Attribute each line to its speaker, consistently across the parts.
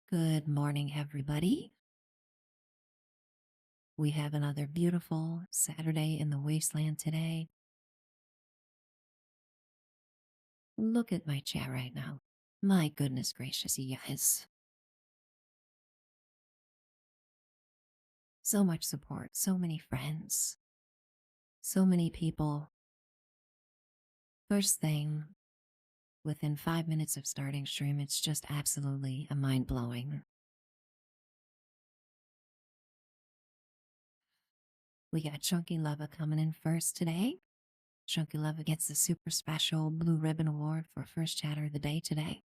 Speaker 1: Good morning, everybody. We have another beautiful Saturday in the wasteland today. Look at my chat right now. My goodness gracious, you guys. So much support, so many friends, so many people. First thing, within 5 minutes of starting stream, it's just absolutely a mind blowing. We got Chunky Lava coming in first today. Chunky Lava gets the super special Blue Ribbon Award for first chatter of the day today.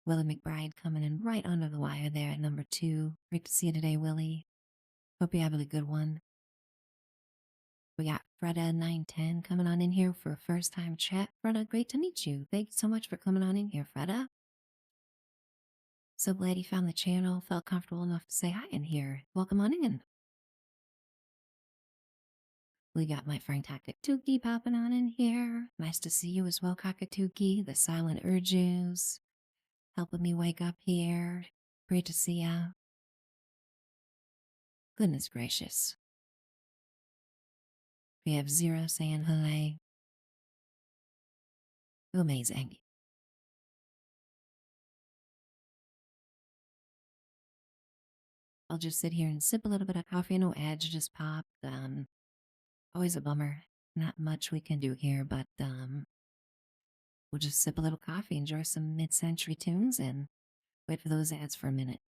Speaker 1: Willie McBride coming in right under the wire there at number 2. Great to see you today, Willie. Hope you have a good one. We got Freda910 coming on in here for a first time chat. Freda, great to meet you. Thank you so much for coming on in here, Freda. So glad you found the channel, felt comfortable enough to say hi in here. Welcome on in. We got my friend Cockatookie popping on in here. Nice to see you as well, Cockatookie. The silent urges helping me wake up here. Great to see ya. Goodness gracious. We have Zero saying hello. Amazing. I'll just sit here and sip a little bit of coffee. No ads just popped. Always a bummer. Not much we can do here, but we'll just sip a little coffee, enjoy some mid-century tunes, and wait for those ads for a minute.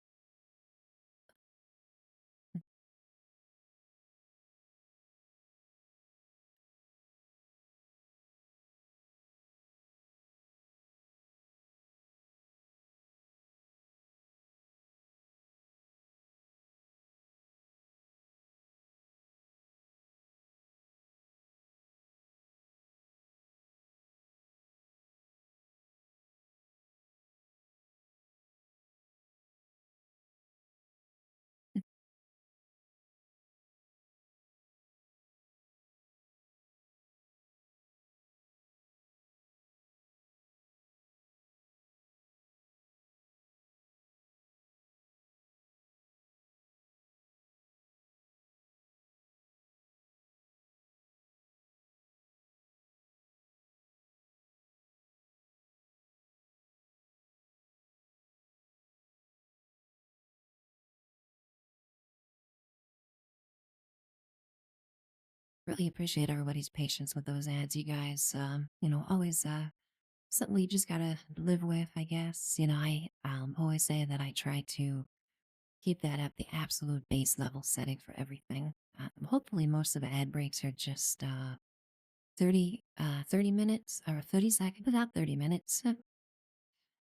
Speaker 1: Really appreciate everybody's patience with those ads, you guys. Always something you just gotta live with, I guess. I always say that I try to keep that at the absolute base level setting for everything. Hopefully most of the ad breaks are just 30 minutes or 30 seconds. Without 30 minutes,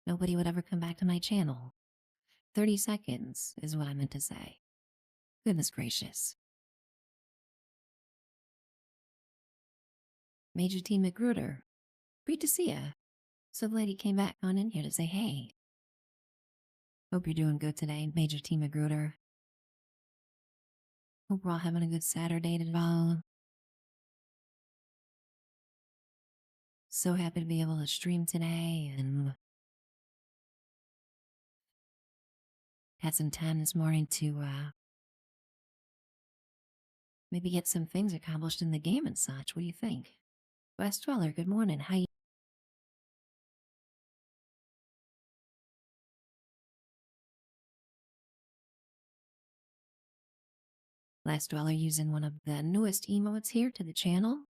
Speaker 1: nobody would ever come back to my channel. 30 seconds is what I meant to say. Goodness gracious. Major T. McGruder, great to see ya. So glad you came back on in here to say hey. Hope you're doing good today, Major T. McGruder. Hope we're all having a good Saturday today. So happy to be able to stream today and had some time this morning to maybe get some things accomplished in the game and such. What do you think? West Dweller, good morning. How you? Last Dweller using one of the newest emotes here to the channel.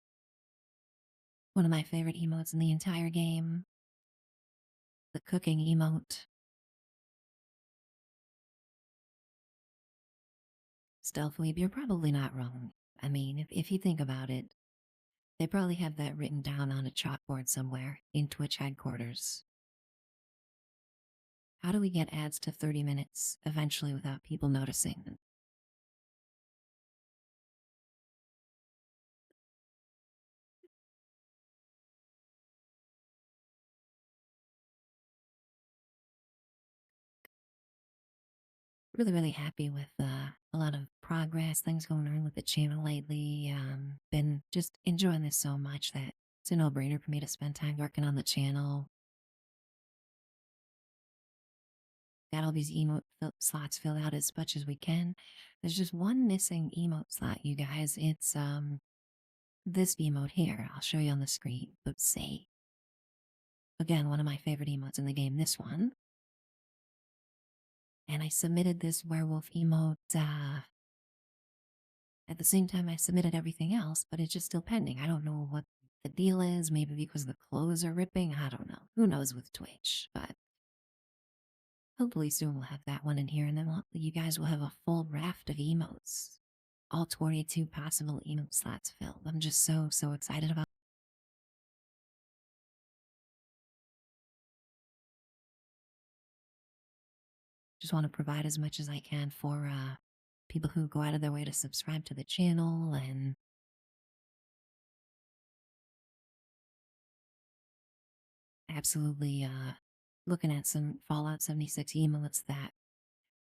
Speaker 1: One of my favorite emotes in the entire game. The cooking emote. Stealth Weeb, you're probably not wrong. I mean, if you think about it, they probably have that written down on a chalkboard somewhere in Twitch headquarters. How do we get ads to 30 minutes eventually without people noticing? Really happy with a lot of progress, things going on with the channel lately. Been just enjoying this so much that it's a no-brainer for me to spend time working on the channel. got all these slots filled out as much as we can. There's just one missing emote slot, you guys. It's this emote here. I'll show you on the screen. Let's see. Again, one of my favorite emotes in the game, this one. And I submitted this werewolf emote at the same time I submitted everything else, but it's just still pending. I don't know what the deal is. Maybe because the clothes are ripping. I don't know. Who knows with Twitch? But hopefully soon we'll have that one in here, and then you guys will have a full raft of emotes. All 22 possible emote slots filled. I'm just so excited about. Just want to provide as much as I can for people who go out of their way to subscribe to the channel, and absolutely looking at some Fallout 76 emotes that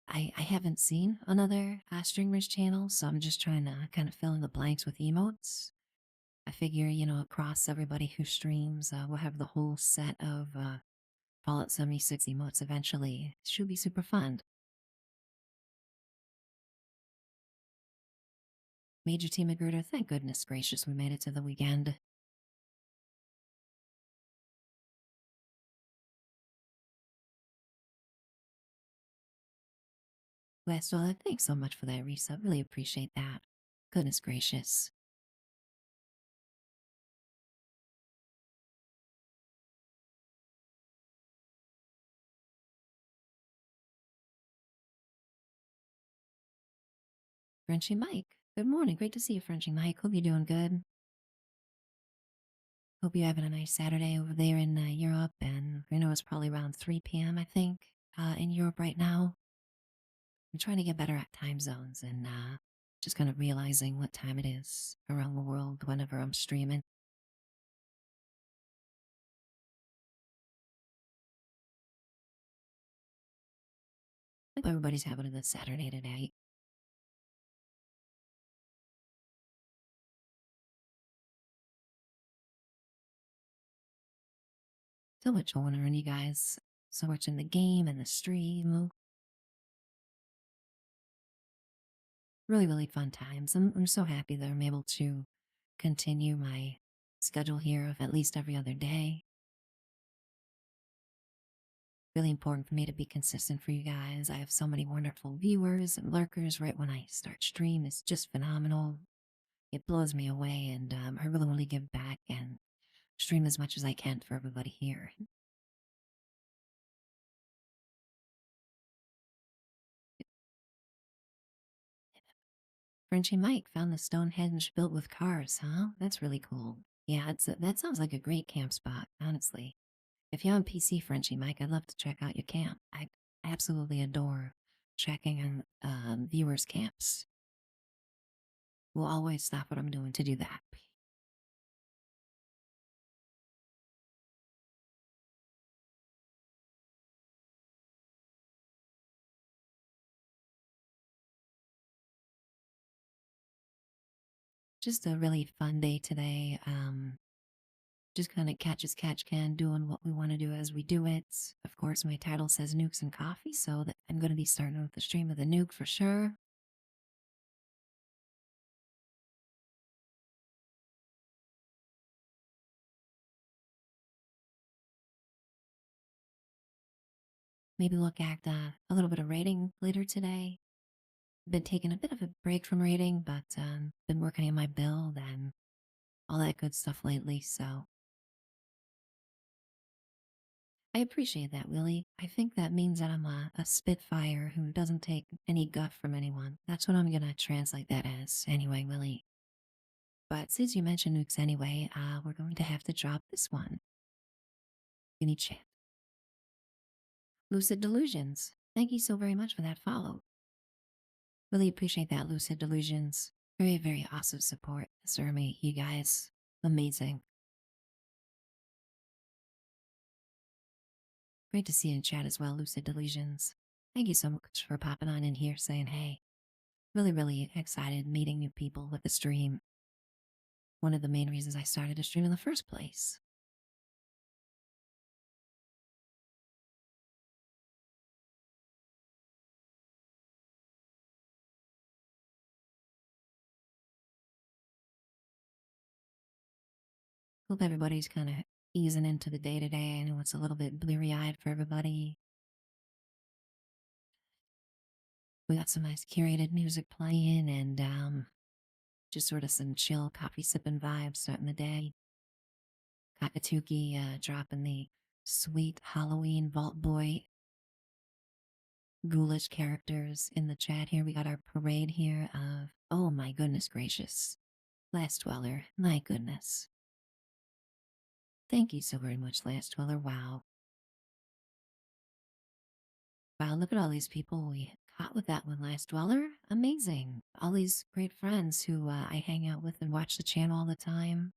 Speaker 1: I haven't seen on other streamers' channels, so I'm just trying to kind of fill in the blanks with emotes. I figure, across everybody who streams, we'll have the whole set of Fallout 76 emotes eventually. It should be super fun. Major T. Magruder, thank goodness gracious we made it to the weekend. Westola, thanks so much for that resub. Really appreciate that. Goodness gracious. Frenchy Mike, good morning. Great to see you, Frenchy Mike. Hope you're doing good. Hope you're having a nice Saturday over there in Europe. And I know it's probably around 3 p.m., I think, in Europe right now. I'm trying to get better at time zones and just kind of realizing what time it is around the world whenever I'm streaming. Hope everybody's having a good Saturday today. So much going on, you guys. So much in the game and the stream. Really fun times. I'm so happy that I'm able to continue my schedule here of at least every other day. Really important for me to be consistent for you guys. I have so many wonderful viewers and lurkers right when I start stream. It's just phenomenal. It blows me away, and I really want to give back and stream as much as I can for everybody here. Frenchy Mike found the Stonehenge built with cars, huh? That's really cool. Yeah, that sounds like a great camp spot, honestly. If you're on PC, Frenchy Mike, I'd love to check out your camp. I absolutely adore checking on viewers' camps. Will always stop what I'm doing to do that. Just a really fun day today. Just kind of catch as catch can, doing what we want to do as we do it. Of course, my title says Nukes and Coffee, so that I'm going to be starting with the stream of the nuke for sure. Maybe look at a little bit of rating later today. Been taking a bit of a break from rating, but been working on my build and all that good stuff lately, so I appreciate that, Willie. I think that means that I'm a spitfire who doesn't take any guff from anyone. That's what I'm gonna translate that as, anyway, Willie. But since you mentioned nukes anyway, we're going to have to drop this one. You need chat. Lucid Delusions. Thank you so very much for that follow. Really appreciate that, Lucid Delusions. Very awesome support. Surmy, you guys. Amazing. Great to see you in chat as well, Lucid Delusions. Thank you so much for popping on in here saying hey. Really excited meeting new people with the stream. One of the main reasons I started to stream in the first place. Hope everybody's kind of easing into the day to day. I know it's a little bit bleary eyed for everybody. We got some nice curated music playing and just sort of some chill coffee sipping vibes starting the day. Kakatuki dropping the sweet Halloween Vault Boy ghoulish characters in the chat here. We got our parade here of, oh my goodness gracious. Last Dweller, my goodness. Thank you so very much, Last Dweller. Wow. Wow, look at all these people we caught with that one, Last Dweller. Amazing. All these great friends who I hang out with and watch the channel all the time.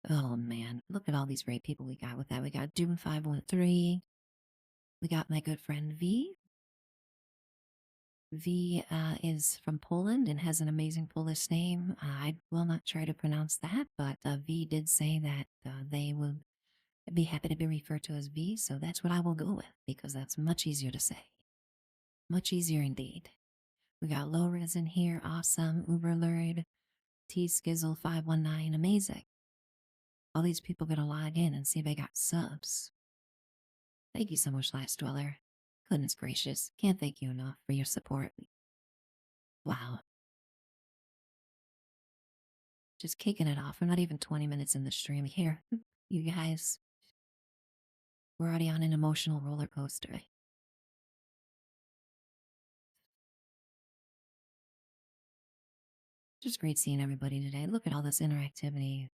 Speaker 1: Oh man, look at all these great people we got with that. We got Doom513. We got my good friend V. V is from Poland and has an amazing Polish name. I will not try to pronounce that, but V did say that they would be happy to be referred to as V, so that's what I will go with because that's much easier to say. Much easier indeed. We got Loris in here, awesome. Uberlord, T Skizzle 519, amazing. All these people gonna log in and see if I got subs. Thank you so much, Last Dweller. Goodness gracious, can't thank you enough for your support. Wow. Just kicking it off. We're not even 20 minutes in the stream here. You guys, we're already on an emotional roller coaster. Just great seeing everybody today. Look at all this interactivity.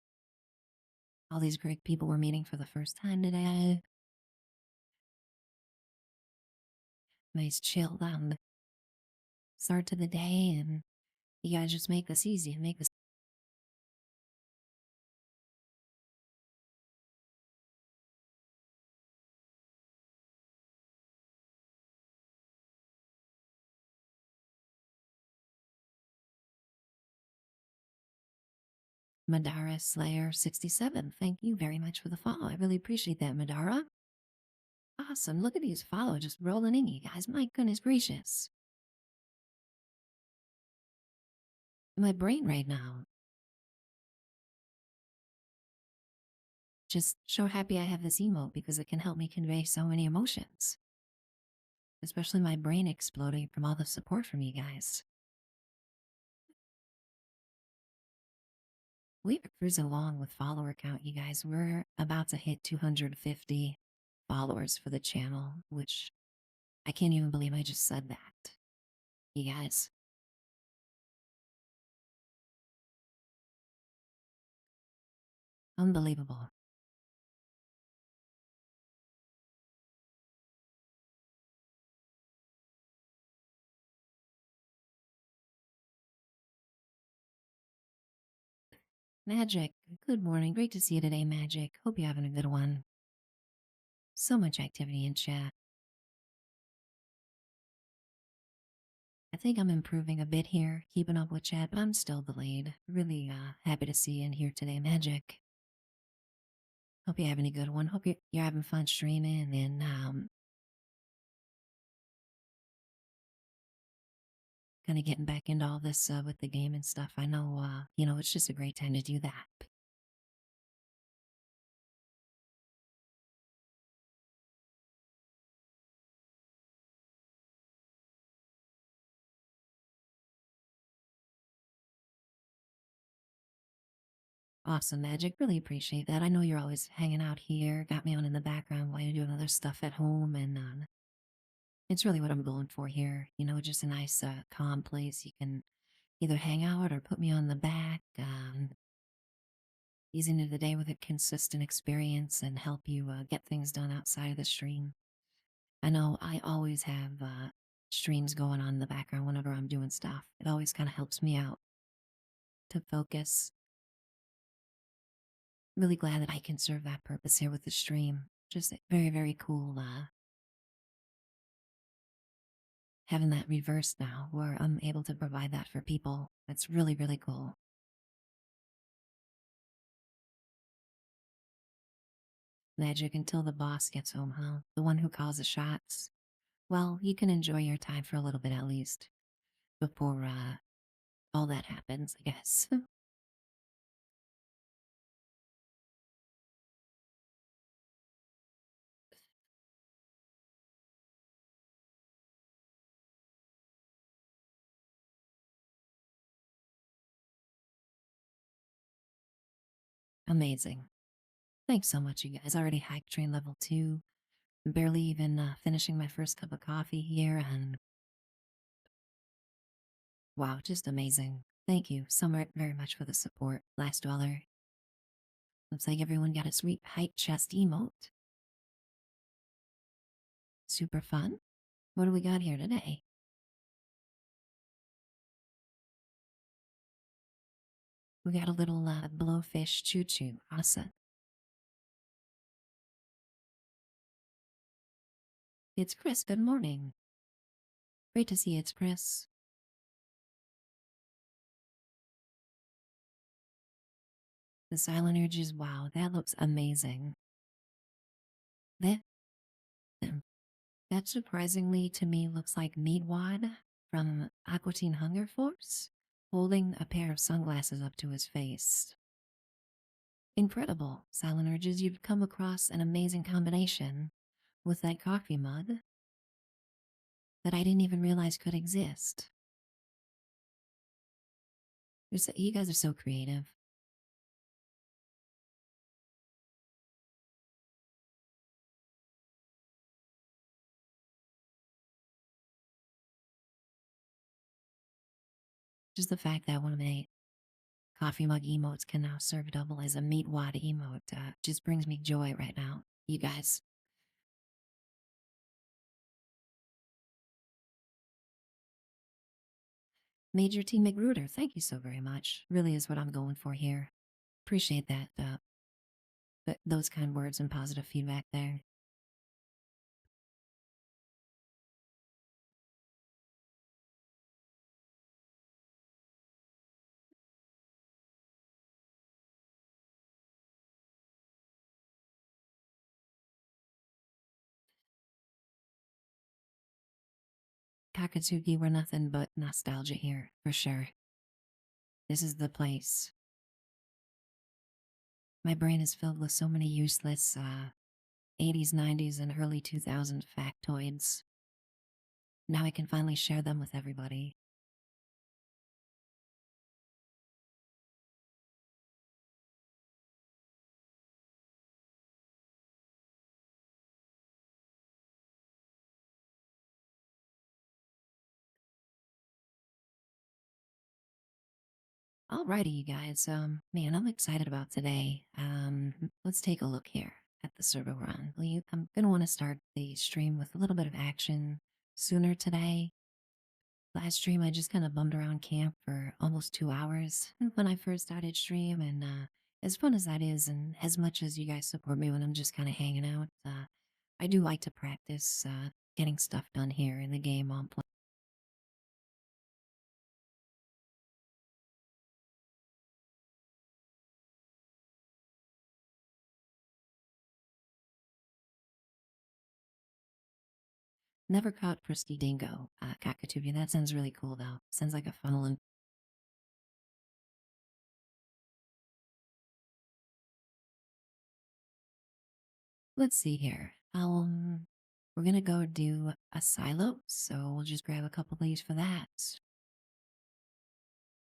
Speaker 1: All these great people we're meeting for the first time today. Nice chill down start to the day, and you guys just make this easy. Make this Madara Slayer 67. Thank you very much for the follow. I really appreciate that, Madara. Awesome. Look at these follow just rolling in, you guys. My goodness gracious. My brain right now. Just so happy I have this emote because it can help me convey so many emotions. Especially my brain exploding from all the support from you guys. We're cruising along with follower count, you guys. We're about to hit 250 followers for the channel, which I can't even believe I just said that. You guys. Unbelievable. Magic, good morning. Great to see you today, Magic. Hope you're having a good one. So much activity in chat. I think I'm improving a bit here, keeping up with chat, but I'm still delayed. Really happy to see you in here today, Magic. Hope you're having a good one. Hope you're having fun streaming and kind of getting back into all this with the game and stuff. I know, it's just a great time to do that. Awesome, Magic. Really appreciate that. I know you're always hanging out here, got me on in the background while you're doing other stuff at home, and it's really what I'm going for here. Just a nice, calm place. You can either hang out or put me on the back, ease into the day with a consistent experience and help you get things done outside of the stream. I know I always have streams going on in the background whenever I'm doing stuff. It always kind of helps me out to focus. Really glad that I can serve that purpose here with the stream. Just very, very cool having that reversed now where I'm able to provide that for people. It's really, really cool. Magic until the boss gets home, huh? The one who calls the shots. Well, you can enjoy your time for a little bit at least before all that happens, I guess. Amazing. Thanks so much, you guys. Already hiked train level 2. Barely even finishing my first cup of coffee here, and wow, just amazing. Thank you so very much for the support, Last Dweller. Looks like everyone got a sweet height chest emote. Super fun. What do we got here today? We got a little blowfish choo choo. Awesome. It's Chris. Good morning. Great to see you, it's Chris. The silent urges. Wow, that looks amazing. That that surprisingly to me looks like Meatwad from Aqua Teen Hunger Force, holding a pair of sunglasses up to his face. Incredible, Silent Urges. You've come across an amazing combination with that coffee mug that I didn't even realize could exist. You guys are so creative. Just the fact that one of my coffee mug emotes can now serve double as a meat wad emote just brings me joy right now. You guys, Major T. McGruder, thank you so very much. Really is what I'm going for here. Appreciate that. Those kind words and positive feedback there. Kakatsuki were nothing but nostalgia here, for sure. This is the place. My brain is filled with so many useless 80s, 90s, and early 2000s factoids. Now I can finally share them with everybody. Alrighty, you guys. Man, I'm excited about today. Let's take a look here at the server run. I'm gonna want to start the stream with a little bit of action sooner today. Last stream, I just kind of bummed around camp for almost 2 hours when I first started stream, and as fun as that is, and as much as you guys support me when I'm just kind of hanging out, I do like to practice getting stuff done here in the game on play. Never caught Frisky Dingo, Cockatoo. That sounds really cool, though. Sounds like a funnel. And let's see here. We're gonna go do a silo, so we'll just grab a couple leaves for that.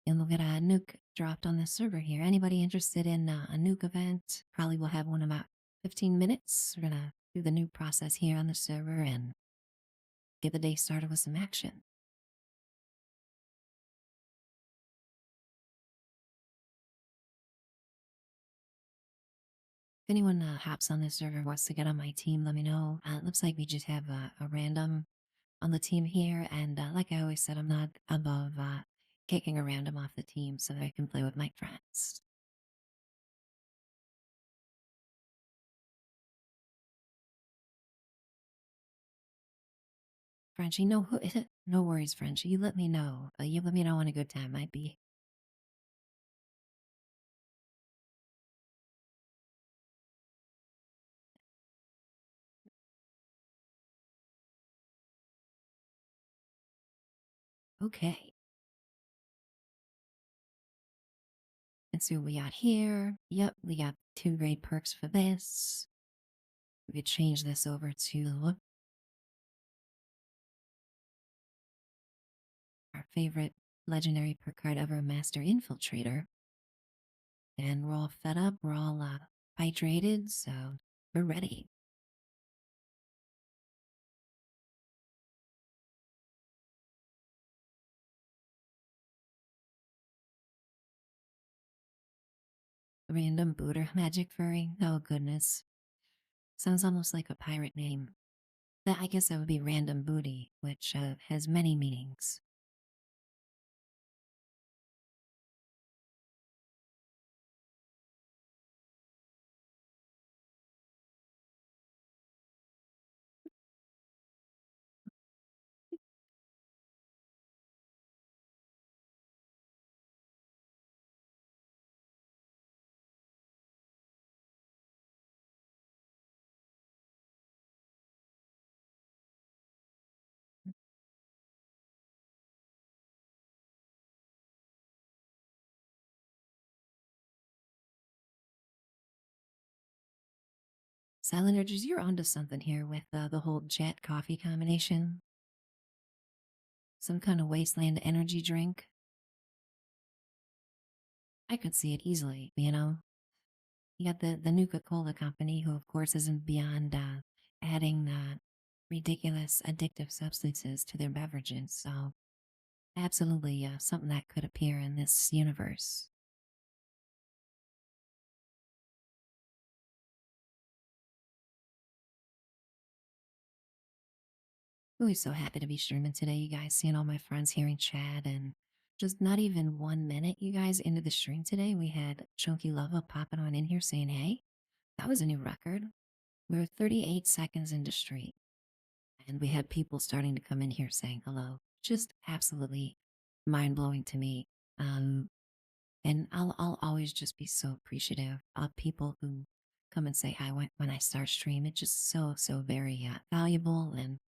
Speaker 1: And we'll get a nuke dropped on the server here. Anybody interested in a nuke event? Probably will have one in about 15 minutes. We're gonna do the nuke process here on the server and get the day started with some action. If anyone hops on this server and wants to get on my team, let me know. It looks like we just have a random on the team here, and like I always said, I'm not above kicking a random off the team so that I can play with my friends. Frenchie, no, no worries, Frenchie. You let me know. You let me know when a good time might be. Okay. Let's see what we got here. Yep, we got 2 great perks for this. We could change this over to our favorite legendary perk card ever, Master Infiltrator. and we're all fed up. We're all hydrated, so we're ready. Random booter magic furry. Oh goodness, sounds almost like a pirate name. That I guess that would be random booty, which has many meanings. Silent Urges, you're onto something here with the whole jet coffee combination. Some kind of wasteland energy drink. I could see it easily, you know? You got the Nuka Cola company, who, of course, isn't beyond adding ridiculous addictive substances to their beverages. So, absolutely something that could appear in this universe. Really so happy to be streaming today, you guys. Seeing all my friends here in chat, and just not even 1 minute, you guys, into the stream today, we had Chunky Lava popping on in here saying, "Hey, that was a new record." We were 38 seconds into stream, and we had people starting to come in here saying hello. Just absolutely mind blowing to me. Um, and I'll always just be so appreciative of people who come and say hi when I start stream. It's just so very valuable and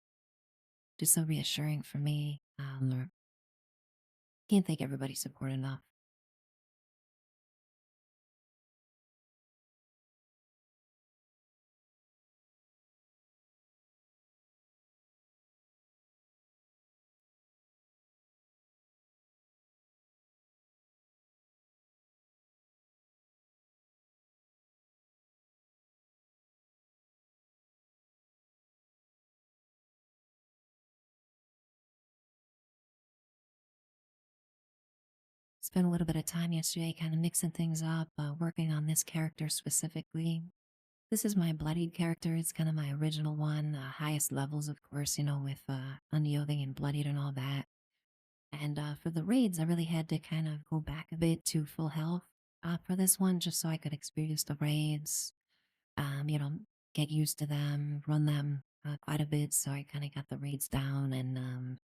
Speaker 1: just so reassuring for me. Or can't thank everybody's support enough. Spent a little bit of time yesterday kind of mixing things up, working on this character specifically. This is my bloodied character. It's kind of my original one, highest levels, of course, with unyielding and bloodied and all that. And for the raids, I really had to kind of go back a bit to full health for this one, just so I could experience the raids, um, you know, get used to them, run them quite a bit. So I kind of got the raids down, and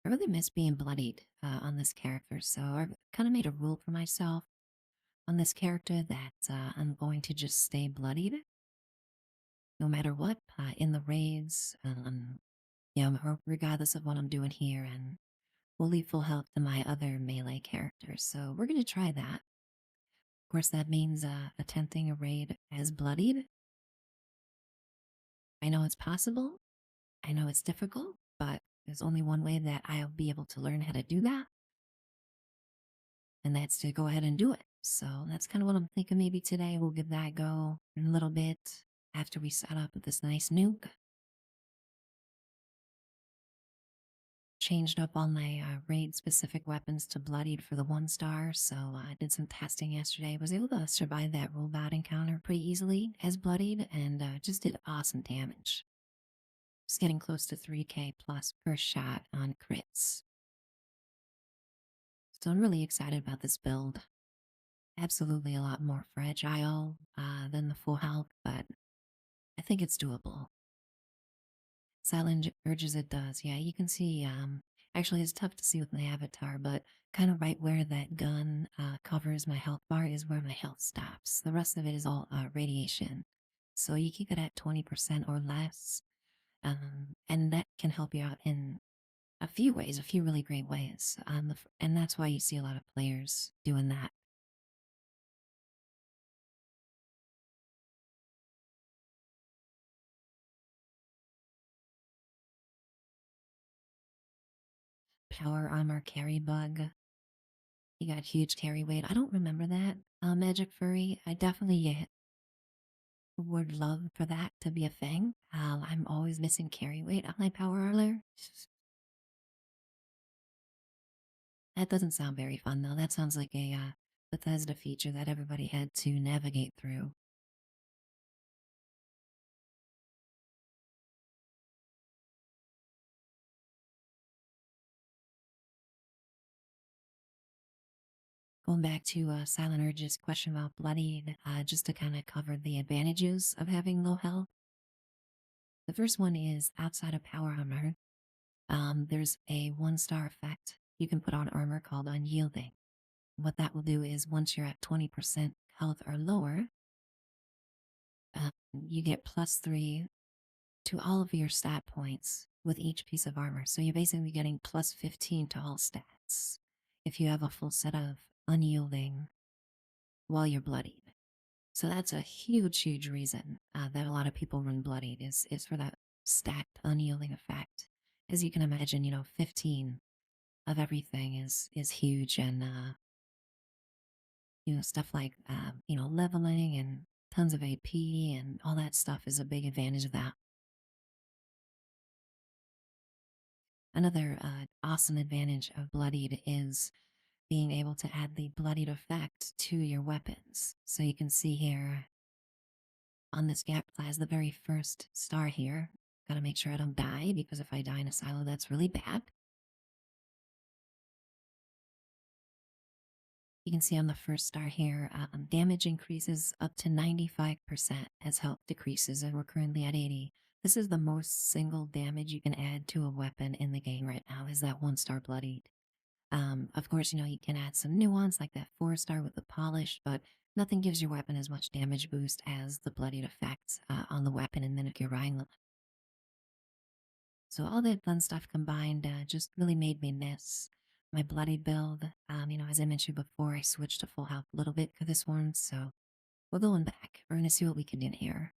Speaker 1: I really miss being bloodied on this character. So I kind of made a rule for myself on this character that I'm going to just stay bloodied no matter what in the raids, regardless of what I'm doing here, and will leave full health to my other melee characters. So we're gonna try that. Of course, that means attempting a raid as bloodied. I know it's possible. I know it's difficult, but there's only one way that I'll be able to learn how to do that, and that's to go ahead and do it. So that's kind of what I'm thinking. Maybe today we'll give that a go in a little bit after we set up with this nice nuke. Changed up all my raid specific weapons to bloodied for the 1 star, so I did some testing yesterday. Was able to survive that robot encounter pretty easily as bloodied, and just did awesome damage. Just getting close to 3k plus per shot on crits. So I'm really excited about this build. Absolutely a lot more fragile than the full health, but I think it's doable. Silent urges, it does. Yeah, you can see, actually it's tough to see with my avatar, but kind of right where that gun covers my health bar is where my health stops. The rest of it is all radiation. So you keep it at 20% or less, and that can help you out in a few ways, a few really great ways. And that's why you see a lot of players doing that. Power armor carry bug. You got huge carry weight. I don't remember that. Magic Furry. I definitely would love for that to be a thing. I'm always missing carry weight on my power armor. That doesn't sound very fun though. That sounds like a Bethesda feature that everybody had to navigate through. Going back to Silent Urge's question about bloodied, just to kind of cover the advantages of having low health. The first one is outside of power armor, there's a 1-star effect you can put on armor called unyielding. What that will do is once you're at 20% health or lower, you get +3 to all of your stat points with each piece of armor. So you're basically getting +15 to all stats if you have a full set of unyielding while you're bloodied. So that's a huge, huge reason that a lot of people run bloodied is for that stacked unyielding effect. As you can imagine, 15 of everything is huge, and stuff like leveling and tons of AP and all that stuff is a big advantage of that. Another awesome advantage of bloodied is being able to add the bloodied effect to your weapons. So you can see here on this gap class, the very first star here. Gotta make sure I don't die, because if I die in a silo, that's really bad. You can see on the first star here, damage increases up to 95% as health decreases, and we're currently at 80. This is the most single damage you can add to a weapon in the game right now, is that 1-star bloodied. Of course, you can add some nuance like that 4-star with the polish, but nothing gives your weapon as much damage boost as the bloodied effects on the weapon and mimic your Rhine. So all that fun stuff combined just really made me miss my bloodied build. As I mentioned before, I switched to full health a little bit for this one, so we're going back. We're gonna see what we can do here.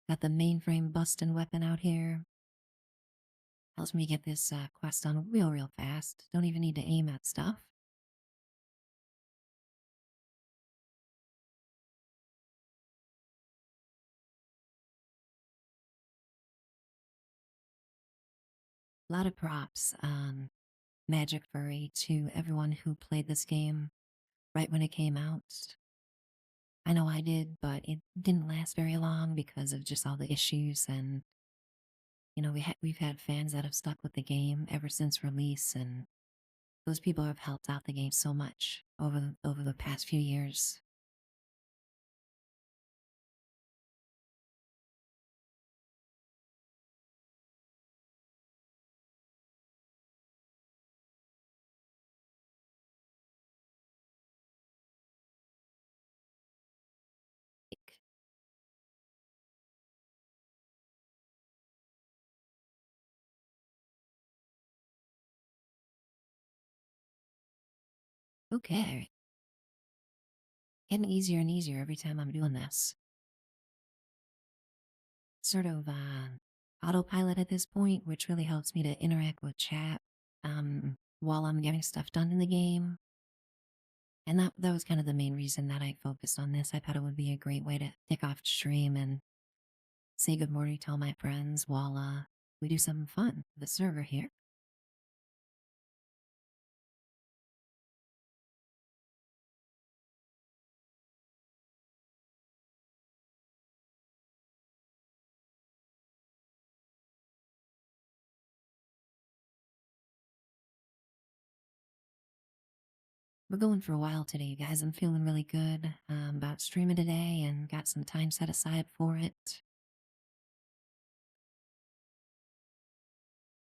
Speaker 1: Got the mainframe busting weapon out here. Helps me get this quest done real fast. Don't even need to aim at stuff. A lot of props, Magic Furry, to everyone who played this game right when it came out. I know I did, but it didn't last very long because of just all the issues, and we've had fans that have stuck with the game ever since release, and those people have helped out the game so much over the past few years. Okay, getting easier and easier every time I'm doing this. Sort of autopilot at this point, which really helps me to interact with chat while I'm getting stuff done in the game. And that was kind of the main reason that I focused on this. I thought it would be a great way to kick off stream and say good morning to all my friends while we do something fun with the server here. We're going for a while today, you guys. I'm feeling really good about streaming today and got some time set aside for it.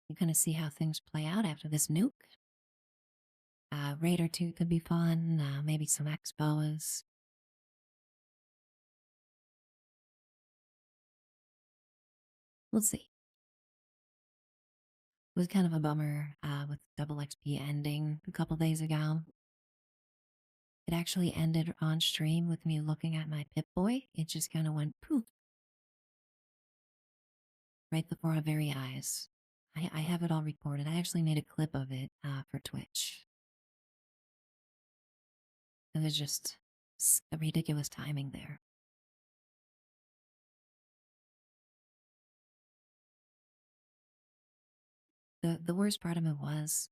Speaker 1: You kind of see how things play out after this nuke. Raid or two could be fun, maybe some expos. We'll see. It was kind of a bummer with double XP ending a couple days ago. It actually ended on stream with me looking at my Pip Boy. It just kind of went poof right before our very eyes. I have it all recorded. I actually made a clip of it for Twitch. It was just a ridiculous timing there. The worst part of it was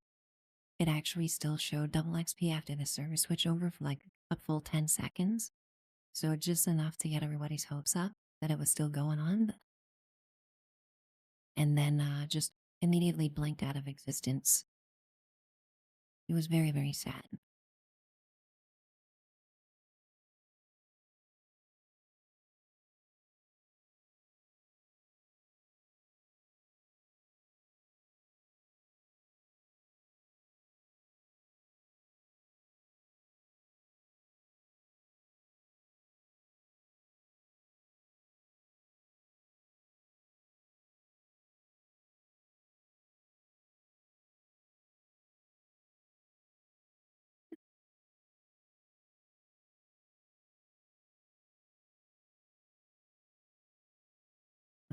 Speaker 1: it actually still showed double XP after the server switch over for like a full 10 seconds. So just enough to get everybody's hopes up that it was still going on. And then just immediately blinked out of existence. It was very, very sad.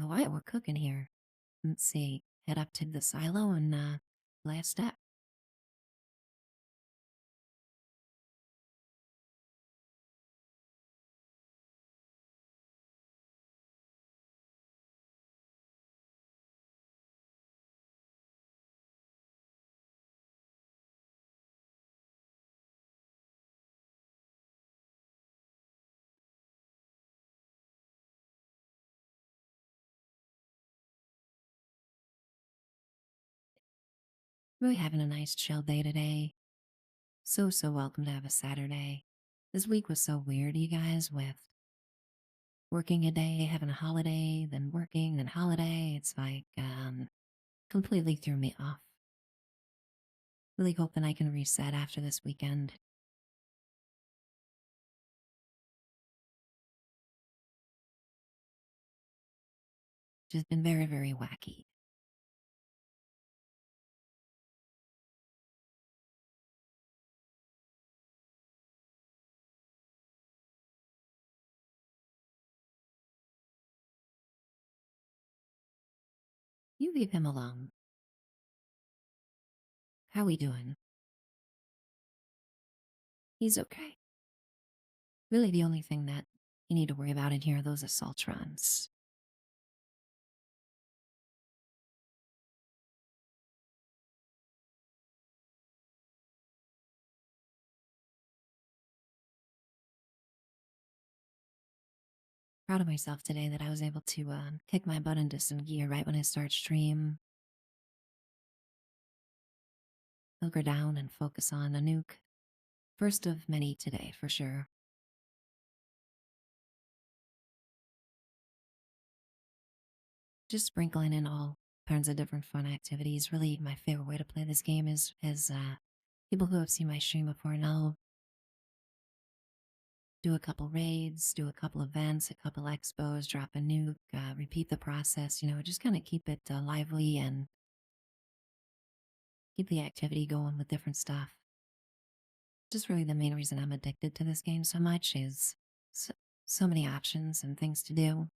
Speaker 1: All right, we're cooking here. Let's see. Head up to the silo and last step. We're having a nice chill day today. So welcome to have a Saturday. This week was so weird, you guys, with working a day, having a holiday, then working, then holiday. It's like, completely threw me off. Really hoping I can reset after this weekend. Just been very, very wacky. You leave him alone. How we doing? He's okay. Really, the only thing that you need to worry about in here are those assaultrons. Proud of myself today that I was able to kick my butt into some gear right when I start stream. Hunker down and focus on a nuke. First of many today, for sure. Just sprinkling in all kinds of different fun activities. Really, my favorite way to play this game is people who have seen my stream before know. Do a couple raids, do a couple events, a couple expos, drop a nuke, repeat the process. Just kind of keep it lively and keep the activity going with different stuff. Just really the main reason I'm addicted to this game so much is so many options and things to do.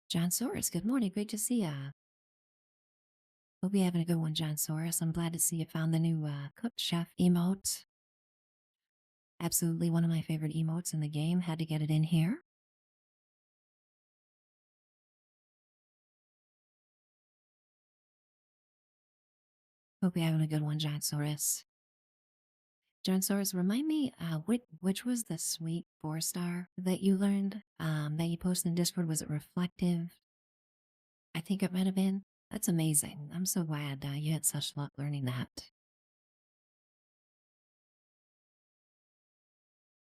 Speaker 1: John Soros, good morning. Great to see ya. Hope you're having a good one, John Soros. I'm glad to see you found the new cook chef emote. Absolutely one of my favorite emotes in the game. Had to get it in here. Hope you're having a good one, John Soros. John Soros, remind me, which was the sweet 4-star that you learned, that you posted in Discord? Was it reflective? I think it might have been. That's amazing. I'm so glad you had such luck learning that.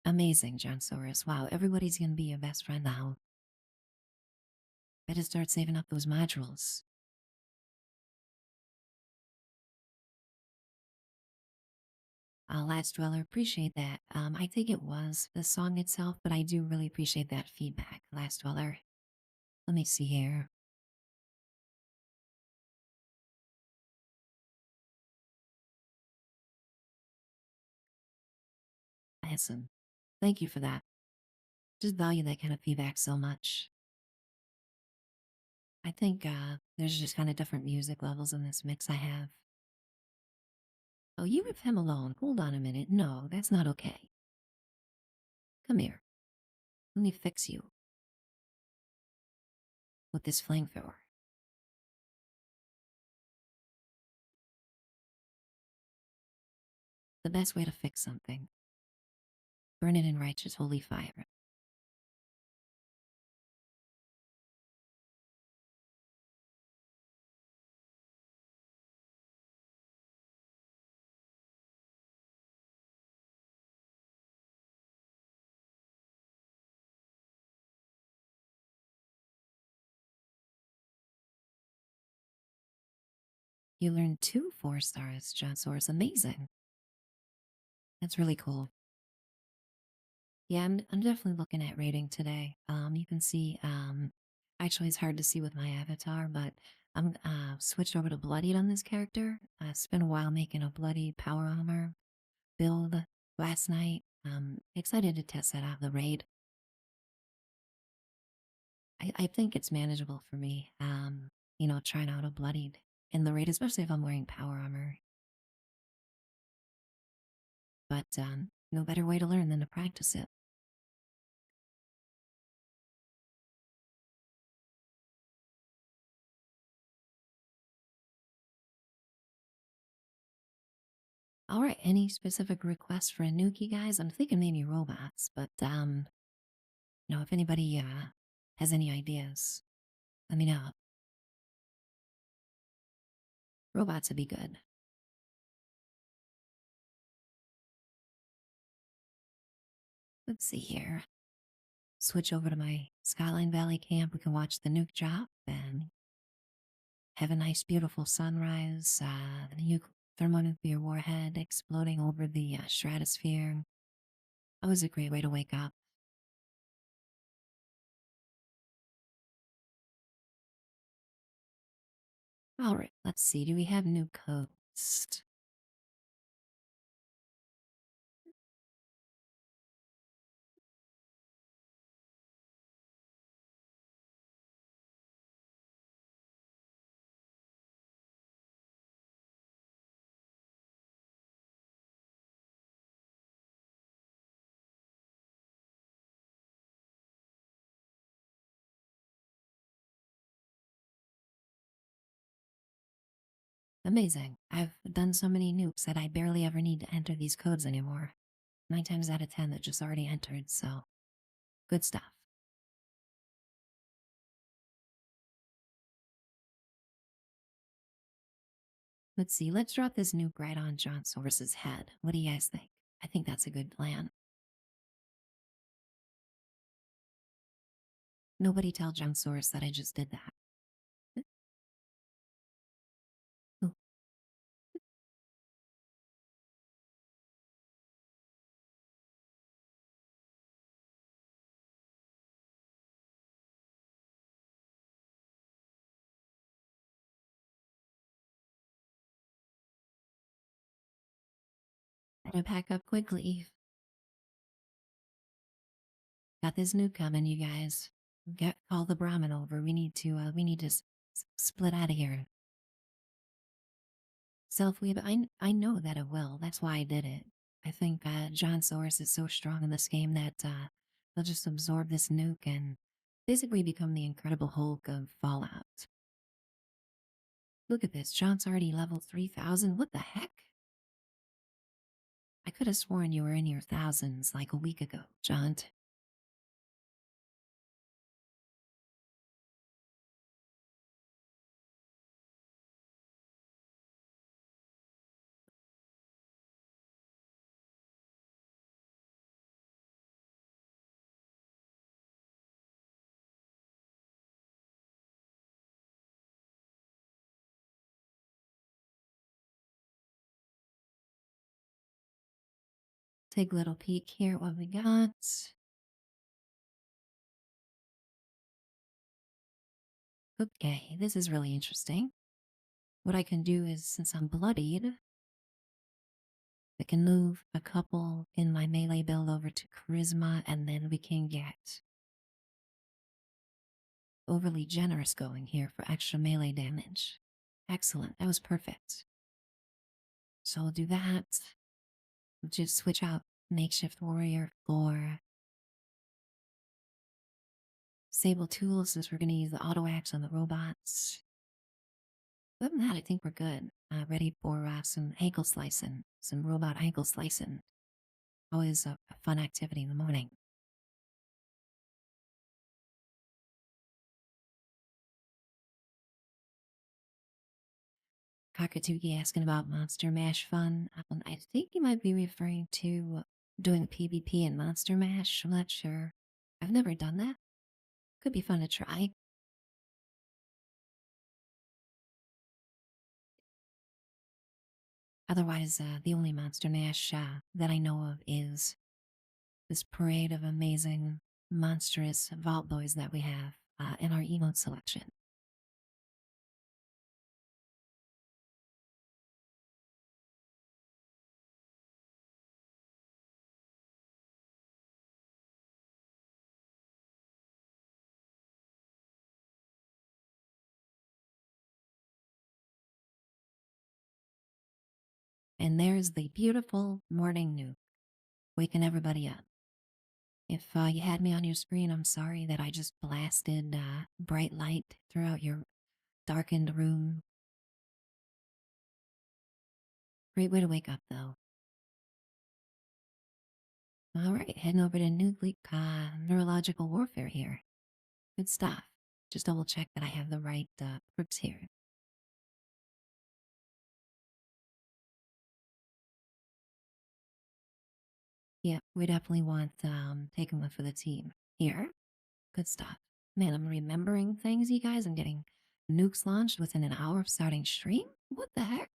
Speaker 1: Amazing, John Soros. Wow, everybody's gonna be your best friend now. Better start saving up those modules. Last Dweller, appreciate that. I think it was the song itself, but I do really appreciate that feedback, Last Dweller. Let me see here. Awesome. Thank you for that. Just value that kind of feedback so much. I think there's just kind of different music levels in this mix I have. Oh, you leave him alone. Hold on a minute. No, that's not okay. Come here. Let me fix you with this flamethrower. The best way to fix something. Burn it in righteous holy fire. You learned two 4 stars, John Source. Amazing. That's really cool. Yeah, I'm definitely looking at rating today. You can see, actually it's hard to see with my avatar, but I'm switched over to bloodied on this character. It's been a while making a bloodied power armor build last night. Excited to test that out the raid. I think it's manageable for me. Trying out a bloodied in the raid, especially if I'm wearing power armor. But no better way to learn than to practice it. All right, any specific requests for a Nuki, guys? I'm thinking maybe robots, but if anybody has any ideas, let me know. Robots would be good. Let's see here. Switch over to my Skyline Valley camp. We can watch the nuke drop and have a nice, beautiful sunrise. The thermonuclear warhead exploding over the stratosphere. Always a great way to wake up. All right, let's see. Do we have new codes? Amazing. I've done so many nukes that I barely ever need to enter these codes anymore. 9 times out of 10 that just already entered, so good stuff. Let's see, let's drop this nuke right on John Source's head. What do you guys think? I think that's a good plan. Nobody tell John Source that I just did that. Ooh, better pack up quickly. Got this nuke coming, you guys. Call the Brahmin over. We need to split out of here. Self-weave, I know that it will. That's why I did it. I think John Source is so strong in this game that they'll just absorb this nuke and basically become the Incredible Hulk of Fallout. Look at this. John's already level 3,000. What the heck? I could have sworn you were in your thousands like a week ago, John. Take a little peek here at what we got. Okay, this is really interesting. What I can do is, since I'm bloodied, I can move a couple in my melee build over to charisma, and then we can get overly generous going here for extra melee damage. Excellent, that was perfect. So we'll do that. We'll just switch out makeshift warrior for sable tools since we're gonna use the auto axe on the robots. Other than that, I think we're good. Ready for some ankle slicing, some robot ankle slicing. Always a fun activity in the morning. Cockatookie asking about Monster Mash fun. I think you might be referring to doing PvP in Monster Mash. I'm not sure. I've never done that. Could be fun to try. Otherwise, the only Monster Mash that I know of is this parade of amazing, monstrous Vault Boys that we have in our emote selection. And there's the beautiful morning nuke, waking everybody up. If you had me on your screen, I'm sorry that I just blasted bright light throughout your darkened room. Great way to wake up, though. All right, heading over to nucleic neurological warfare here. Good stuff. Just double check that I have the right perks here. Yeah, we definitely want taking one for the team here. Good stuff. Man, I'm remembering things, you guys. I'm getting nukes launched within an hour of starting stream. What the heck?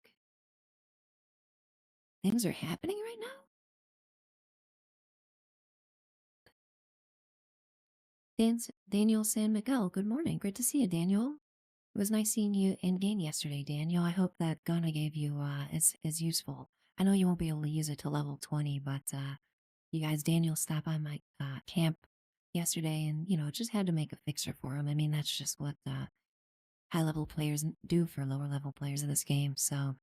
Speaker 1: Things are happening right now? Daniel San Miguel, good morning. Great to see you, Daniel. It was nice seeing you in game yesterday, Daniel. I hope that gun I gave you is useful. I know you won't be able to use it till level 20, but you guys, Daniel stopped by my camp yesterday and, just had to make a fixer for him. I mean, that's just what high level players do for lower level players in this game. So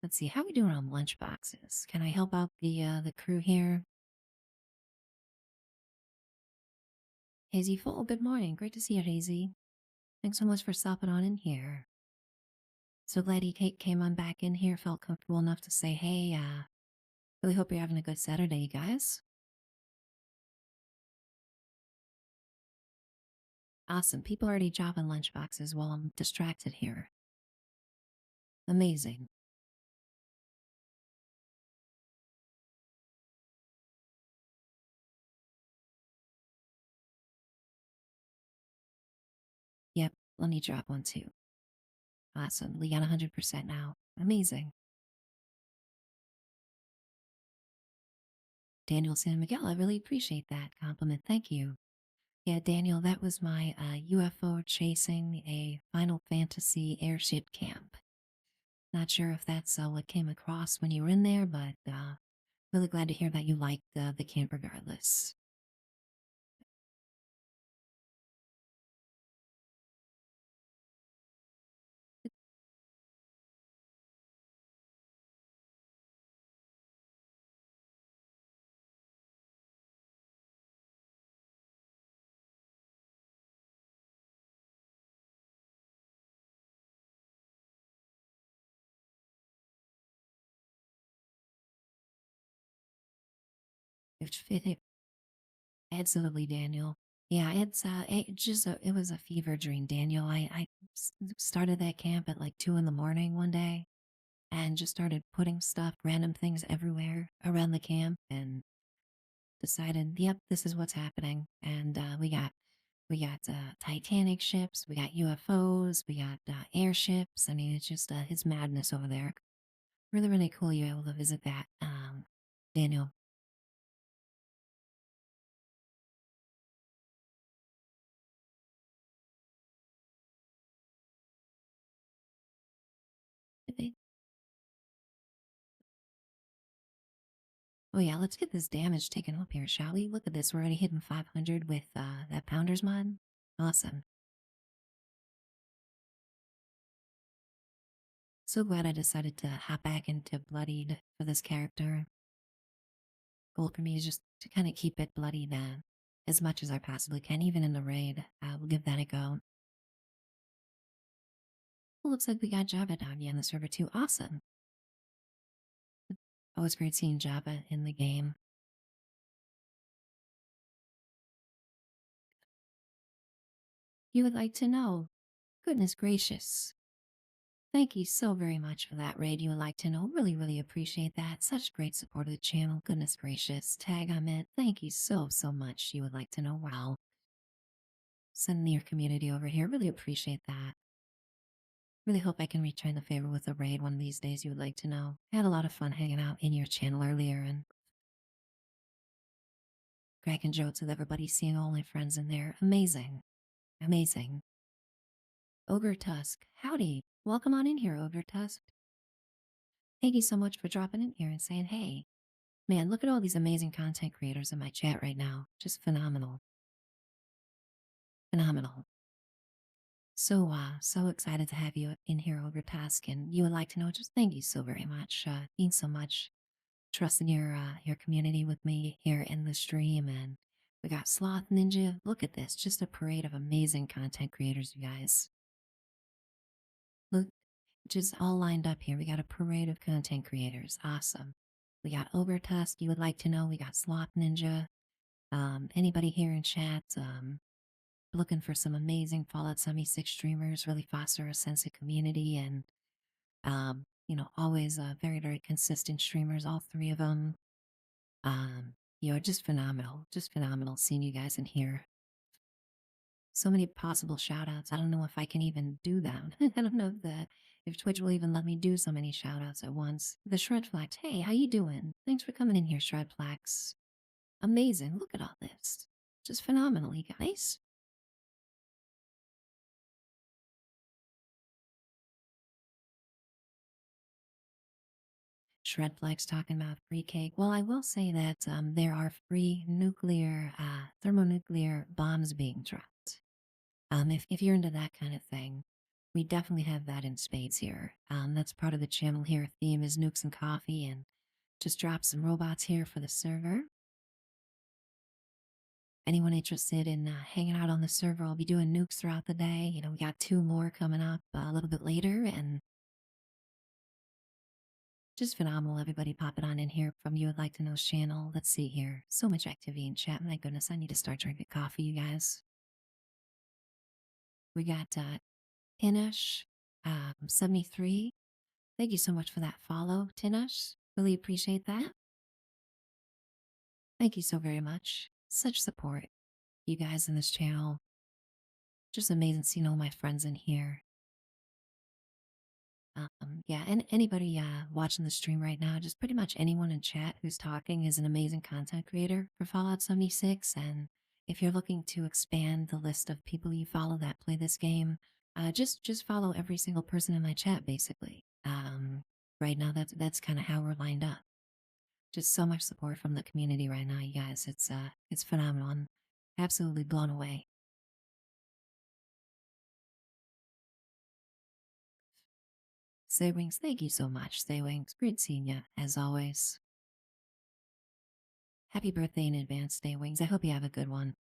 Speaker 1: let's see, how we doing on lunch boxes? Can I help out the crew here? Hazy Full, good morning. Great to see you, Hazy. Thanks so much for stopping on in here. So glad you came on back in here, felt comfortable enough to say, hey, really hope you're having a good Saturday, you guys. Awesome. People already dropping lunch boxes while I'm distracted here. Amazing. Yep, let me drop one too. Awesome. We got 100% now. Amazing. Daniel San Miguel, I really appreciate that compliment. Thank you. Yeah, Daniel, that was my UFO chasing a Final Fantasy airship camp. Not sure if that's what came across when you were in there, but really glad to hear that you liked the camp regardless. It absolutely, Daniel. Yeah, it was a fever dream, Daniel. I started that camp at like 2 in the morning one day and just started putting stuff, random things everywhere around the camp and decided, yep, this is what's happening. And we got Titanic ships, we got UFOs, we got airships. I mean, it's just his madness over there. Really, really cool you're able to visit that, Daniel. Oh yeah, let's get this damage taken up here, shall we? Look at this, we're already hitting 500 with that Pounders mod. Awesome. So glad I decided to hop back into Bloodied for this character. Goal for me is just to kind of keep it bloodied as much as I possibly can, even in the raid. We'll give that a go. Well, looks like we got Java Doggy on the server too. Awesome. Always great seeing Java in the game. You would like to know? Goodness gracious. Thank you so very much for that raid. You would like to know? Really, really appreciate that. Such great support of the channel. Goodness gracious. Tag on it. Thank you so, so much. You would like to know? Wow. Sending your community over here. Really appreciate that. Really hope I can return the favor with a raid one of these days. You would like to know? I had a lot of fun hanging out in your channel earlier and cracking jokes with everybody, seeing all my friends in there. Amazing. Amazing. Ogre Tusk. Howdy. Welcome on in here, Ogre Tusk. Thank you so much for dropping in here and saying, hey, man, look at all these amazing content creators in my chat right now. Just phenomenal. Phenomenal. So excited to have you in here, Ogre Tusk, and you would like to know, just thank you so very much. Means so much. Trusting your community with me here in the stream, and we got Sloth Ninja. Look at this, just a parade of amazing content creators, you guys. Look, just all lined up here. We got a parade of content creators. Awesome. We got Obertusk, you would like to know. We got Sloth Ninja. Anybody here in chat, looking for some amazing Fallout 76 streamers, really foster a sense of community and, always very, very consistent streamers, all three of them. Just phenomenal seeing you guys in here. So many possible shout outs. I don't know if I can even do that. I don't know if Twitch will even let me do so many shout outs at once. The Shred Flax, hey, how you doing? Thanks for coming in here, Shred Flax. Amazing. Look at all this. Just phenomenal, you guys. Shred Flax talking about free cake. Well, I will say that there are free thermonuclear bombs being dropped. If you're into that kind of thing, we definitely have that in spades here. That's part of the channel here. Theme is Nukes and Coffee, and just drop some robots here for the server. Anyone interested in hanging out on the server, I'll be doing nukes throughout the day. We got 2 more coming up a little bit later, and just phenomenal. Everybody popping on in here from You Would Like to Know's channel. Let's see here. So much activity in chat. My goodness, I need to start drinking coffee, you guys. We got Inish, 73. Thank you so much for that follow, Tinash. Really appreciate that. Thank you so very much. Such support. You guys in this channel. Just amazing seeing all my friends in here. Yeah, and anybody watching the stream right now, just pretty much anyone in chat who's talking is an amazing content creator for Fallout 76. And if you're looking to expand the list of people you follow that play this game, just follow every single person in my chat, basically. Right now, that's kind of how we're lined up. Just so much support from the community right now, you guys. It's phenomenal. I'm absolutely blown away. Say Wings, thank you so much. Say Wings, great seeing you as always. Happy birthday in advance, Day Wings. I hope you have a good one.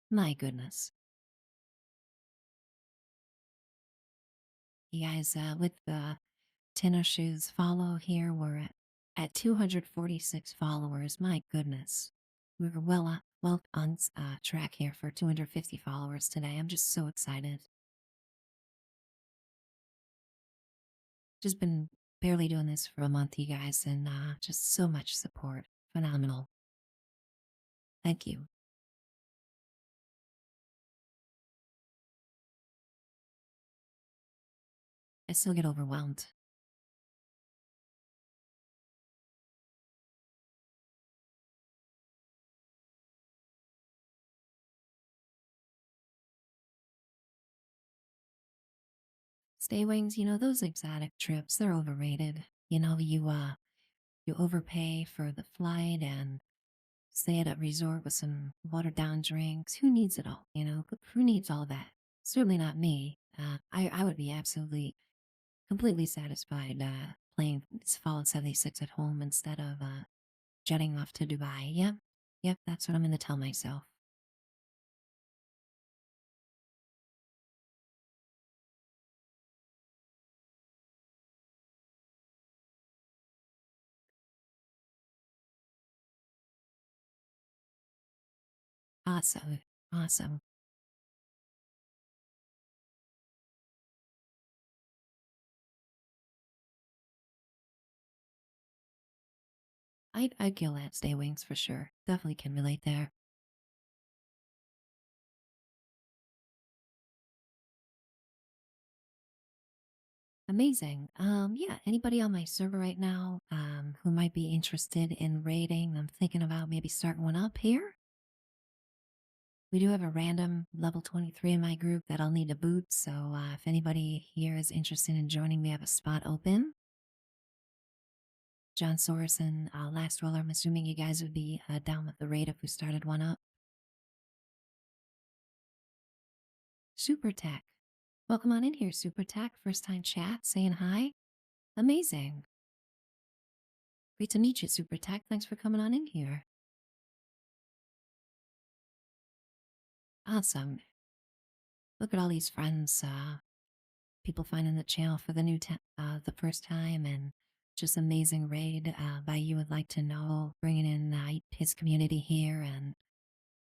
Speaker 1: My goodness. You guys, with the Shoes follow here, we're at 246 followers. My goodness. We're well on track here for 250 followers today. I'm just so excited. Just been barely doing this for a month, you guys, and just so much support. Phenomenal. Thank you. I still get overwhelmed. Stay wings, those exotic trips, they're overrated. You overpay for the flight and stay at a resort with some watered down drinks. Who needs it all? Who needs all that? Certainly not me. I would be absolutely, completely satisfied playing Fallout 76 at home instead of jetting off to Dubai. Yep, that's what I'm going to tell myself. Awesome. Awesome. I'd kill that stay wings for sure. Definitely can relate there. Amazing. Yeah, anybody on my server right now, who might be interested in raiding? I'm thinking about maybe starting one up here. We do have a random level 23 in my group that I'll need to boot, so if anybody here is interested in joining me, I have a spot open. John Sorensen, last roller, I'm assuming you guys would be down with the raid if we started one up. Super Tech. Welcome on in here, Super Tech. First time chat, saying hi. Amazing. Great to meet you, Super Tech. Thanks for coming on in here. Awesome. Look at all these friends, people finding the channel for the first time, and just amazing raid by You Would Like to Know, bringing in his community here, and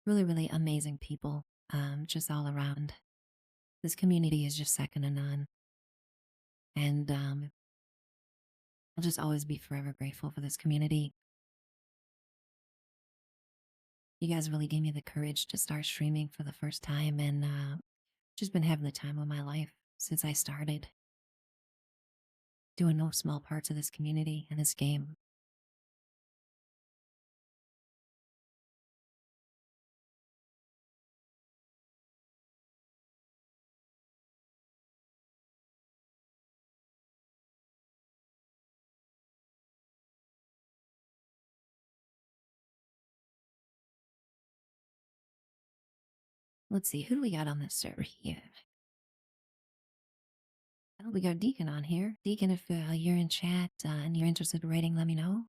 Speaker 1: really, really amazing people, just all around. This community is just second to none, and I'll just always be forever grateful for this community. You guys really gave me the courage to start streaming for the first time, and just been having the time of my life since I started doing no small parts of this community and this game. Let's see, who do we got on this server here? Oh, we got Deacon on here. Deacon, if you're in chat and you're interested in rating, let me know.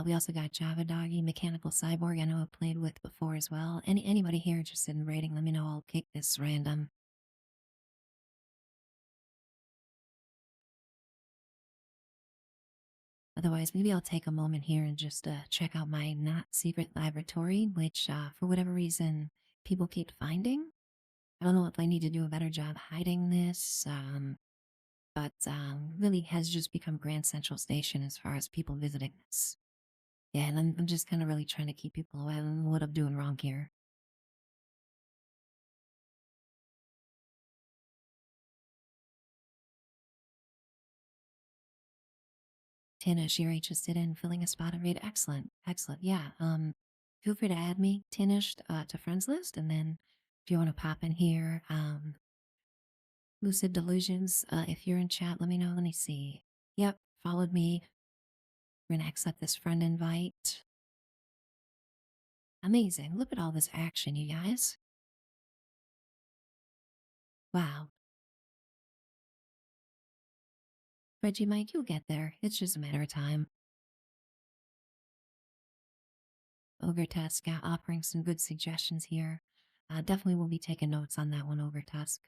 Speaker 1: We also got Java Doggy, Mechanical Cyborg, I know I've played with before as well. Anybody here interested in rating, let me know. I'll kick this random. Otherwise, maybe I'll take a moment here and just check out my not secret laboratory, which for whatever reason people keep finding. I don't know if I need to do a better job hiding this, but really has just become Grand Central Station as far as people visiting this. Yeah, and I'm just kind of really trying to keep people away from what I'm doing wrong here. Tinish, you're interested in filling a spot and read? Excellent, excellent. Yeah, feel free to add me, Tinish, to friends list, and then if you want to pop in here, Lucid Delusions, if you're in chat, let me know. Let me see. Yep, followed me. We're gonna accept this friend invite. Amazing. Look at all this action, you guys. Wow. Reggie Mike, you'll get there. It's just a matter of time. Ogre Tusk offering some good suggestions here. Definitely will be taking notes on that one, Ogre Tusk.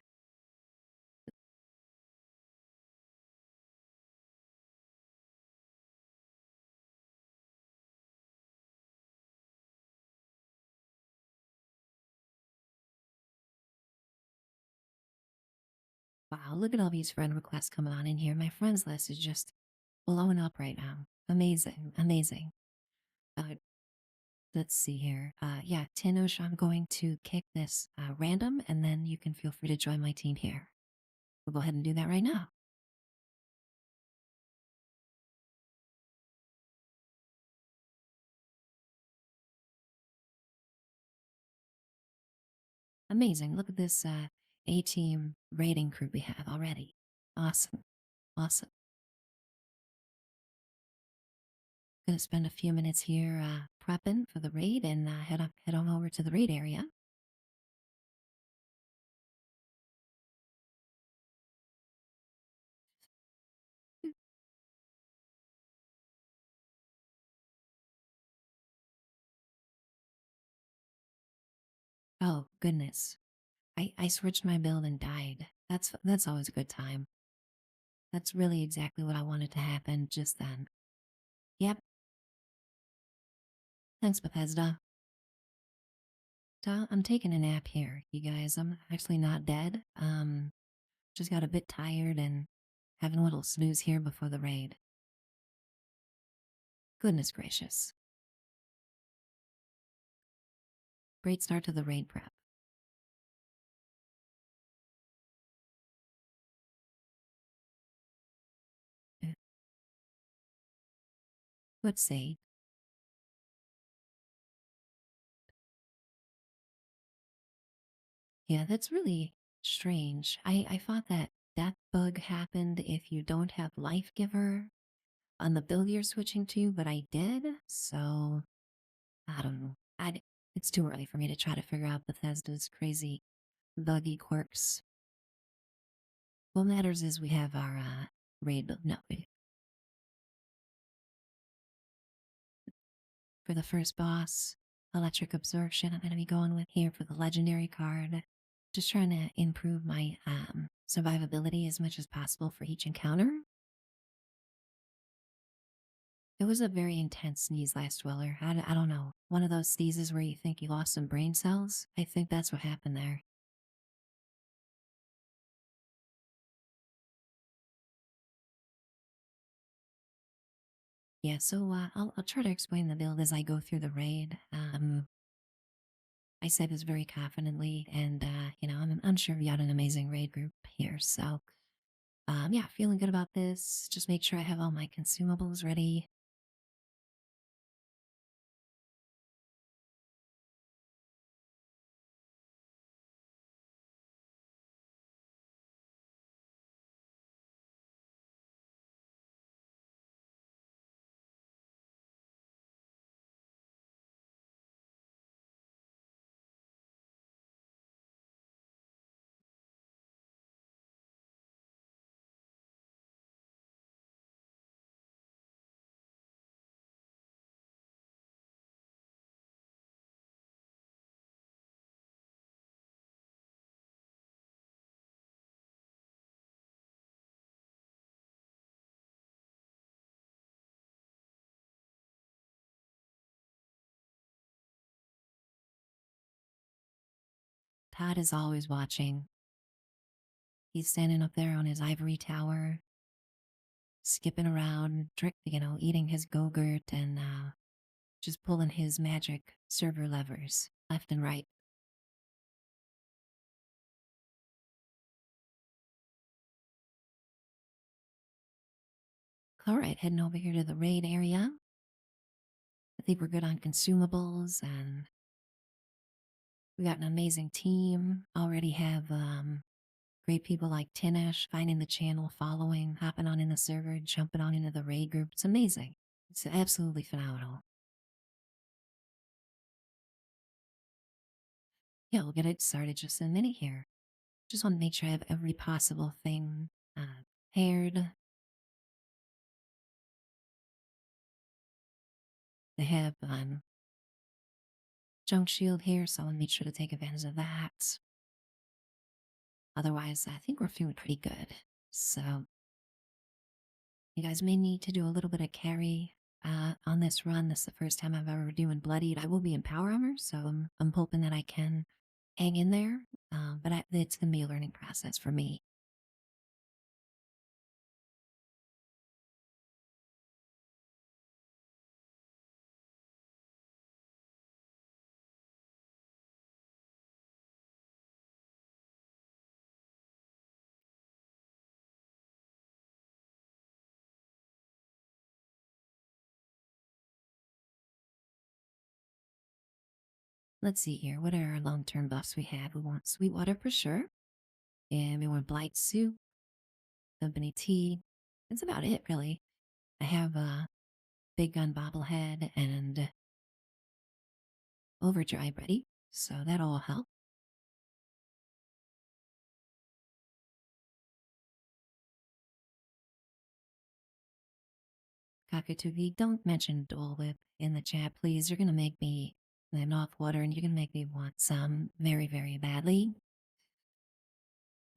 Speaker 1: Wow, look at all these friend requests coming on in here. My friends list is just blowing up right now. Amazing, amazing. Uh, let's see here. Yeah, Tinosh, I'm going to kick this random, and then you can feel free to join my team here. We'll go ahead and do that right now. Amazing. Look at this A team raiding crew we have already. Awesome. Awesome. Gonna spend a few minutes here prepping for the raid and head on over to the raid area. Oh, goodness. I switched my build and died. That's always a good time. That's really exactly what I wanted to happen just then. Yep. Thanks, Bethesda. So I'm taking a nap here, you guys. I'm actually not dead. Just got a bit tired and having a little snooze here before the raid. Goodness gracious. Great start to the raid prep. Uh, Let's see. Yeah, that's really strange. I thought that death bug happened if you don't have life giver on the build you're switching to, but I did, so I don't know. It's too early for me to try to figure out Bethesda's crazy buggy quirks. What matters is we have our raid build. No, for the first boss, electric absorption, I'm going to be going with here for the legendary card. Just trying to improve my survivability as much as possible for each encounter. It was a very intense sneeze last Dweller. I don't know. One of those sneezes where you think you lost some brain cells? I think that's what happened there. Yeah, so I'll try to explain the build as I go through the raid. I say this very confidently, and I'm sure we got an amazing raid group here. So, yeah, feeling good about this. Just make sure I have all my consumables ready. Todd is always watching. He's standing up there on his ivory tower, skipping around, eating his go-gurt and just pulling his magic server levers left and right. All right, heading over here to the raid area. I think we're good on consumables, and we got an amazing team. Already have great people like Tinesh finding the channel, following, hopping on in the server, jumping on into the raid group. It's amazing. It's absolutely phenomenal. Yeah, we'll get it started just in a minute here. Just want to make sure I have every possible thing paired. They have junk shield here, so I want to make sure to take advantage of that. Otherwise, I think we're feeling pretty good. So, you guys may need to do a little bit of carry on this run. This is the first time I've ever doing Bloodied. I will be in Power Armor, so I'm hoping that I can hang in there. It's going to be a learning process for me. Let's see here. What are our long-term buffs we have? We want Sweetwater for sure. And we want Blight Soup. company tea. That's about it, really. I have a big gun bobblehead and overdrive ready, so that'll all help. Kakatugi, don't mention Dole Whip in the chat, please. You're gonna make me I'm off water and you're gonna make me want some very, very badly.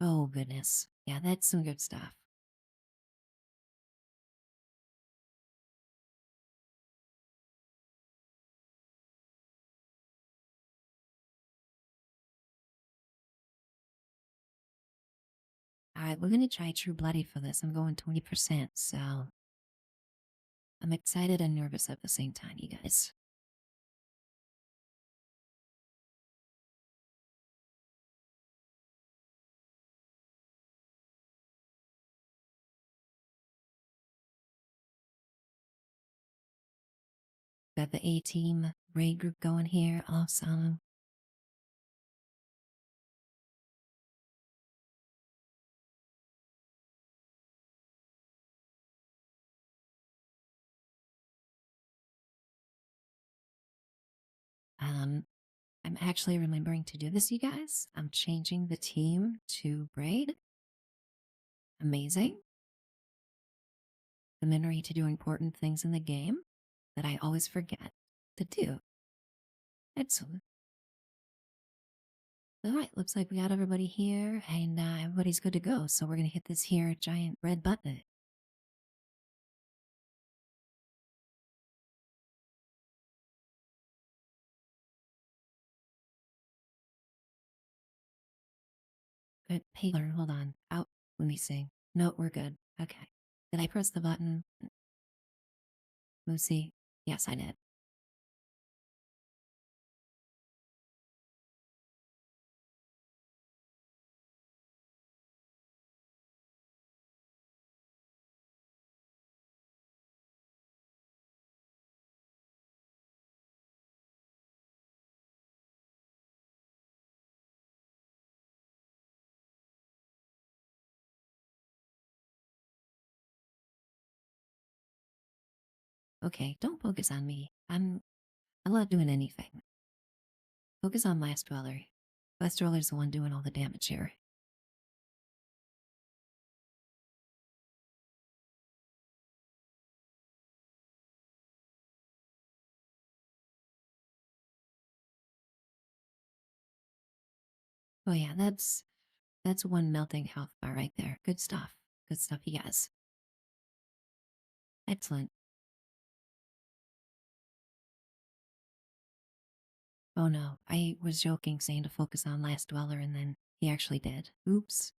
Speaker 1: Oh, goodness. Yeah, that's some good stuff. All right, we're gonna try True Bloody for this. I'm going 20%, so I'm excited and nervous at the same time, you guys. Got the A team raid group going here. Awesome. Um, I'm actually remembering to do this, you guys. I'm changing the team to Braid. Amazing. The memory to do important things in the game that I always forget to do. Excellent. All right, looks like we got everybody here and everybody's good to go. So we're going to hit this here giant red button. Good. Paler, hold on. Out. Let me see. No, we're good. Okay. Did I press the button? Moosey? Yes, I did. Okay, don't focus on me. I love doing anything. Focus on Last Dweller. Last Dweller's the one doing all the damage here. Oh yeah, that's one melting health bar right there. Good stuff. Good stuff, you guys. Excellent. Oh no, I was joking saying to focus on Last Dweller and then he actually did. Oops.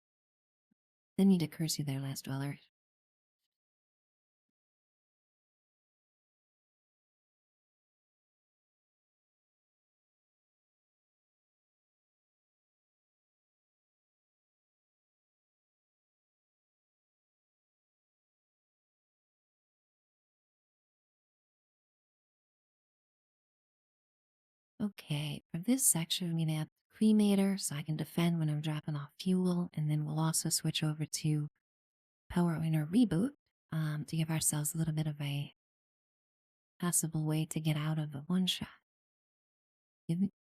Speaker 1: Didn't need to curse you there, Last Dweller. Okay, for this section, I'm gonna have Cremator so I can defend when I'm dropping off fuel, and then we'll also switch over to Power Winner Reboot to give ourselves a little bit of a possible way to get out of a one shot.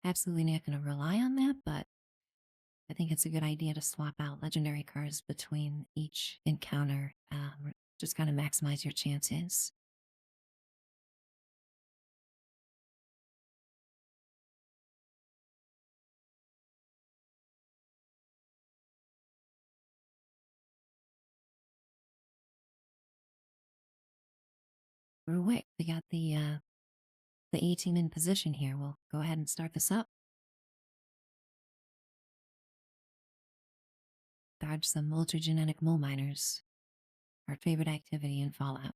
Speaker 1: Absolutely not going to rely on that, but I think it's a good idea to swap out legendary cards between each encounter. Just kind of maximize your chances. We're away. We got the A team in position here. We'll go ahead and start this up. Dodge some multigenetic mole miners. Our favorite activity in Fallout.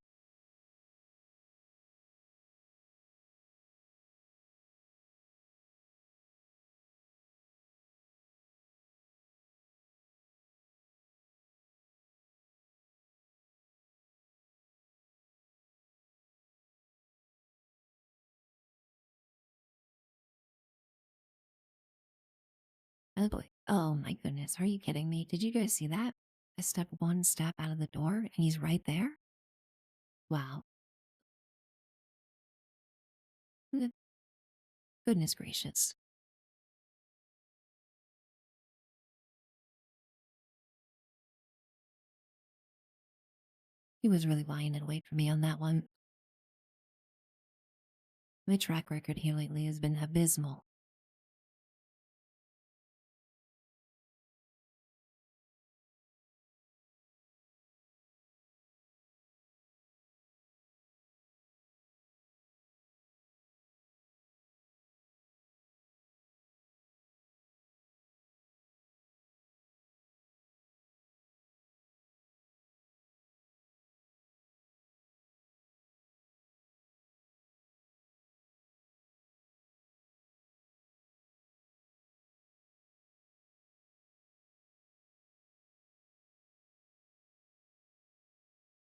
Speaker 1: Oh boy. Oh my goodness. Are you kidding me? Did you guys see that? I step one step out of the door and he's right there. Wow. Good- Goodness gracious. He was really lying in wait for me on that one. My track record here lately has been abysmal.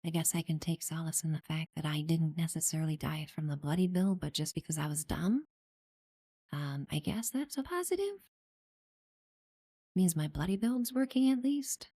Speaker 1: I guess I can take solace in the fact that I didn't necessarily die from the bloody bill, but just because I was dumb. I guess that's a positive. Means my bloody build's working at least.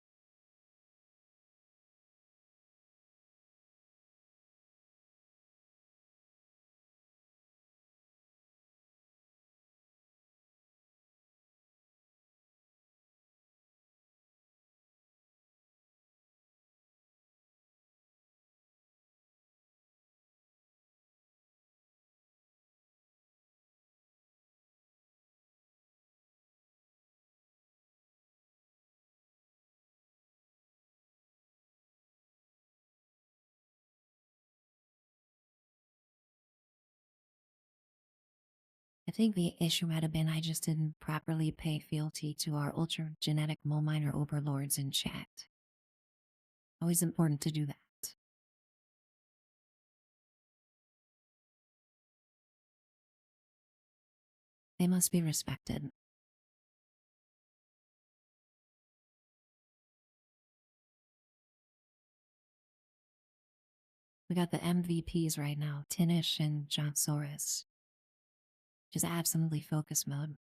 Speaker 1: I think the issue might have been I just didn't properly pay fealty to our ultra genetic mole miner overlords in chat. Always important to do that. They must be respected. We got the MVPs right now, Tinish and John Soros. Just absolutely focus mode.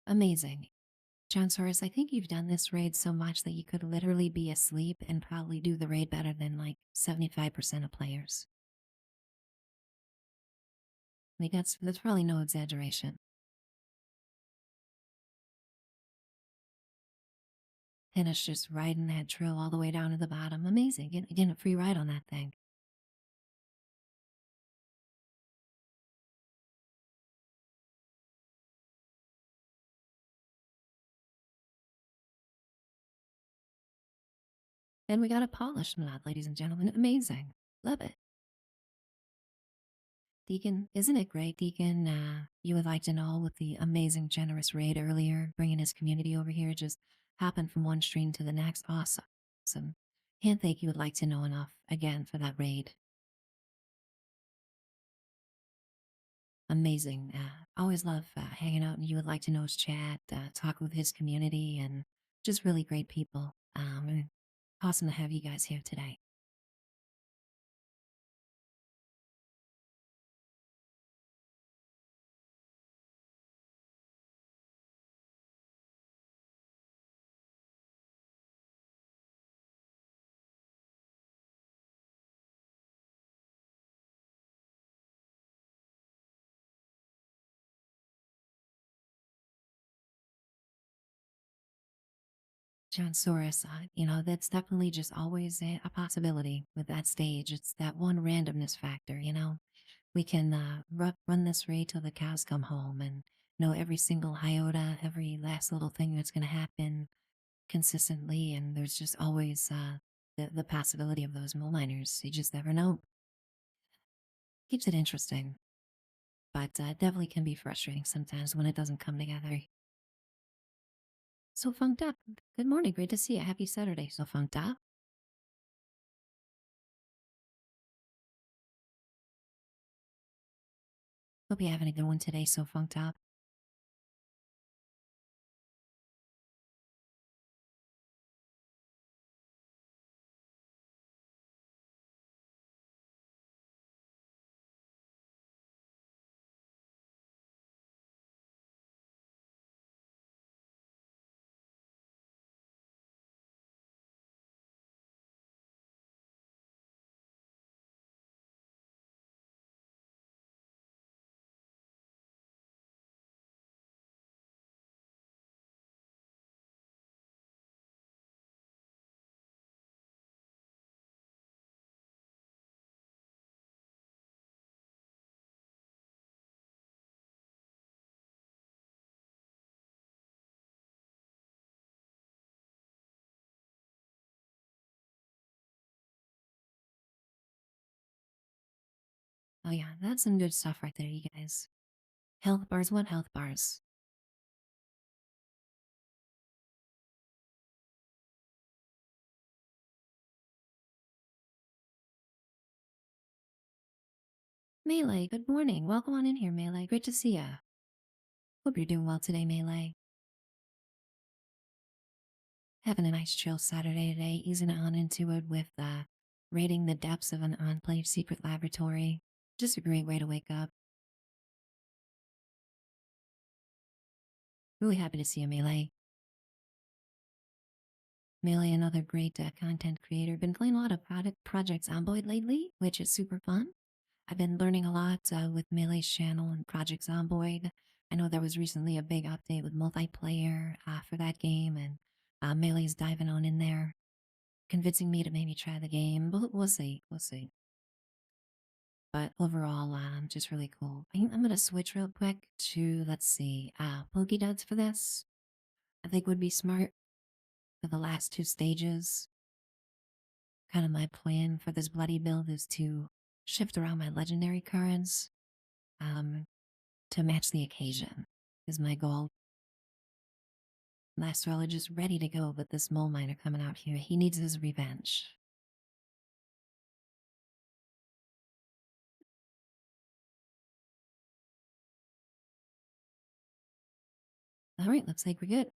Speaker 1: Amazing. John Soros, I think you've done this raid so much that you could literally be asleep and probably do the raid better than like 75% of players. Like that's probably no exaggeration. And it's just riding that trail all the way down to the bottom. Amazing. Getting a free ride on that thing. And we got a polished mod, ladies and gentlemen. Amazing. Love it. Deacon, isn't it great, Deacon? You would like to know with the amazing, generous raid earlier, bringing his community over here, just hopping from one stream to the next. Awesome. Awesome. Can't thank you would like to know enough again for that raid. Amazing. Always love hanging out and you would like to know's chat, talk with his community, and just really great people. And awesome to have you guys here today. John Soros, that's definitely just always a possibility with that stage. It's that one randomness factor, We can run this raid till the cows come home and know every single iota, every last little thing that's going to happen consistently. And there's just always the possibility of those mole miners. You just never know. Keeps it interesting, but definitely can be frustrating sometimes when it doesn't come together. So funked up. Good morning. Great to see you. Happy Saturday. So funked up. Hope you're having a good one today. So funked up. Oh yeah, that's some good stuff right there, you guys. Health bars, what health bars? Melee, good morning. Welcome on in here, Melee. Great to see ya. Hope you're doing well today, Melee. Having a nice chill Saturday today, easing on into it with raiding the depths of an enclave secret laboratory. Just a great way to wake up. Really happy to see you, Melee. Melee, another great content creator. Been playing a lot of projects on Boyd lately, which is super fun. I've been learning a lot with Melee's channel and Project Zomboid. I know there was recently a big update with multiplayer for that game, and Melee's diving on in there, convincing me to maybe try the game. But we'll see, we'll see. But overall, just really cool. I'm gonna switch real quick to, let's see, Pokey Duds for this. I think would be smart for the last two stages. Kind of my plan for this bloody build is to shift around my legendary cards. To match the occasion is my goal. Last relic is ready to go, but this mole miner coming out here, he needs his revenge. Alright, looks like we're good.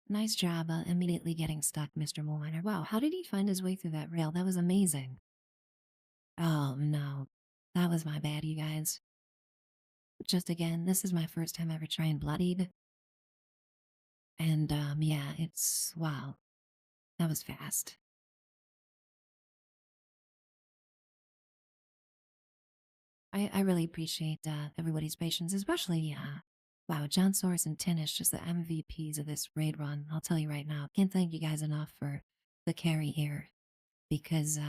Speaker 1: Nice job immediately getting stuck, Mr. Mole Miner. Wow, how did he find his way through that rail? That was amazing. Oh no, that was my bad, you guys. Just again, this is my first time ever trying Bloodied. And yeah, it's, wow, that was fast. I really appreciate everybody's patience, especially wow, John Soros and Tinish, just the MVPs of this raid run. I'll tell you right now, can't thank you guys enough for the carry here, because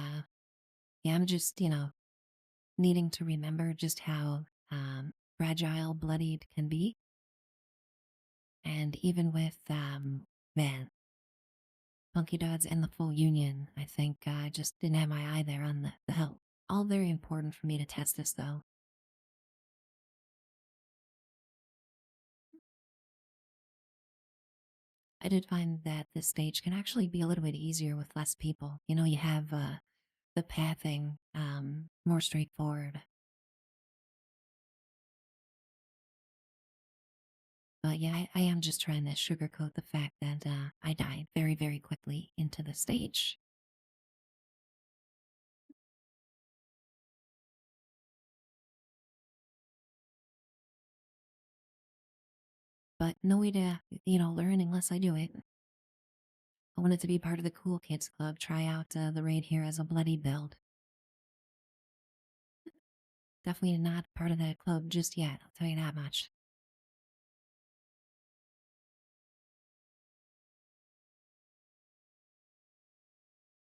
Speaker 1: yeah, I'm just needing to remember just how fragile Bloodied can be, and even with man, Funky Dods and the full union, I think I just didn't have my eye there on the help. All very important for me to test this though. I did find that this stage can actually be a little bit easier with less people. You know, you have the pathing more straightforward. But yeah, I am just trying to sugarcoat the fact that I died very, very quickly into the stage. But no way to, learn unless I do it. I wanted to be part of the cool kids club, try out the raid here as a bloody build. Definitely not part of that club just yet, I'll tell you that much.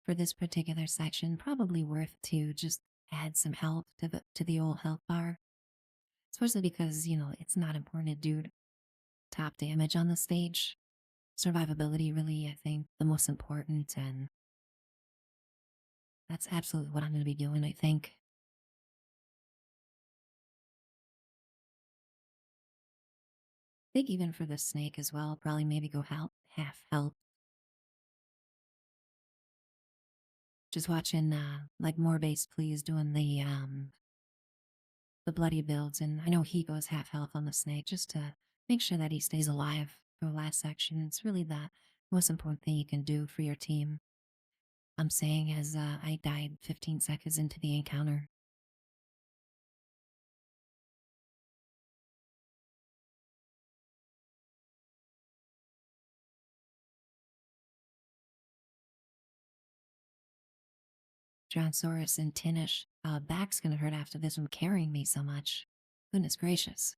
Speaker 1: For this particular section, probably worth to just add some health to the old health bar. Especially because, it's not important to do top damage on the stage. Survivability really, I think, the most important, and that's absolutely what I'm going to be doing, I think. I think even for the snake as well, probably maybe go half health. Just watching like more base please doing the bloody builds, and I know he goes half health on the snake just to make sure that he stays alive for the last section. It's really the most important thing you can do for your team. I'm saying as I died 15 seconds into the encounter. Jonsaurus and Tinish, back's gonna hurt after this from carrying me so much. Goodness gracious.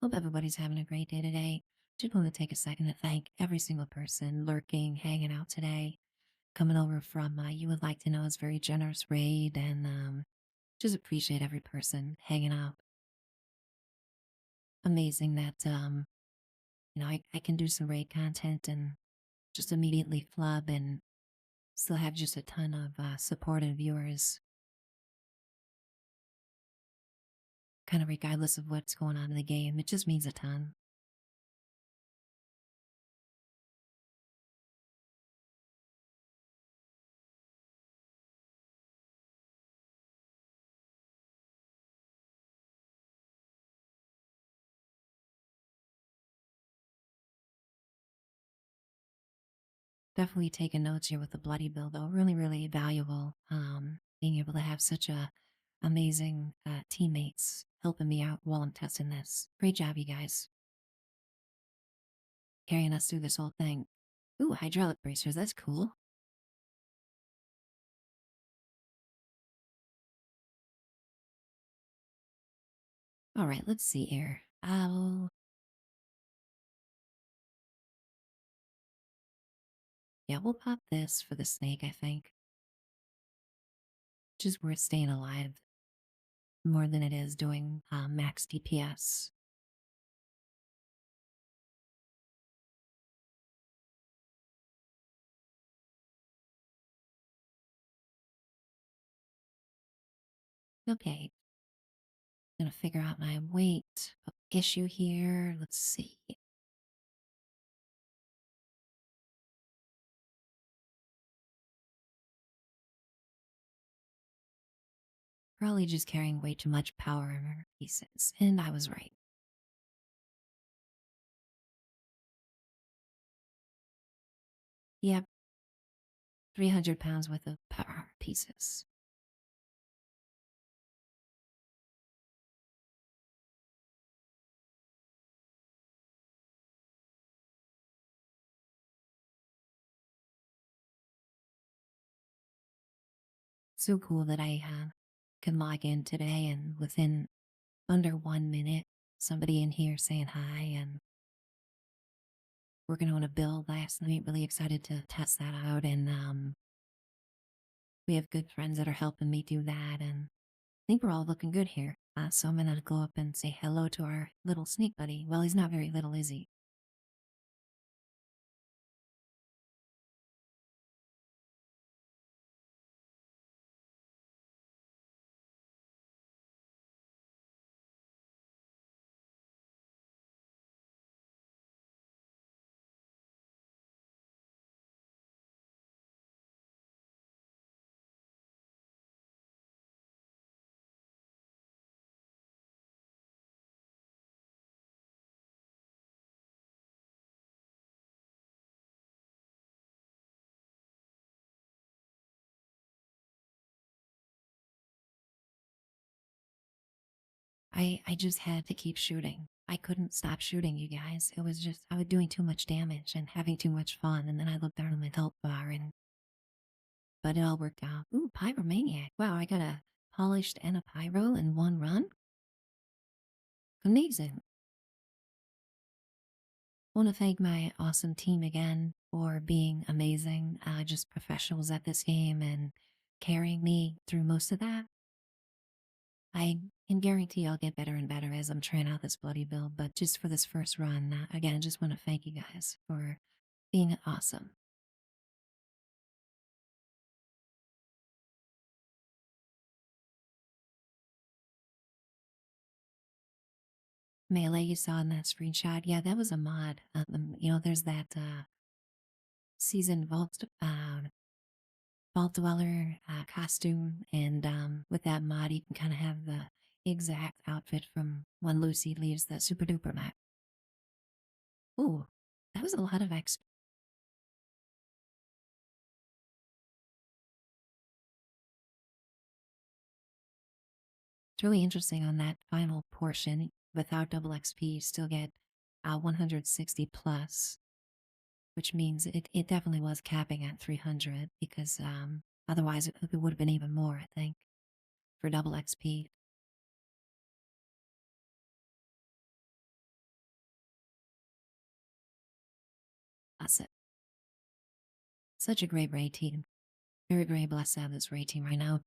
Speaker 1: Hope everybody's having a great day today. Just want to take a second to thank every single person lurking, hanging out today, coming over from You Would Like to Know is very generous raid, and just appreciate every person hanging out. Amazing that I can do some raid content and just immediately flub and still have just a ton of supportive viewers, kind of regardless of what's going on in the game. It just means a ton. Definitely taking notes here with the bloody bill, though. Really, really valuable. Being able to have such a amazing teammates helping me out while I'm testing this. Great job, you guys, carrying us through this whole thing. Ooh, hydraulic bracers. That's cool. All right, let's see here. Yeah, we'll pop this for the snake, I think. Just worth staying alive more than it is doing max DPS. Okay, gonna figure out my weight issue here. Let's see. Probably just carrying way too much power pieces, and I was right. Yep, 300 pounds worth of power pieces. So cool that I can log in today and within under 1 minute, somebody in here saying hi and working on a build last night. Really excited to test that out, and we have good friends that are helping me do that, and I think we're all looking good here. So I'm gonna go up and say hello to our little sneak buddy. Well, he's not very little, is he? I just had to keep shooting. I couldn't stop shooting, you guys. It was just, I was doing too much damage and having too much fun. And then I looked down at my health bar, and, but it all worked out. Ooh, Pyromaniac. Wow, I got a polished and a pyro in one run. Amazing. Want to thank my awesome team again for being amazing, just professionals at this game and carrying me through most of that. I can guarantee I'll get better and better as I'm trying out this bloody build, but just for this first run, again, just want to thank you guys for being awesome. Melee you saw in that screenshot, yeah, that was a mod. There's that seasoned vault dweller costume, and with that mod, you can kind of have the exact outfit from when Lucy leaves the super duper map. Ooh, that was a lot of XP. It's really interesting on that final portion. Without double XP, you still get 160 plus, which means it definitely was capping at 300 because otherwise it would have been even more, I think, for double XP. Such a great raid team. Very, very blessed to have this raid team right now.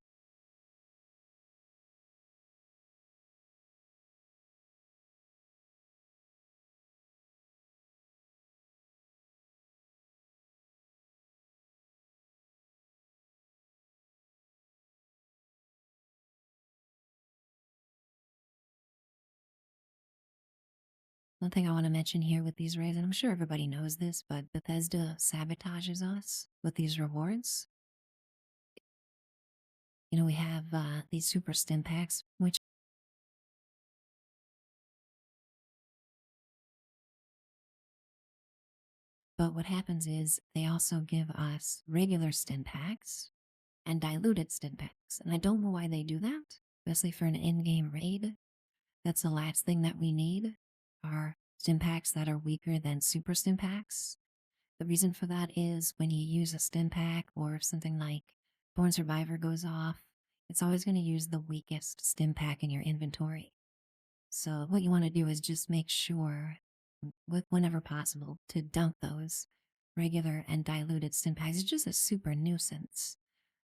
Speaker 1: One thing I want to mention here with these raids, and I'm sure everybody knows this, but Bethesda sabotages us with these rewards. You know, we have these super stim packs, which, but what happens is they also give us regular stim packs and diluted stim packs. And I don't know why they do that, especially for an in-game raid. That's the last thing that we need are stim packs that are weaker than super stim packs. The reason for that is when you use a stim pack or if something like Born Survivor goes off, it's always going to use the weakest stim pack in your inventory. So what you want to do is just make sure, whenever possible, to dump those regular and diluted stim packs. It's just a super nuisance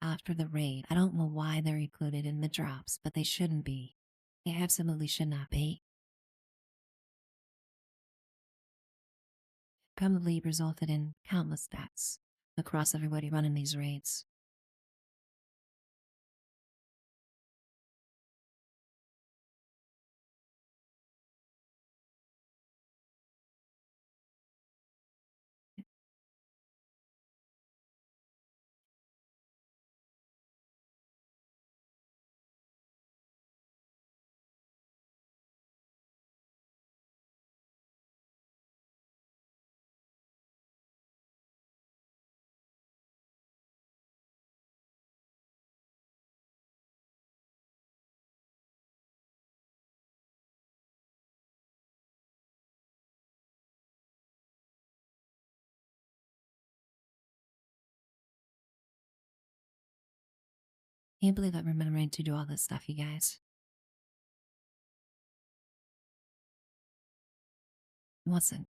Speaker 1: after the raid. I don't know why they're included in the drops, but they shouldn't be. They absolutely should not be. Probably resulted in countless deaths across everybody running these raids. Can't believe I'm remembering to do all this stuff, you guys. Wasn't.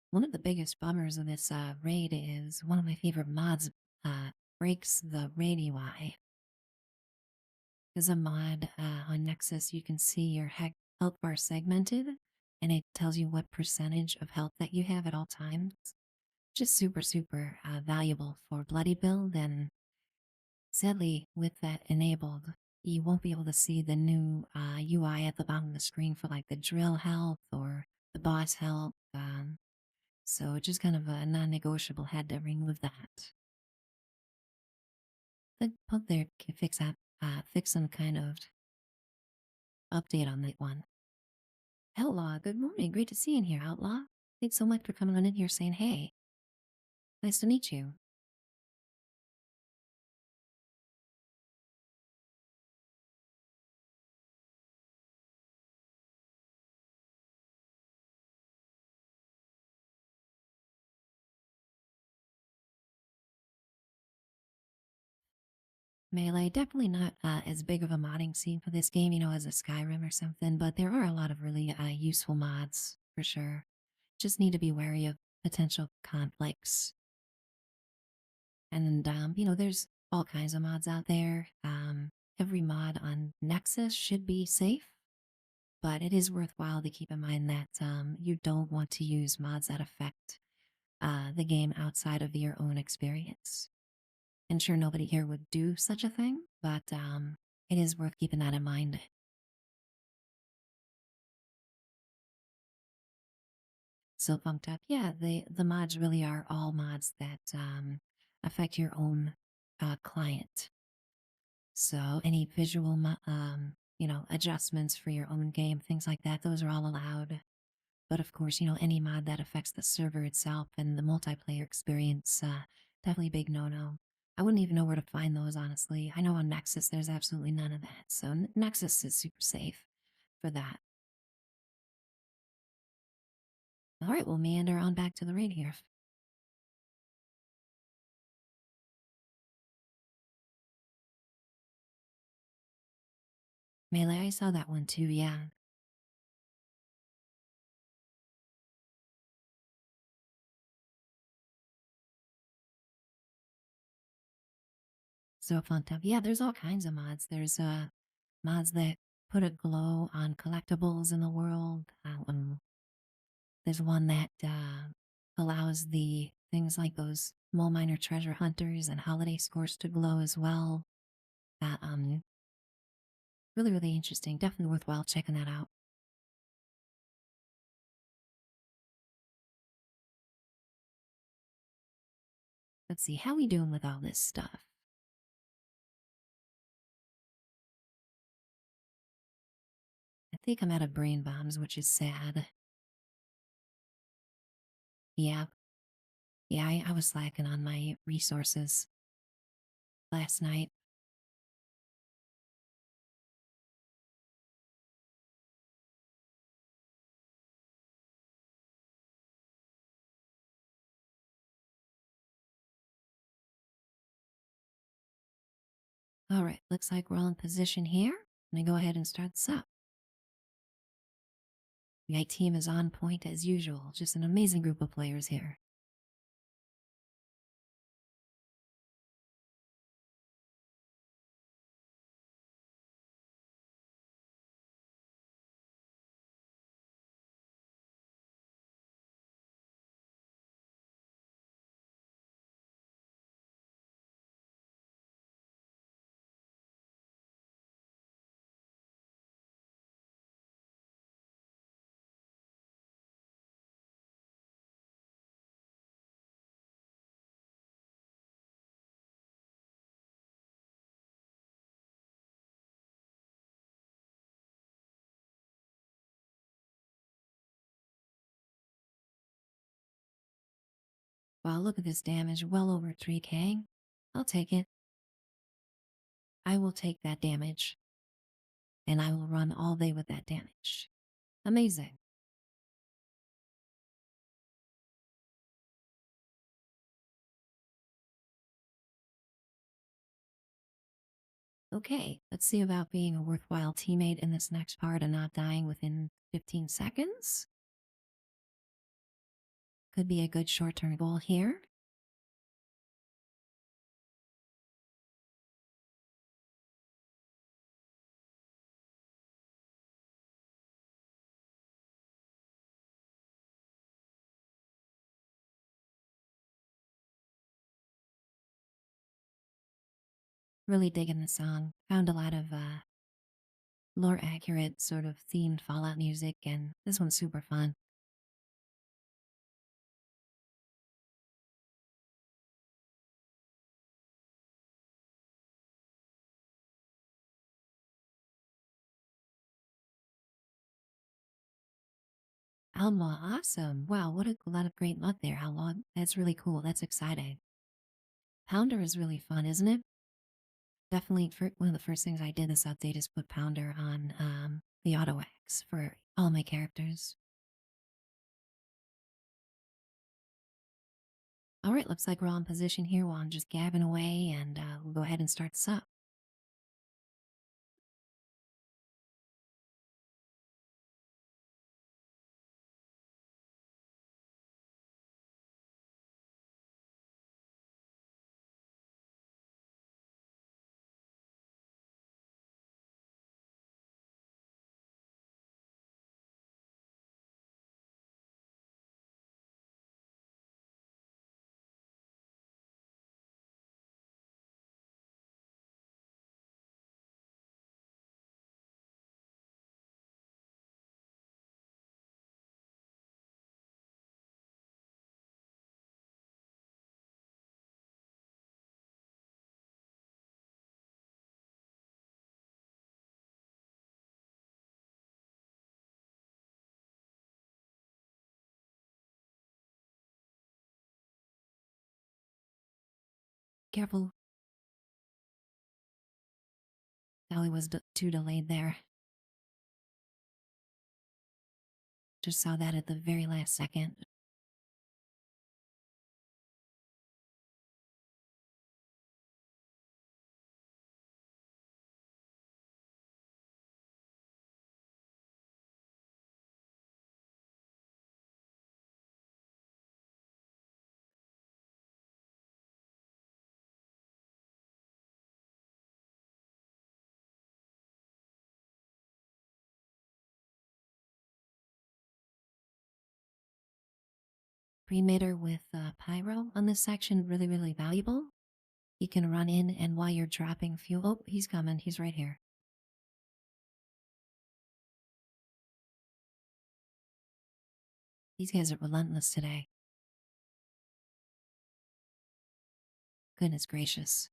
Speaker 1: One of the biggest bummers of this raid is one of my favorite mods breaks the raid UI. There's a mod on Nexus, you can see your health bar segmented, and it tells you what percentage of health that you have at all times. Just super, super valuable for Bloody Build, and sadly, with that enabled, you won't be able to see the new UI at the bottom of the screen for like the drill health or the boss health. So just kind of a non-negotiable, had to remove that. The hope there can fix that, fix some kind of update on that one. Outlaw, good morning. Great to see you in here, Outlaw. Thanks so much for coming on in here saying hey. Nice to meet you. Melee, definitely not as big of a modding scene for this game, you know, as a Skyrim or something, but there are a lot of really useful mods, for sure. Just need to be wary of potential conflicts. And, you know, there's all kinds of mods out there. Every mod on Nexus should be safe, but it is worthwhile to keep in mind that you don't want to use mods that affect the game outside of your own experience. And sure, nobody here would do such a thing, but it is worth keeping that in mind. So bumped up, yeah. The mods really are all mods that affect your own client. So any visual, you know, adjustments for your own game, things like that, those are all allowed. But of course, you know, any mod that affects the server itself and the multiplayer experience, definitely big no-no. I wouldn't even know where to find those, honestly. I know on Nexus there's absolutely none of that. So Nexus is super safe for that. All right, we'll meander on back to the raid here. Melee, I saw that one too, yeah. So fun stuff. Yeah, there's all kinds of mods. There's mods that put a glow on collectibles in the world. There's one that allows the things like those mole miner treasure hunters and holiday scores to glow as well. Really, really interesting. Definitely worthwhile checking that out. Let's see, how we doing with all this stuff? I think I'm out of brain bombs, which is sad. Yeah, yeah, I was slacking on my resources last night. All right, looks like we're all in position here. I'm gonna go ahead and start this up. The IT team is on point as usual. Just an amazing group of players here. Wow, look at this damage. Well over 3K. I'll take it. I will take that damage. And I will run all day with that damage. Amazing. Okay, let's see about being a worthwhile teammate in this next part and not dying within 15 seconds. Could be a good short-term goal here. Really digging the song. Found a lot of lore accurate sort of themed Fallout music, and this one's super fun. Alma, awesome. Wow, what a lot of great luck there, Outlaw. That's really cool. That's exciting. Pounder is really fun, isn't it? Definitely one of the first things I did this update is put Pounder on the auto X for all my characters. All right, looks like we're all in position here while I'm just gabbing away, and we'll go ahead and start this up. Careful, Dolly was too delayed there. Just saw that at the very last second. Pre-meter with pyro on this section, really, really valuable. You can run in, and while you're dropping fuel, oh, he's coming. He's right here. These guys are relentless today. Goodness gracious.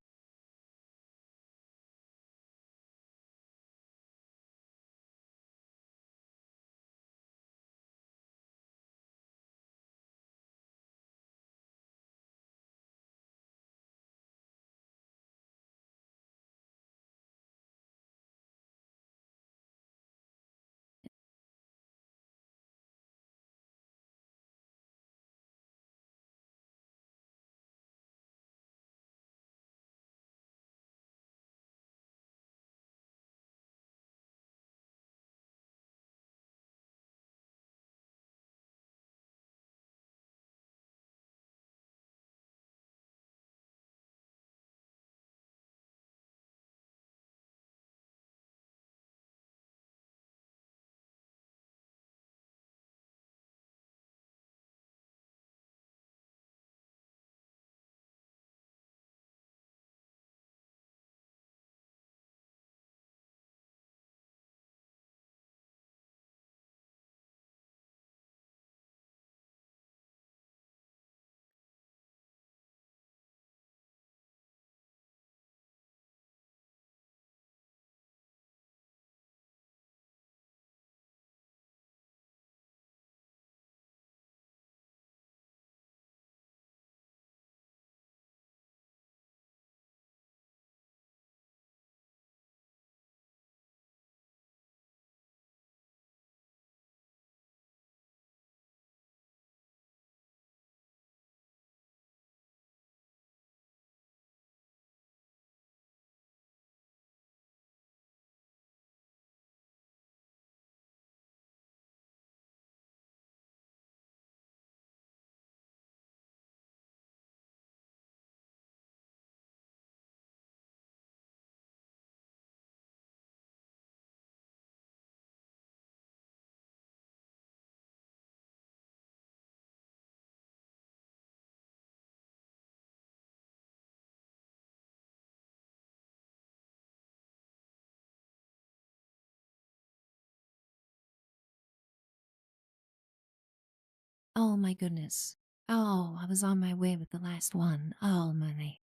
Speaker 1: Oh my goodness. Oh, I was on my way with the last one. Oh my.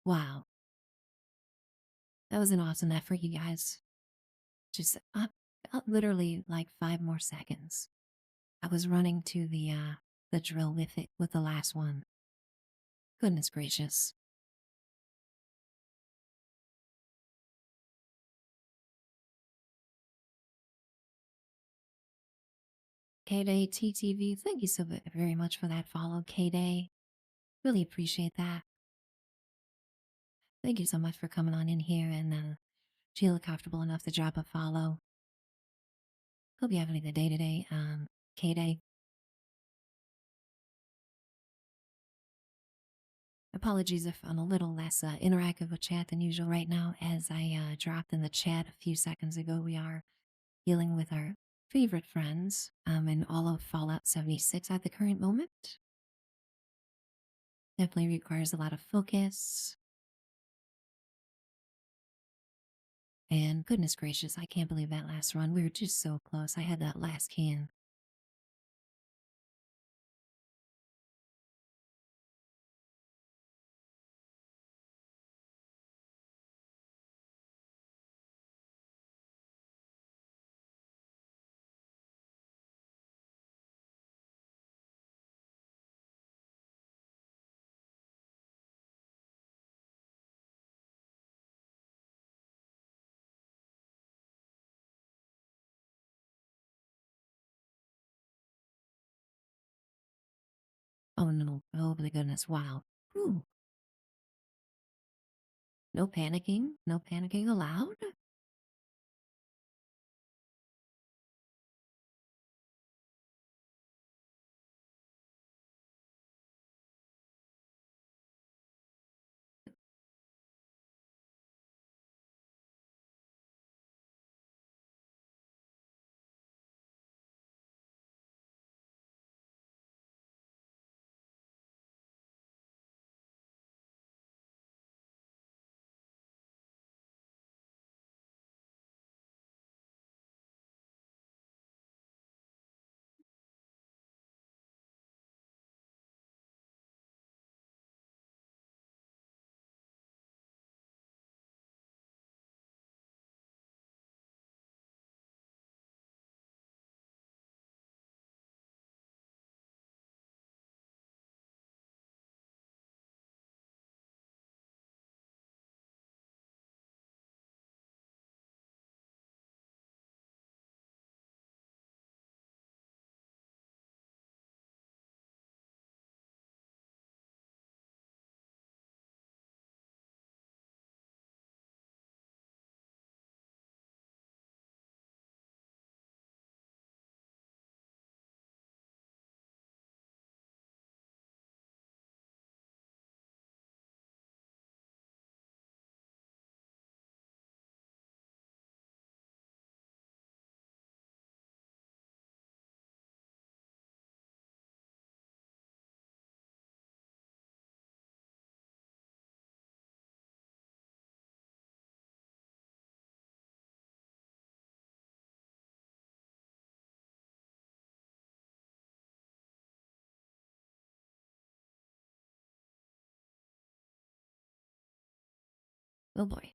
Speaker 1: Wow. That was an awesome effort, you guys. Just literally like 5 more seconds. I was running to the drill with it with the last one. Goodness gracious. K-Day TTV, thank you so very much for that follow, K-Day. Really appreciate that. Thank you so much for coming on in here and feeling comfortable enough to drop a follow. Hope you're having a good day today, K-Day. Apologies if I'm a little less interactive with chat than usual right now. As I dropped in the chat a few seconds ago, we are dealing with our favorite friends in all of Fallout 76 at the current moment. Definitely requires a lot of focus. And goodness gracious, I can't believe that last run. We were just so close. I had that last can. Oh my goodness, wow. Whew. No panicking, no panicking allowed. Oh boy.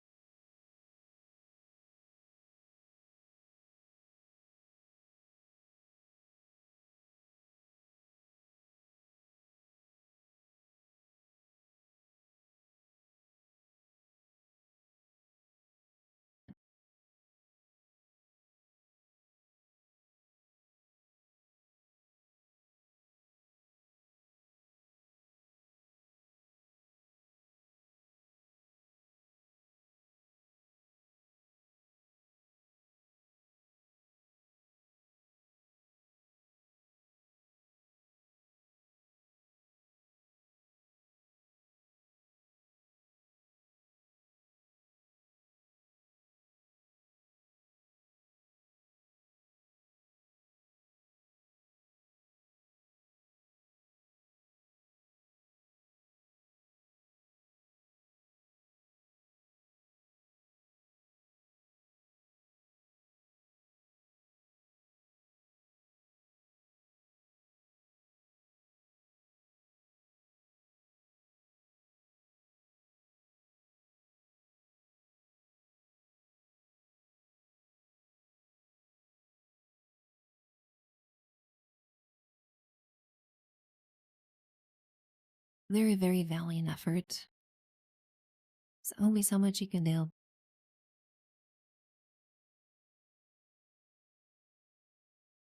Speaker 1: Very, very valiant effort. There's only so much you can do.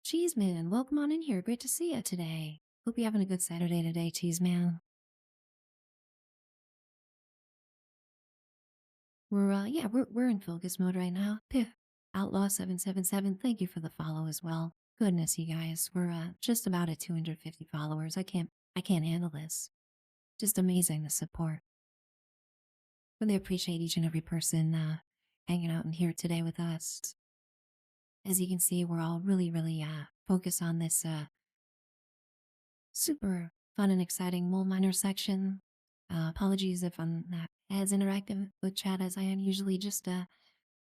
Speaker 1: Cheese Man, welcome on in here. Great to see you today. Hope you're having a good Saturday today, Cheese Man. We're in focus mode right now. Piff. Outlaw777, thank you for the follow as well. Goodness, you guys, we're just about at 250 followers. I can't handle this. Just amazing the support. Really appreciate each and every person hanging out in here today with us. As you can see, we're all really, really focused on this super fun and exciting mole miner section. Apologies if I'm not as interactive with chat as I am usually. Just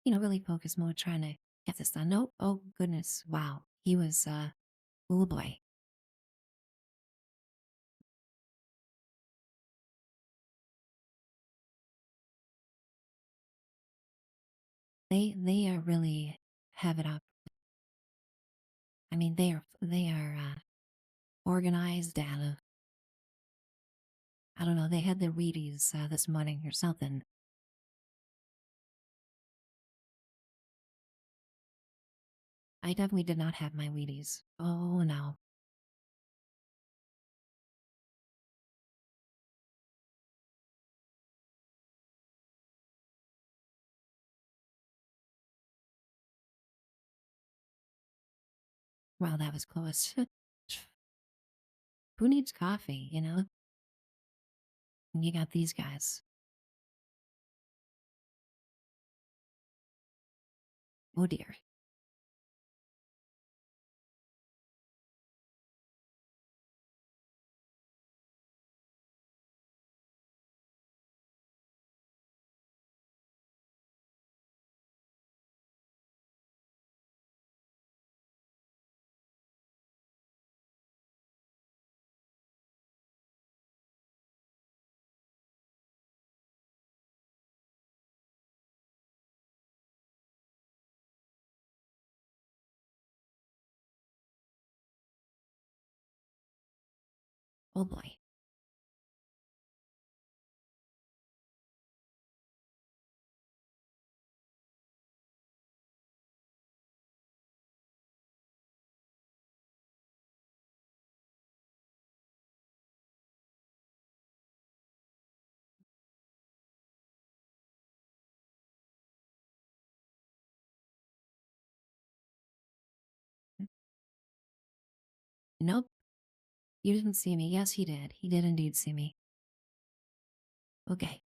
Speaker 1: really focus mode, trying to get this done. Nope. Oh goodness, wow. He was oh boy. They are really have it up. I mean, they are organized and I don't know. They had their Wheaties this morning or something. I definitely did not have my Wheaties. Oh no. Wow, that was close. Who needs coffee, you know? And you got these guys. Oh dear. Oh boy. Nope. You didn't see me. Yes, he did. He did indeed see me. Okay.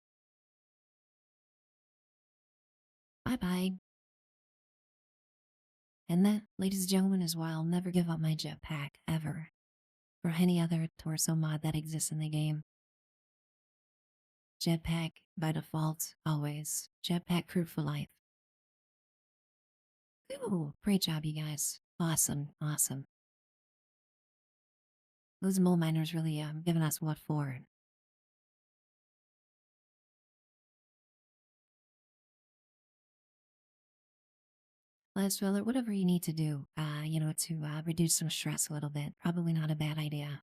Speaker 1: Bye bye. And that, ladies and gentlemen, is why I'll never give up my jetpack, ever, for any other torso mod that exists in the game. Jetpack by default, always. Jetpack crew for life. Ooh, great job, you guys. Awesome, awesome. Those mole miners really giving us what for. Let's filler, whatever you need to do, to reduce some stress a little bit. Probably not a bad idea.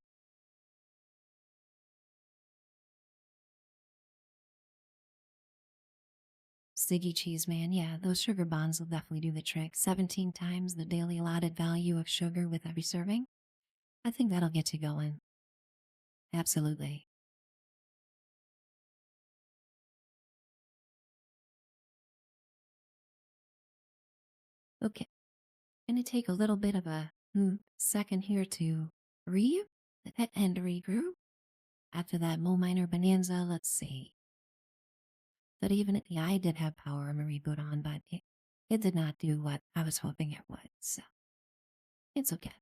Speaker 1: Sticky cheese, man. Yeah, those sugar bonds will definitely do the trick. 17 times the daily allotted value of sugar with every serving. I think that'll get you going. Absolutely. Okay. Gonna take a little bit of a second here to breathe and regroup. After that mole miner bonanza, let's see. That even the I did have power on a reboot on, but it did not do what I was hoping it would. So it's okay.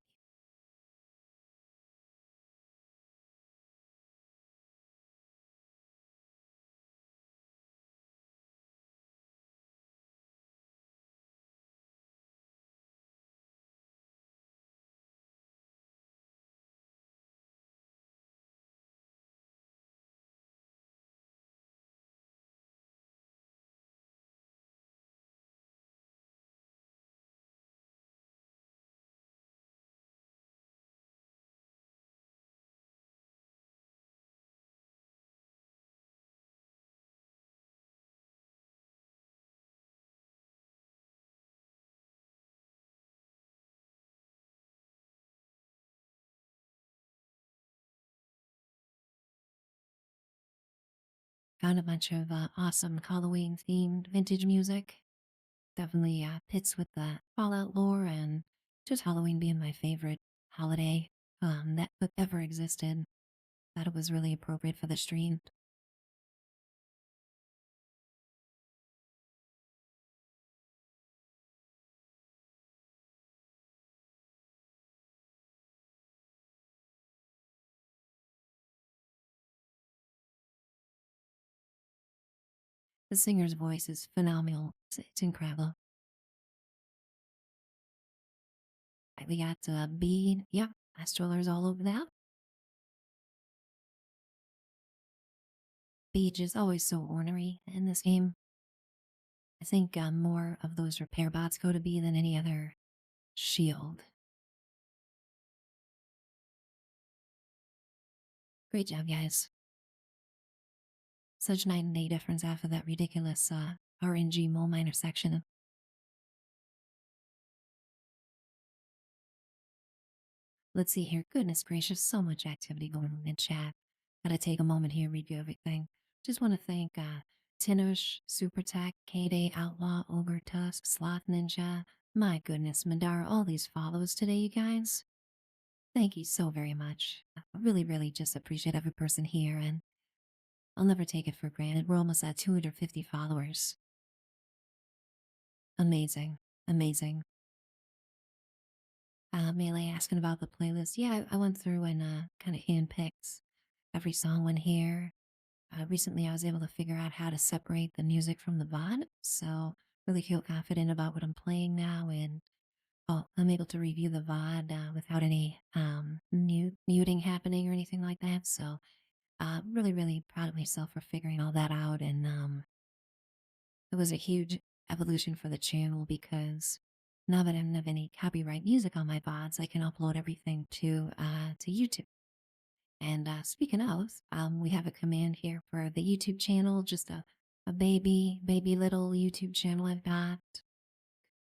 Speaker 1: Found a bunch of awesome Halloween themed vintage music. Definitely fits with the Fallout lore and just Halloween being my favorite holiday that book ever existed. Thought it was really appropriate for the stream. The singer's voice is phenomenal. It's incredible. Right, we got Bead. Yep, strollers all over that. Beach is always so ornery in this game. I think more of those repair bots go to B than any other shield. Great job, guys. Such night and day difference after that ridiculous RNG mole miner section. Let's see here. Goodness gracious, so much activity going on in chat. Gotta take a moment here, review everything. Just want to thank Tinush, Super Tech, K-Day, Outlaw, Ogre Tusk, Sloth Ninja, My goodness, Mandara, all these follows today, you guys. Thank you so very much. I really, really just appreciate every person here, and I'll never take it for granted. We're almost at 250 followers. Amazing. Amazing. Melee asking about the playlist. Yeah, I went through and kind of handpicked every song in here. Recently, I was able to figure out how to separate the music from the VOD, so really feel confident about what I'm playing now, and I'm able to review the VOD without any muting happening or anything like that. So, really, really proud of myself for figuring all that out, and it was a huge evolution for the channel because now that I don't have any copyright music on my VODs, I can upload everything to YouTube. And speaking of, we have a command here for the YouTube channel, just a baby little YouTube channel I've got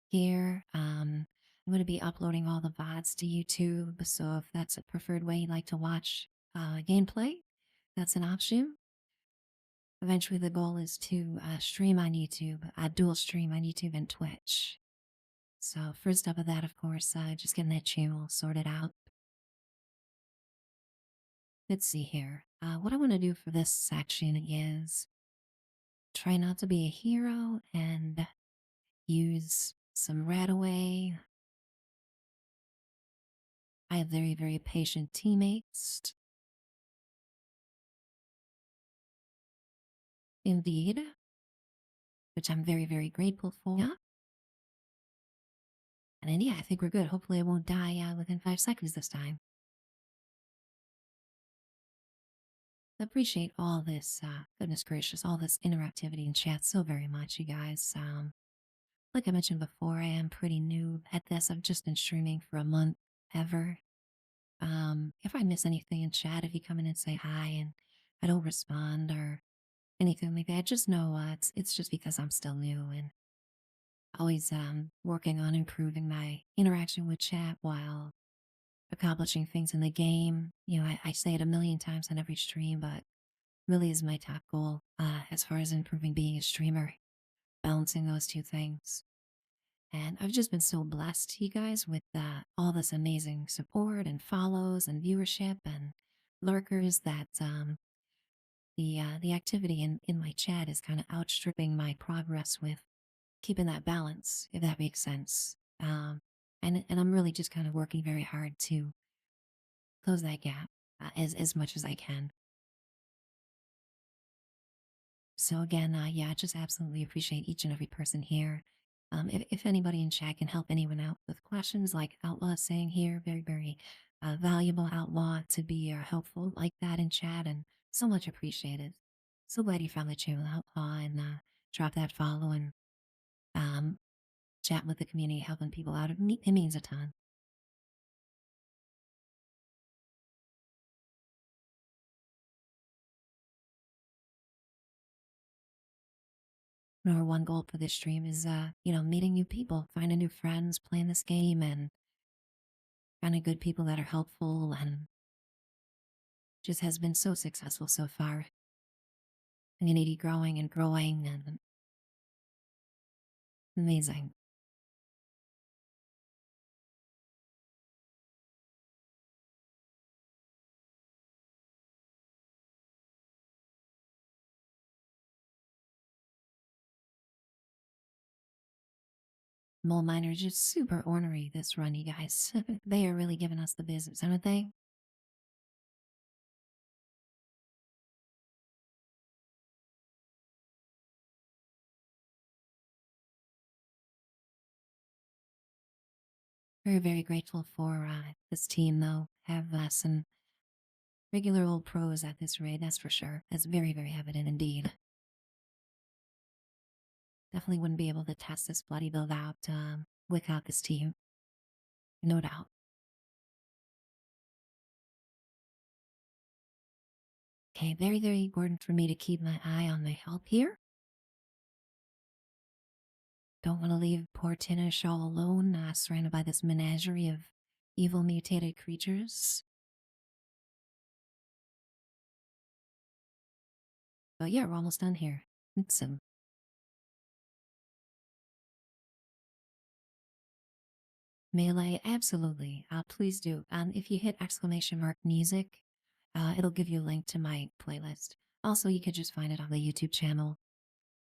Speaker 1: here. I'm going to be uploading all the VODs to YouTube, so if that's a preferred way you'd like to watch gameplay, that's an option. Eventually, the goal is to stream on YouTube, dual stream on YouTube and Twitch. So, first up of that, of course, just getting that channel sorted out. Let's see here. What I want to do for this section is try not to be a hero and use some Radaway. I have very, very patient teammates. Indeed, which I'm very, very grateful for. Yeah. And then, yeah, I think we're good. Hopefully, I won't die within 5 seconds this time. Appreciate all this, goodness gracious, all this interactivity in chat so very much, you guys. Like I mentioned before, I am pretty new at this. I've just been streaming for a month ever. If I miss anything in chat, if you come in and say hi and I don't respond or anything like that, just know it's just because I'm still new and always working on improving my interaction with chat while accomplishing things in the game. You know, I say it a million times on every stream, but really is my top goal as far as improving being a streamer, balancing those two things. And I've just been so blessed, you guys, with all this amazing support and follows and viewership and lurkers that the activity in my chat is kind of outstripping my progress with keeping that balance, if that makes sense. And I'm really just kind of working very hard to close that gap as much as I can. So again, yeah, I just absolutely appreciate each and every person here. If anybody in chat can help anyone out with questions like Outlaw is saying here, very, very valuable Outlaw to be helpful like that in chat and so much appreciated. So glad you found the channel Outlaw and drop that follow and um, chat with the community, helping people out. It means a ton. Number one goal for this stream is, meeting new people, finding new friends, playing this game, and finding good people that are helpful and just has been so successful so far. Community growing and growing and amazing. Mole miners just super ornery this run, you guys. They are really giving us the business, aren't they? Very, very grateful for this team, though. Have some regular old pros at this raid, that's for sure. That's very, very evident indeed. Definitely wouldn't be able to test this bloody build out without this team. No doubt. Okay, very, very important for me to keep my eye on my help here. Don't want to leave poor Tinish all alone, surrounded by this menagerie of evil mutated creatures. But yeah, we're almost done here. It's Melee, absolutely. Please do. If you hit exclamation mark music, it'll give you a link to my playlist. Also, you could just find it on the YouTube channel.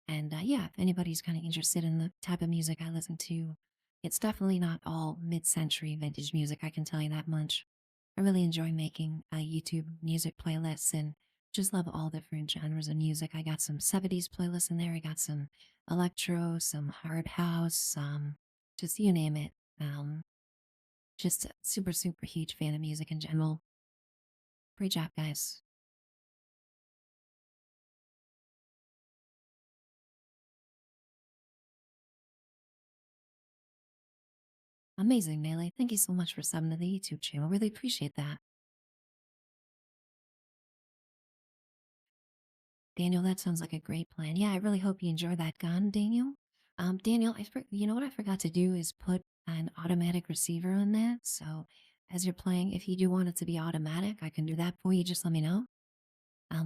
Speaker 1: And yeah, if anybody's kind of interested in the type of music I listen to, it's definitely not all mid century vintage music, I can tell you that much. I really enjoy making YouTube music playlists and just love all different genres of music. I got some 70s playlists in there, I got some electro, some hard house, just you name it. Um, just a super, super huge fan of music in general. Great job, guys. Amazing, Melee. Thank you so much for subbing to the YouTube channel. Really appreciate that. Daniel, that sounds like a great plan. Yeah, I really hope you enjoy that gun, Daniel. Daniel, you know what I forgot to do is put an automatic receiver on that. So as you're playing, if you do want it to be automatic, I can do that for you. Just let me know.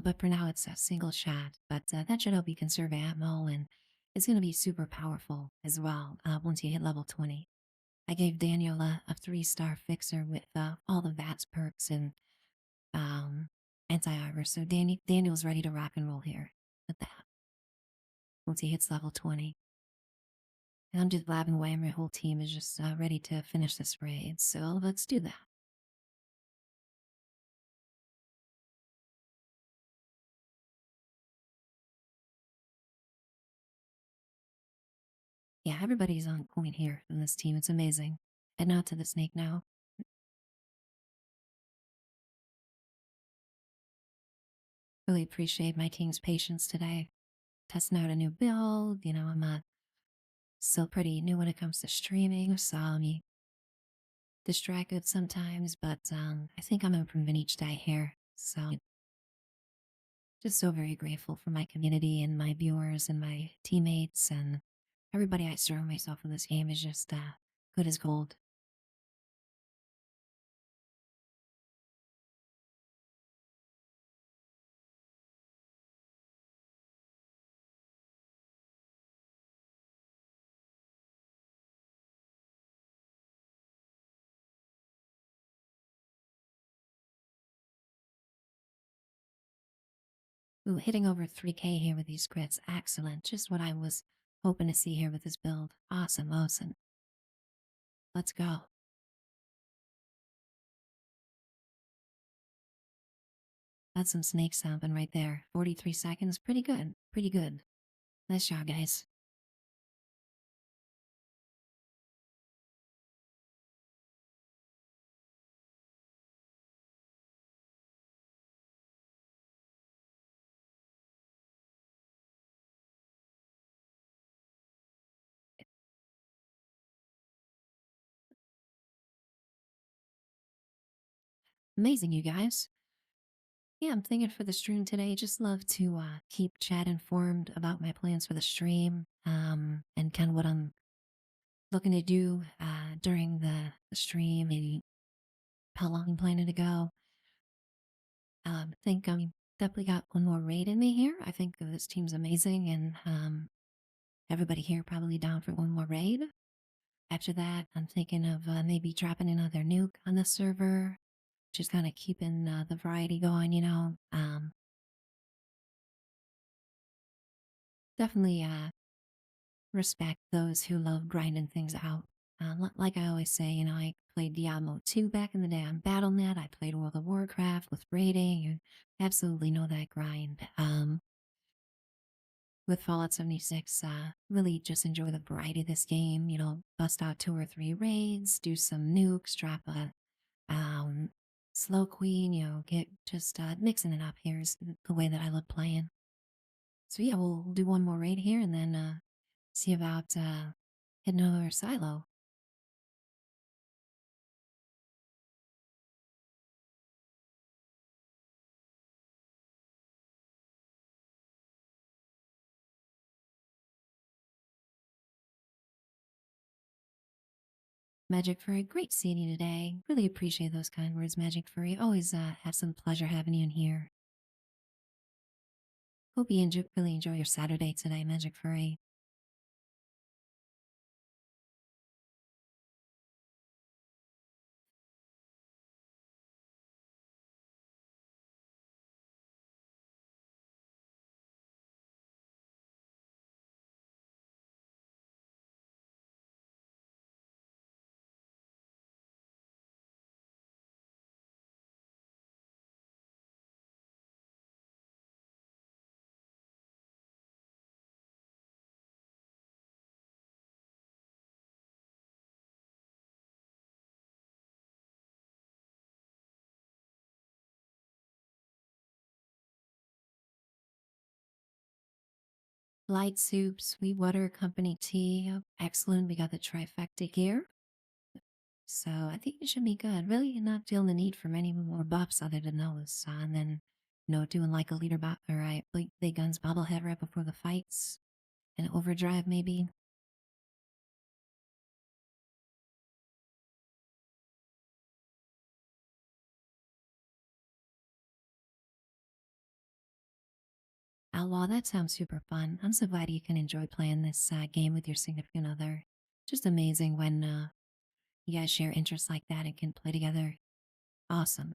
Speaker 1: But for now, it's a single shot. But that should help you conserve ammo, and it's going to be super powerful as well once you hit level 20. I gave Daniel a 3-star fixer with all the VATS perks and um, anti-armor. So Daniel's ready to rock and roll here with that once he hits level 20. And I'm just blabbing away, and my whole team is just ready to finish this raid. So let's do that. Yeah, everybody's on point here in this team. It's amazing. Heading out to the snake now. Really appreciate my team's patience today. Testing out a new build. You know, I'm still pretty new when it comes to streaming, so I'm distracted sometimes, but I think I'm improving each day here. So just so very grateful for my community and my viewers and my teammates and everybody I surround myself in this game is just good as gold. Ooh, hitting over 3K here with these crits. Excellent. Just what I was hoping to see here with this build. Awesome, awesome. Let's go. That's some snake stomping right there. 43 seconds. Pretty good. Pretty good. Nice job, guys. Amazing, you guys. Yeah, I'm thinking for the stream today, just love to keep chat informed about my plans for the stream and kind of what I'm looking to do during the stream, maybe how long I'm planning to go. I think I'm definitely got one more raid in me here. I think this team's amazing, and everybody here probably down for one more raid. After that, I'm thinking of maybe dropping another nuke on the server, just kind of keeping the variety going, you know. Definitely respect those who love grinding things out. Like I always say, you know, I played Diablo 2 back in the day on Battle.net. I played World of Warcraft with raiding. You absolutely know that grind. With Fallout 76, really just enjoy the variety of this game. You know, bust out 2 or 3 raids, do some nukes, drop a slow queen, you know, get just mixing it up here is the way that I love playing. So yeah, we'll do one more raid here and then see about hitting another silo. Magic Furry, great seeing you today. Really appreciate those kind words, Magic Furry. Always have some pleasure having you in here. Hope you really enjoy your Saturday today, Magic Furry. Light soup, sweet water, company tea. Oh, excellent. We got the trifecta here. So I think it should be good. Really not feeling the need for many more buffs other than those. And then, doing like a leader buff or I play guns bobblehead right before the fights. And overdrive maybe. Outlaw, that sounds super fun. I'm so glad you can enjoy playing this game with your significant other. Just amazing when you guys share interests like that and can play together. Awesome.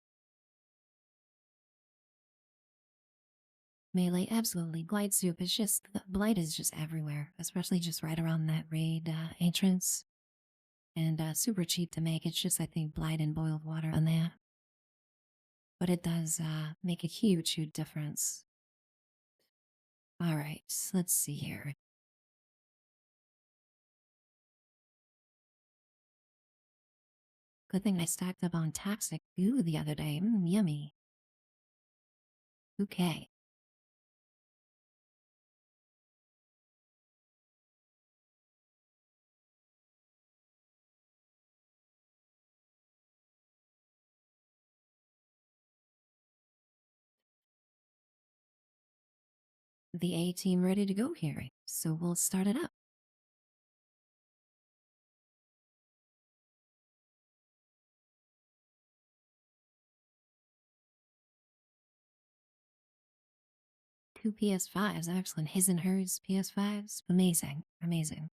Speaker 1: Melee, absolutely. Glide soup is just, the blight is just everywhere, especially just right around that raid entrance. And super cheap to make. It's just, I think, blight and boiled water on that. But it does make a huge, huge difference. All right, let's see here. Good thing I stacked up on toxic goo the other day. Yummy. Okay. The A team ready to go here, so we'll start it up. Two PS5s, excellent. His and hers PS5s, amazing, amazing.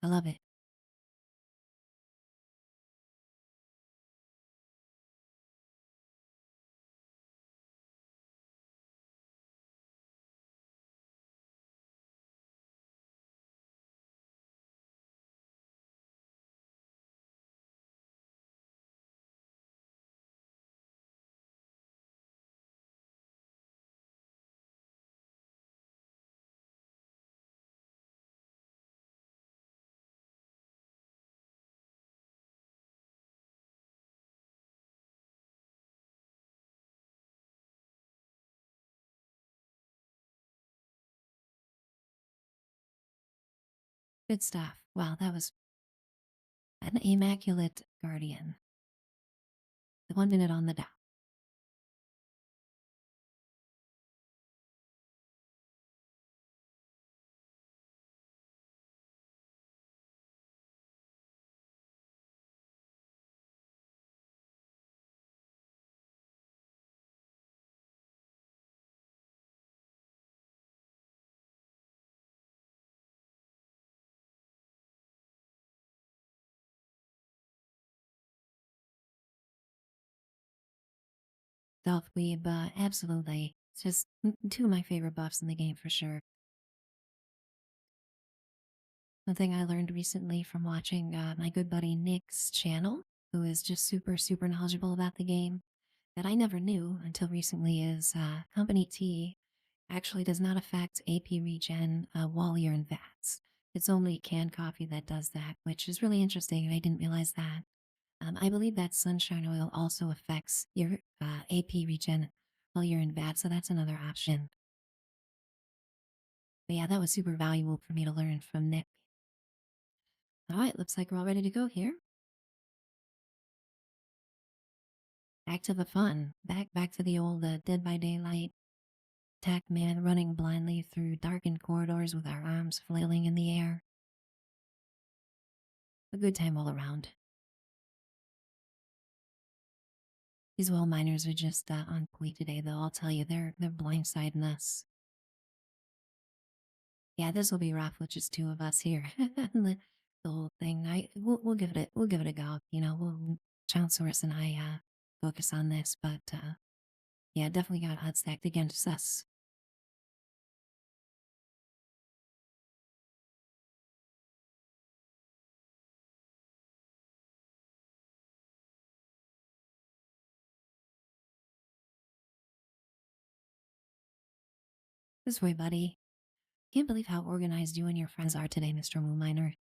Speaker 1: I love it. Good stuff. Wow, that was an immaculate guardian. The 1 minute on the dot. Stealth Weeb, absolutely. It's just two of my favorite buffs in the game for sure. One thing I learned recently from watching my good buddy Nick's channel, who is just super, super knowledgeable about the game, that I never knew until recently is Company T actually does not affect AP regen while you're in VATS. It's only canned coffee that does that, which is really interesting, and I didn't realize that. I believe that sunshine oil also affects your AP regen while you're in VATS, so that's another option. But yeah, that was super valuable for me to learn from Nick. All right, looks like we're all ready to go here. Back to the fun. Back to the old Dead by Daylight. Attack man running blindly through darkened corridors with our arms flailing in the air. A good time all around. These well miners are just on point today, though. I'll tell you, they're blindsiding us. Yeah, this will be rough with just two of us here. The whole thing. We'll give it a go. We'll Source and I focus on this, but yeah, definitely got odds stacked against us. This way, buddy. Can't believe how organized you and your friends are today, Mr. Moonminer.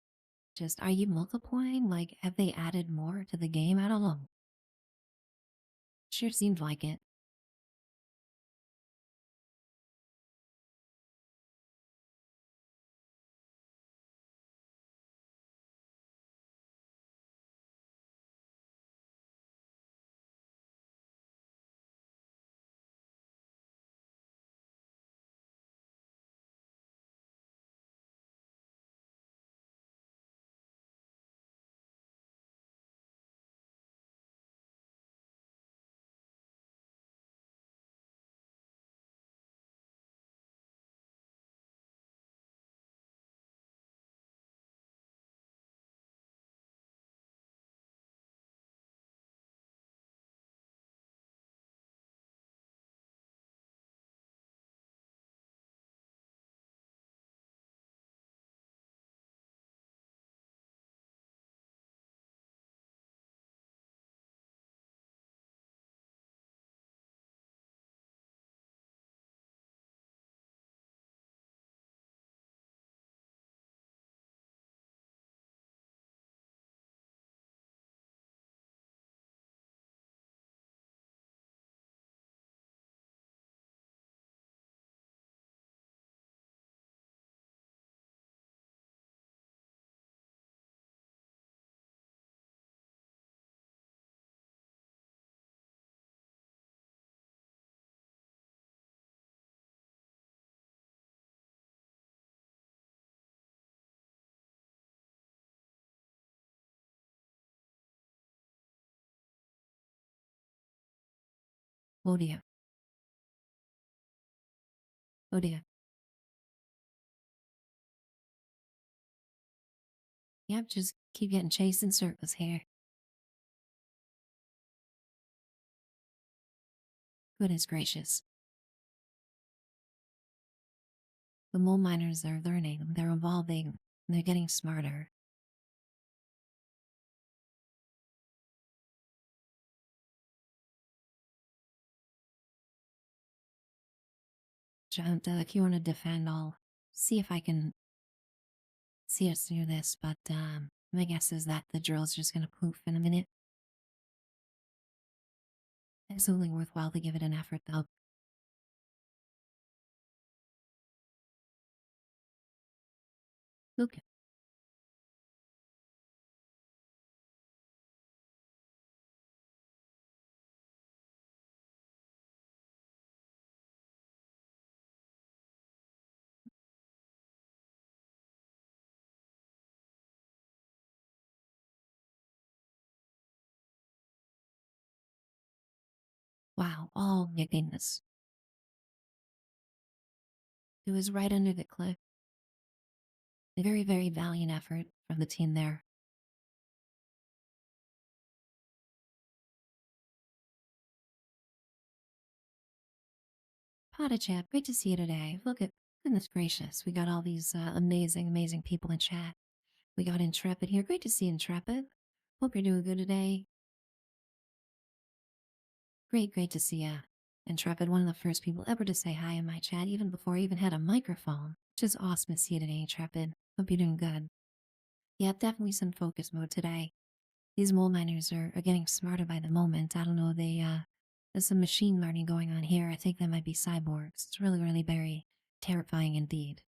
Speaker 1: Just, are you multiplying? Like, have they added more to the game? I don't know. Sure seemed like it. Oh dear. Oh dear. Yep, just keep getting chased in circles here. Goodness gracious. The mole miners are learning, they're evolving, they're getting smarter. If you want to defend, I'll see if I can see us through this, but my guess is that the drill's just gonna poof in a minute. Absolutely worthwhile to give it an effort, though. Okay. Wow, oh my goodness. It was right under the cliff. A very, very valiant effort from the team there. Potta chat, great to see you today. Look at, goodness gracious, we got all these amazing, amazing people in chat. We got Intrepid here. Great to see Intrepid. Hope you're doing good today. Great to see ya. Intrepid, one of the first people ever to say hi in my chat, even before I even had a microphone. Just awesome to see you today, Intrepid. Hope you're doing good. Yeah, definitely some focus mode today. These mole miners are getting smarter by the moment. I don't know, there's some machine learning going on here. I think they might be cyborgs. It's really, really very terrifying indeed.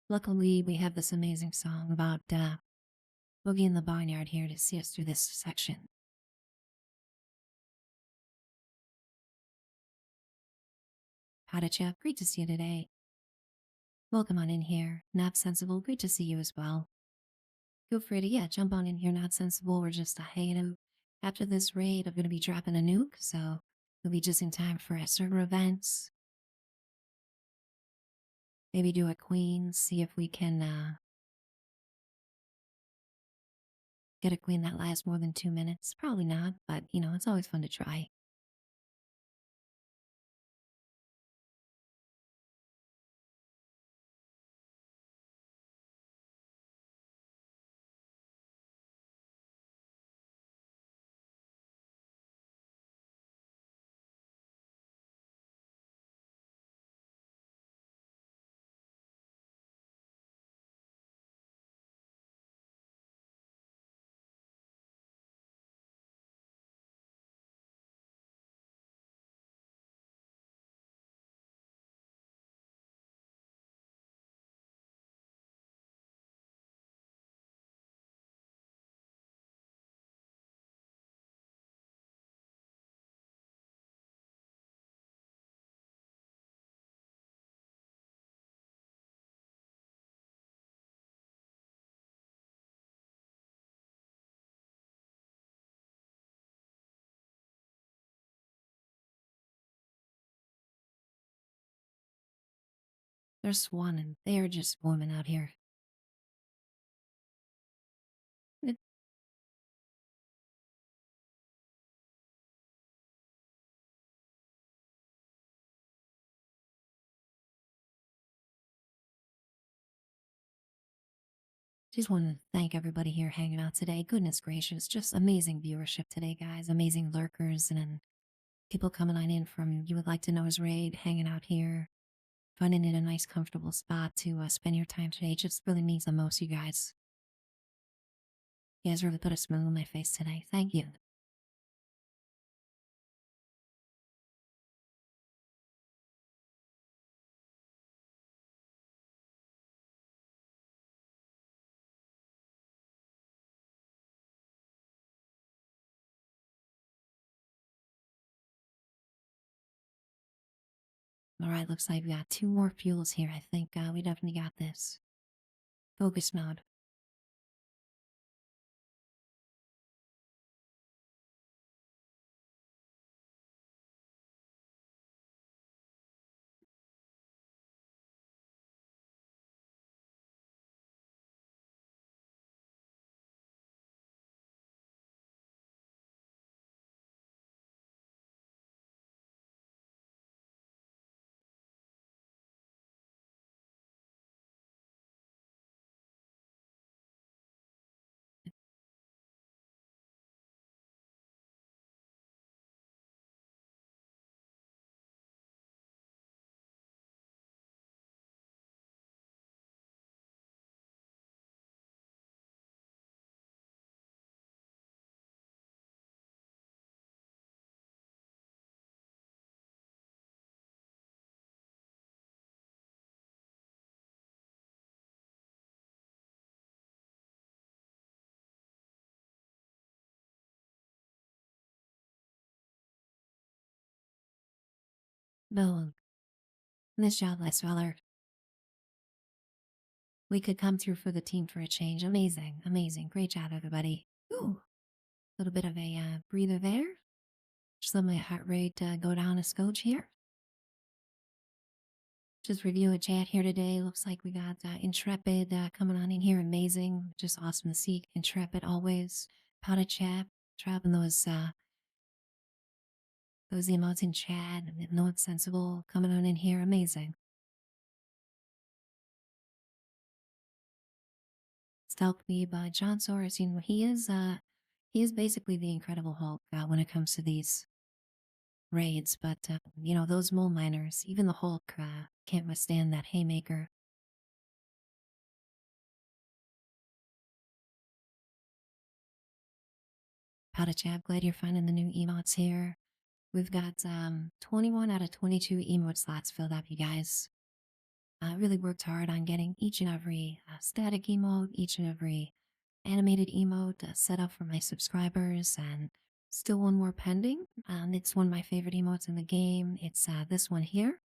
Speaker 1: Luckily, we have this amazing song about Boogie in the Barnyard here to see us through this section. Howdy, chap. Great to see you today. Welcome on in here. Not Sensible, great to see you as well. Feel free to, yeah, jump on in here, Not Sensible. We're just hanging out. After this raid, I'm going to be dropping a nuke, so we'll be just in time for server events. Maybe do a queen, see if we can get a queen that lasts more than 2 minutes. Probably not, but you know, it's always fun to try. They're swanning. They are just swarming out here. It, just want to thank everybody here hanging out today. Goodness gracious, just amazing viewership today, guys. Amazing lurkers and then people coming on in from You Would Like to Know's raid, hanging out here, finding it a nice, comfortable spot to spend your time today. It just really means the most, you guys. You guys really put a smile on my face today. Thank you. All right, looks like we got two more fuels here. I think we definitely got this. Focus mode. No, this job less feller. We could come through for the team for a change. Amazing, amazing. Great job, everybody. Ooh, a little bit of a breather there. Just let my heart rate go down a scotch here. Just review a chat here today. Looks like we got Intrepid coming on in here. Amazing. Just awesome to see. Intrepid always. Pot of chat. Dropping those emotes in chat. No it's sensible coming on in here. Amazing. Stealth Weeb, John Soros, he is basically the Incredible Hulk when it comes to these raids. But those mole miners, even the Hulk can't withstand that haymaker. Pot of chat. Glad you're finding the new emotes here. We've got 21 out of 22 emote slots filled up, you guys. I really worked hard on getting each and every static emote, each and every animated emote set up for my subscribers, and still one more pending. It's one of my favorite emotes in the game. It's this one here.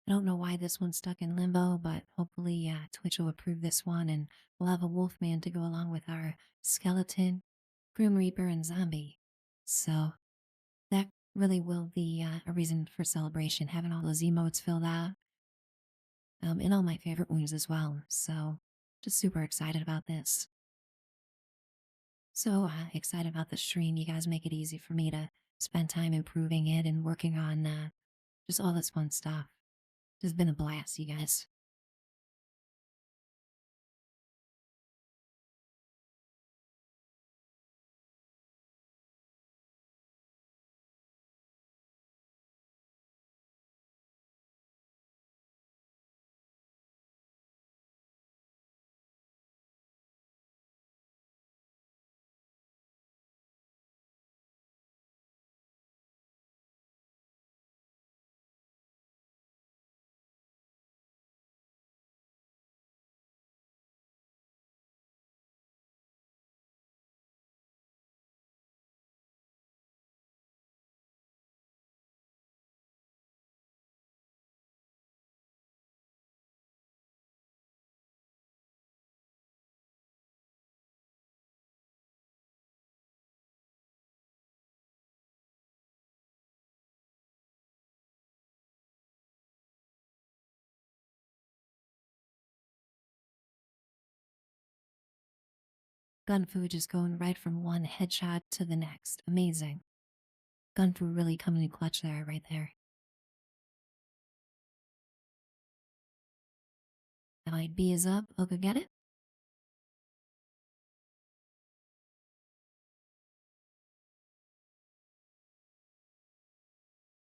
Speaker 1: I don't know why this one's stuck in limbo, but hopefully Twitch will approve this one, and we'll have a Wolfman to go along with our skeleton, Grim Reaper, and zombie. So that really will be a reason for celebration, having all those emotes filled out. And all my favorite ones as well. So just super excited about this. So excited about the stream. You guys make it easy for me to spend time improving it and working on just all this fun stuff. It's been a blast, you guys. Gunfu just going right from one headshot to the next. Amazing. Gunfu really coming in clutch there, right there. Allied B is up. I'll go get it.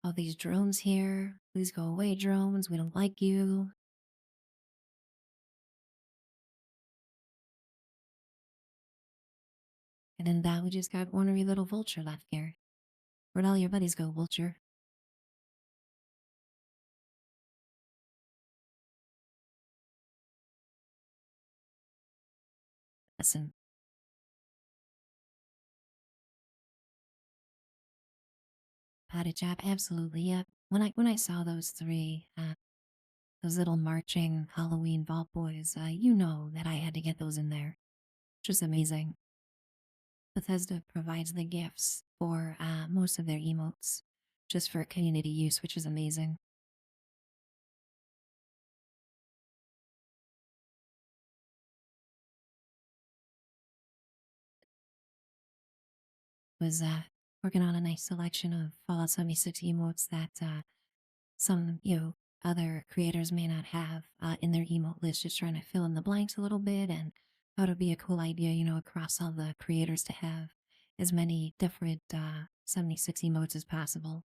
Speaker 1: All these drones here. Please go away, drones. We don't like you. And then that we just got ornery little vulture left here. Where'd all your buddies go, vulture? Listen. Potty chap, absolutely, yep. When I saw those three, those little marching Halloween vault boys, you know that I had to get those in there. Just amazing. Bethesda provides the gifts for most of their emotes, just for community use, which is amazing. Was working on a nice selection of Fallout 76 emotes that some other creators may not have in their emote list, just trying to fill in the blanks a little bit, and thought it'd be a cool idea, across all the creators to have as many different 76 emotes as possible.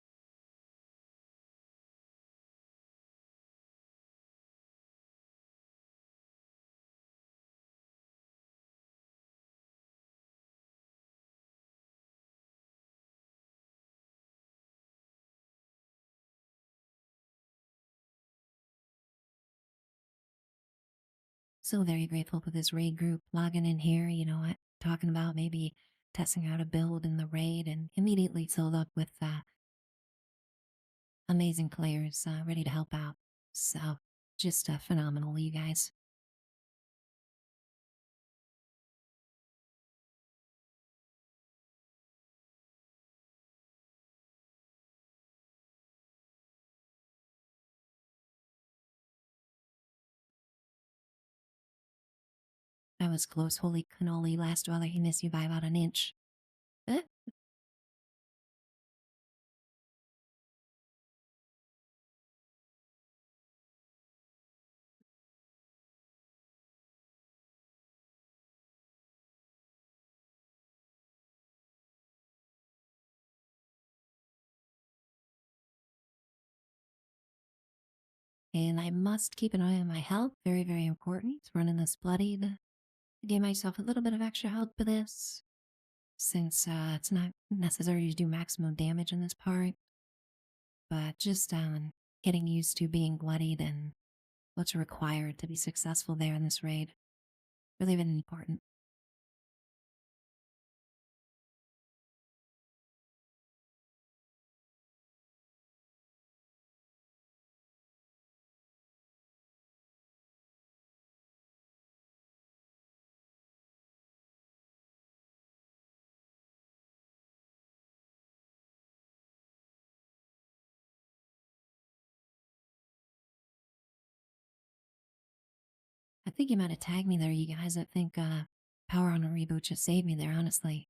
Speaker 1: So very grateful for this raid group logging in here, talking about maybe testing out a build in the raid, and immediately filled up with amazing players ready to help out. So, just phenomenal, you guys. That was close. Holy cannoli, last dweller, he missed you by about an inch. Eh? And I must keep an eye on my health. Very, very important. Running this bloodied. I gave myself a little bit of extra health for this, since it's not necessary to do maximum damage in this part, but just getting used to being bloodied and what's required to be successful there in this raid. Really, really important. I think you might have tagged me there, you guys. I think Power on a Reboot just saved me there, honestly.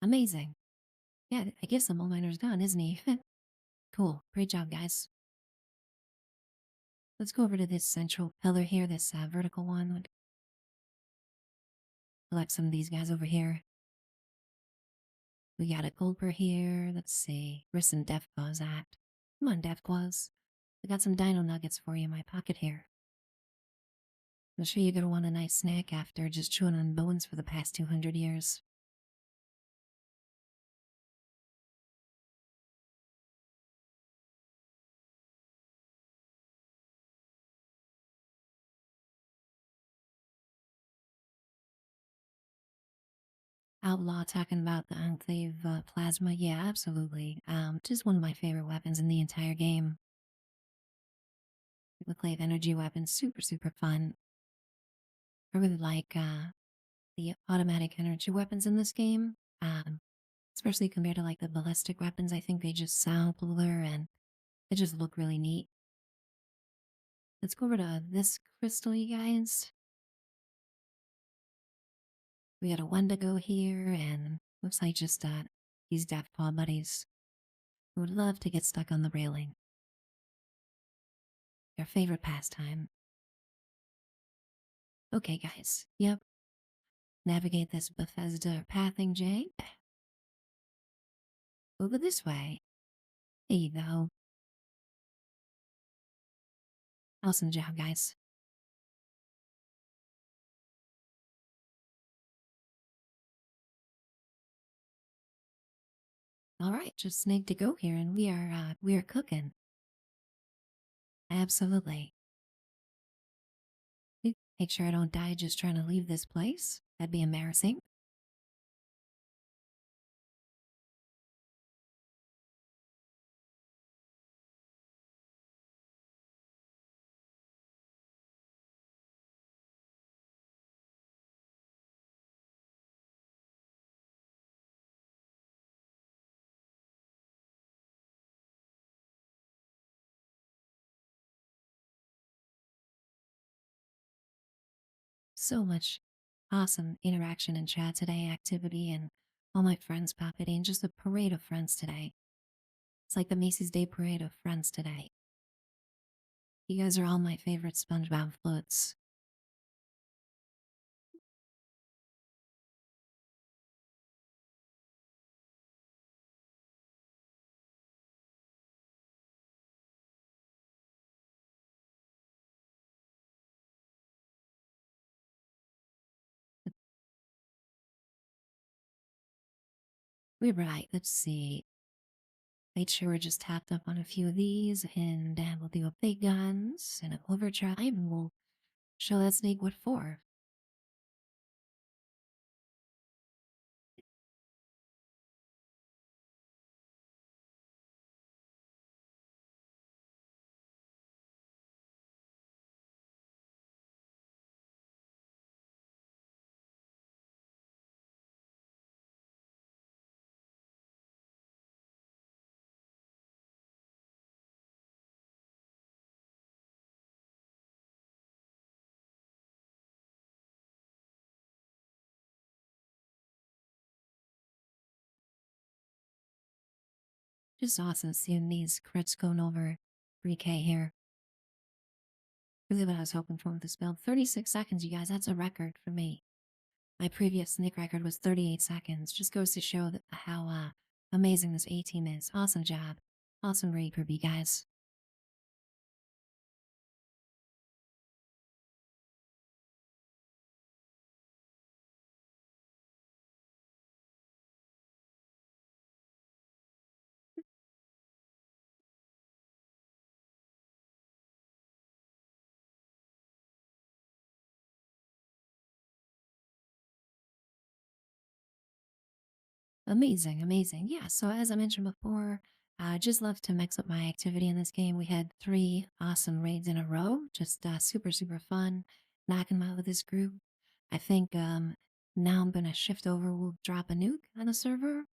Speaker 1: Amazing. Yeah, I guess the mole miner's done, isn't he? Cool. Great job, guys. Let's go over to this central pillar here, this vertical one. Collect some of these guys over here. We got a Gulper here. Let's see. Where's some Deathclaws at? Come on, Deathclaws. I got some dino nuggets for you in my pocket here. I'm sure you're gonna want a nice snack after just chewing on bones for the past 200 years. Outlaw talking about the Enclave plasma. Yeah, absolutely. Just one of my favorite weapons in the entire game. Enclave energy weapons, super, super fun. I really like the automatic energy weapons in this game. Especially compared to like the ballistic weapons, I think they just sound cooler and they just look really neat. Let's go over to this crystal, you guys. We got a Wendigo here, and looks like just these Death Paw buddies who would love to get stuck on the railing. Their favorite pastime. Okay, guys. Yep. Navigate this Bethesda pathing, Jay. Over this way. There you go. Awesome job, guys. All right, just snake to go here, and we are cooking. Absolutely. Make sure I don't die just trying to leave this place. That'd be embarrassing. So much awesome interaction in chat today, activity, and all my friends popping in. Just a parade of friends today. It's like the Macy's Day Parade of friends today. You guys are all my favorite SpongeBob floats. We're right. Let's see. Made sure we're just tapped up on a few of these, and we'll do a big guns and an overdrive, and we'll show that snake what for. Just awesome seeing these crits going over 3K here. Really what I was hoping for with this build. 36 seconds, you guys. That's a record for me. My previous Nick record was 38 seconds. Just goes to show that how amazing this A team is. Awesome job. Awesome raid group, you guys. Amazing, amazing. Yeah, so as I mentioned before, I just love to mix up my activity in this game. We had 3 awesome raids in a row, just super, super fun, knocking them out with this group. I think now I'm going to shift over. We'll drop a nuke on the server,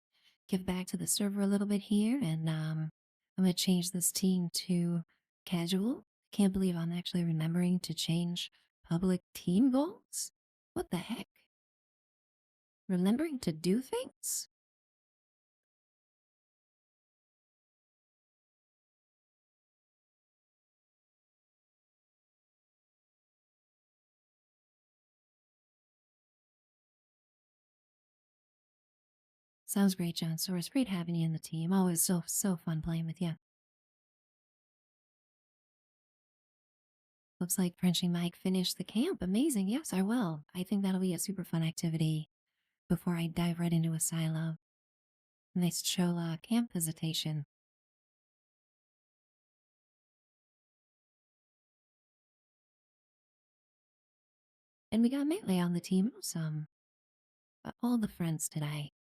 Speaker 1: give back to the server a little bit here, and I'm going to change this team to casual. Can't believe I'm actually remembering to change public team goals. What the heck? Remembering to do things? Sounds great, John Soros. Great having you in the team. Always so fun playing with you. Looks like Frenchy Mike finished the camp. Amazing. Yes, I will. I think that'll be a super fun activity before I dive right into a silo. Nice Chola camp visitation. And we got Melee on the team. Awesome. All the friends today.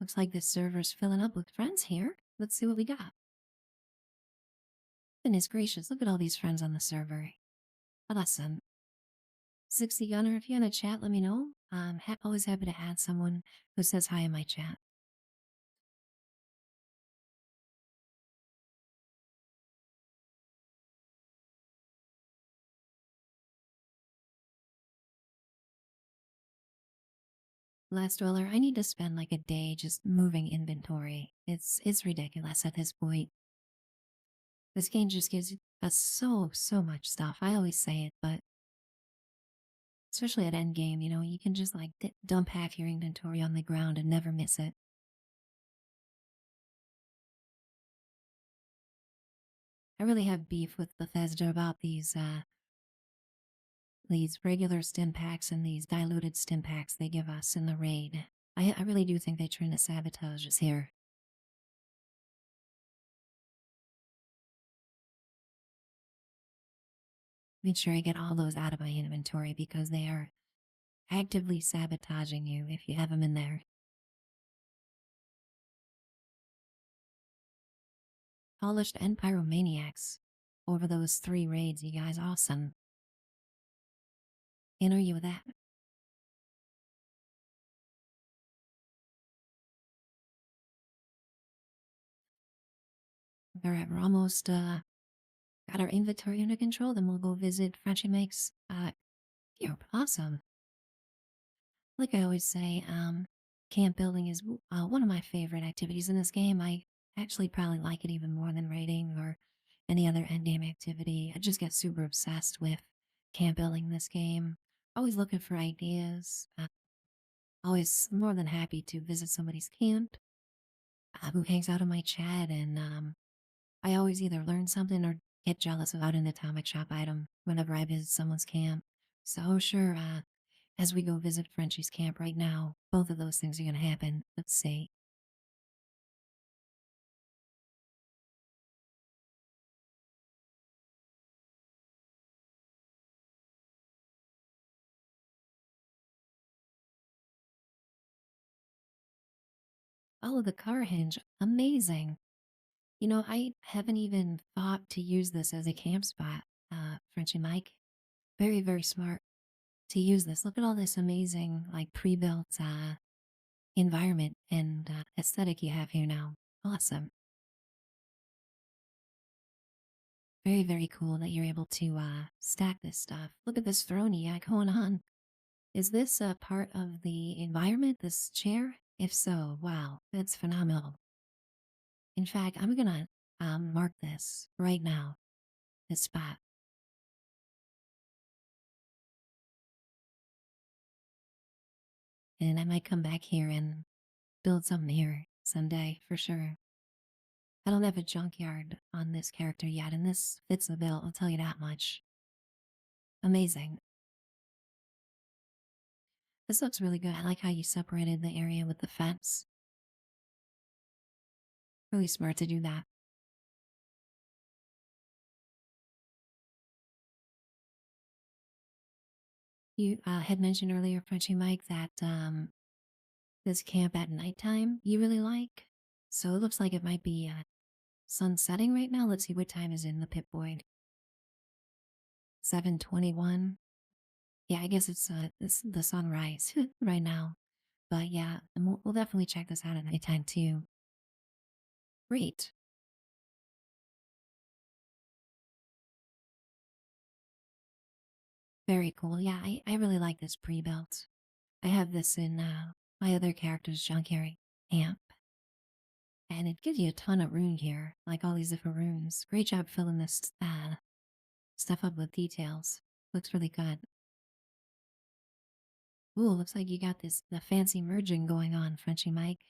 Speaker 1: Looks like this server's filling up with friends here. Let's see what we got. Goodness gracious, look at all these friends on the server. Awesome. 60 Gunner, if you're in a chat, let me know. I'm always happy to add someone who says hi in my chat. Last Dweller, I need to spend like a day just moving inventory. It's ridiculous at this point. This game just gives us so much stuff. I always say it, but especially at endgame, you can just like dump half your inventory on the ground and never miss it. I really have beef with Bethesda about these regular stim packs and these diluted stim packs they give us in the raid. I really do think they're trying to sabotage us here. Make sure I get all those out of my inventory because they are actively sabotaging you if you have them in there. Polished and pyromaniacs over those 3 raids, you guys. Awesome. In are you with that? Alright, we're almost got our inventory under control. Then we'll go visit Frenchie Makes here. Awesome. Like I always say, camp building is one of my favorite activities in this game. I actually probably like it even more than raiding or any other endgame activity. I just get super obsessed with camp building in this game. Always looking for ideas. Always more than happy to visit somebody's camp who hangs out in my chat, and I always either learn something or get jealous about an atomic shop item whenever I visit someone's camp. So sure, as we go visit Frenchie's camp right now, both of those things are gonna happen. Let's see. Oh, the car hinge. Amazing. I haven't even thought to use this as a camp spot, Frenchie Mike. Very, very smart to use this. Look at all this amazing, like, pre-built environment and aesthetic you have here now. Awesome. Very, very cool that you're able to stack this stuff. Look at this throne you got going on. Is this a part of the environment, this chair? If so, wow, that's phenomenal. In fact, I'm gonna mark this right now, this spot, and I might come back here and build something here someday for sure. I don't have a junkyard on this character yet, and this fits the bill, I'll tell you that much. Amazing. This looks really good. I like how you separated the area with the fence. Really smart to do that. You had mentioned earlier, Frenchie Mike, that this camp at nighttime you really like. So it looks like it might be sun setting right now. Let's see what time is in the Pip Boy. 7:21. Yeah, I guess it's the sunrise right now. But yeah, and we'll definitely check this out at nighttime too. Great. Very cool. Yeah, I really like this pre-built. I have this in my other character's junkyard amp. And it gives you a ton of room here, like all these different rooms. Great job filling this stuff up with details. Looks really good. Ooh, looks like you got this the fancy merging going on, Frenchie Mike.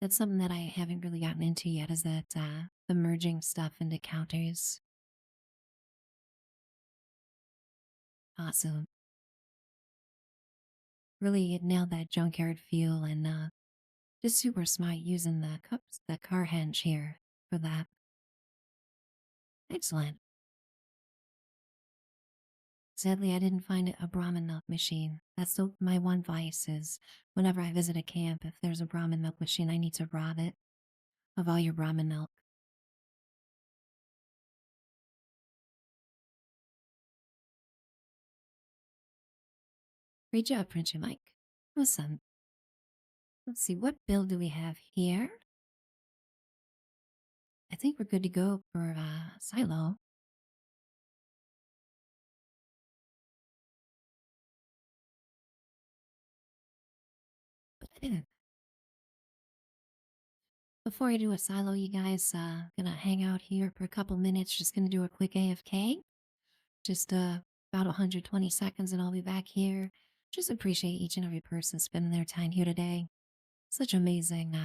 Speaker 1: That's something that I haven't really gotten into yet, is that the merging stuff into counters. Awesome. Really nailed that junkyard feel and just super smart using the cups, the car hinge here for that. Excellent. Sadly, I didn't find a Brahmin milk machine. That's my one vice is whenever I visit a camp, if there's a Brahmin milk machine, I need to rob it of all your Brahmin milk. Great job, Prince Mike. Awesome. Let's see, what build do we have here? I think we're good to go for Silo. But before I do a Silo, you guys, gonna hang out here for a couple minutes. Just gonna do a quick AFK. Just about 120 seconds, and I'll be back here. Just appreciate each and every person spending their time here today. Such amazing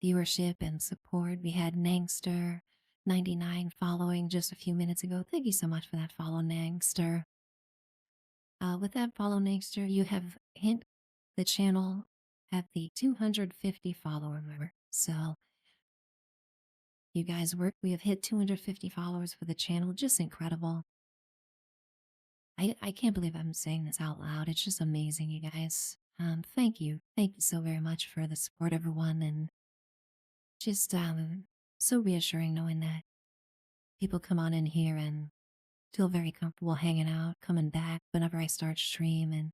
Speaker 1: viewership and support. We had Nangster 99 following just a few minutes ago. Thank you so much for that follow, Nangster. With that follow, Nangster, you have hit the channel at the 250 follower mark. So you guys work. We have hit 250 followers for the channel. Just incredible. I can't believe I'm saying this out loud. It's just amazing, you guys. Thank you. Thank you so very much for the support, everyone. And just so reassuring knowing that people come on in here and feel very comfortable hanging out, coming back whenever I start stream, and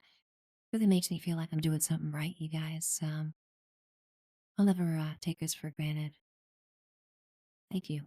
Speaker 1: really makes me feel like I'm doing something right, you guys. I'll never take this for granted. Thank you.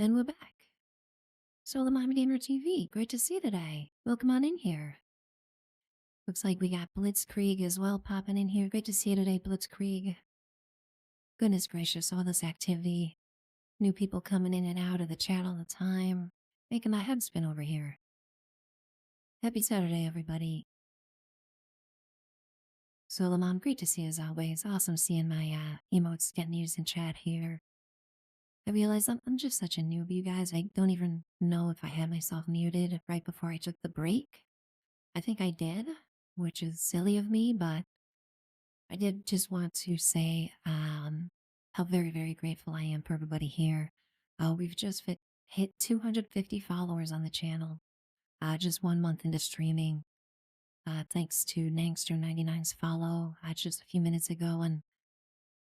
Speaker 1: And we're back. So the Mom Gamer TV, great to see you today. Welcome on in here. Looks like we got Blitzkrieg as well popping in here. Great to see you today, Blitzkrieg. Goodness gracious, all this activity. New people coming in and out of the chat all the time. Making my head spin over here. Happy Saturday, everybody. So, Mom, great to see you as always. Awesome seeing my emotes getting used in chat here. I realize I'm just such a noob, you guys. I don't even know if I had myself muted right before I took the break. I think I did, which is silly of me, but I did just want to say how very, very grateful I am for everybody here. We've just hit 250 followers on the channel, just 1 month into streaming. Thanks to Nangster99's follow just a few minutes ago, and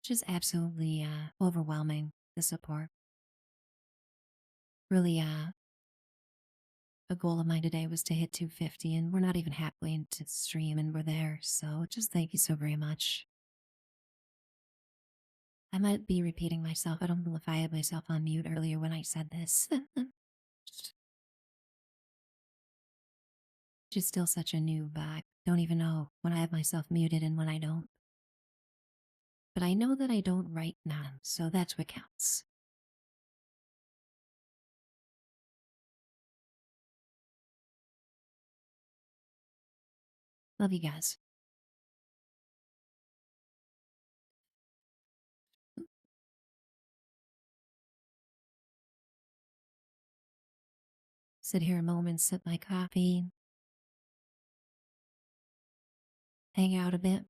Speaker 1: just absolutely overwhelming, the support. Really, a goal of mine today was to hit 250, and we're not even halfway into the stream, and we're there. So just thank you so very much. I might be repeating myself. I don't know if I had myself on mute earlier when I said this. Just still such a noob. I don't even know when I have myself muted and when I don't. But I know that I don't right now, so that's what counts. Love you guys. Sit here a moment, sip my coffee, hang out a bit,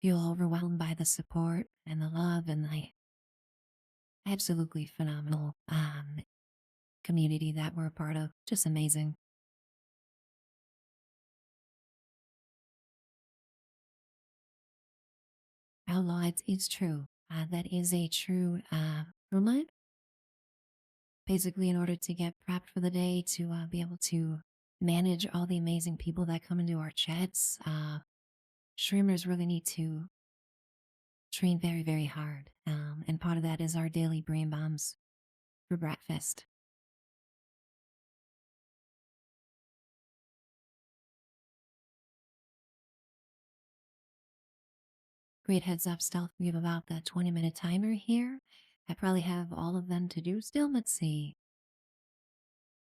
Speaker 1: feel overwhelmed by the support and the love and the absolutely phenomenal community that we're a part of. Just amazing. Outlaw, it's true. That is a true rule. Basically, in order to get prepped for the day, to be able to manage all the amazing people that come into our chats, streamers really need to train very, very hard. And part of that is our daily brain bombs for breakfast. Great heads up, Stealth. We have about the 20-minute timer here. I probably have all of them to do still. Let's see.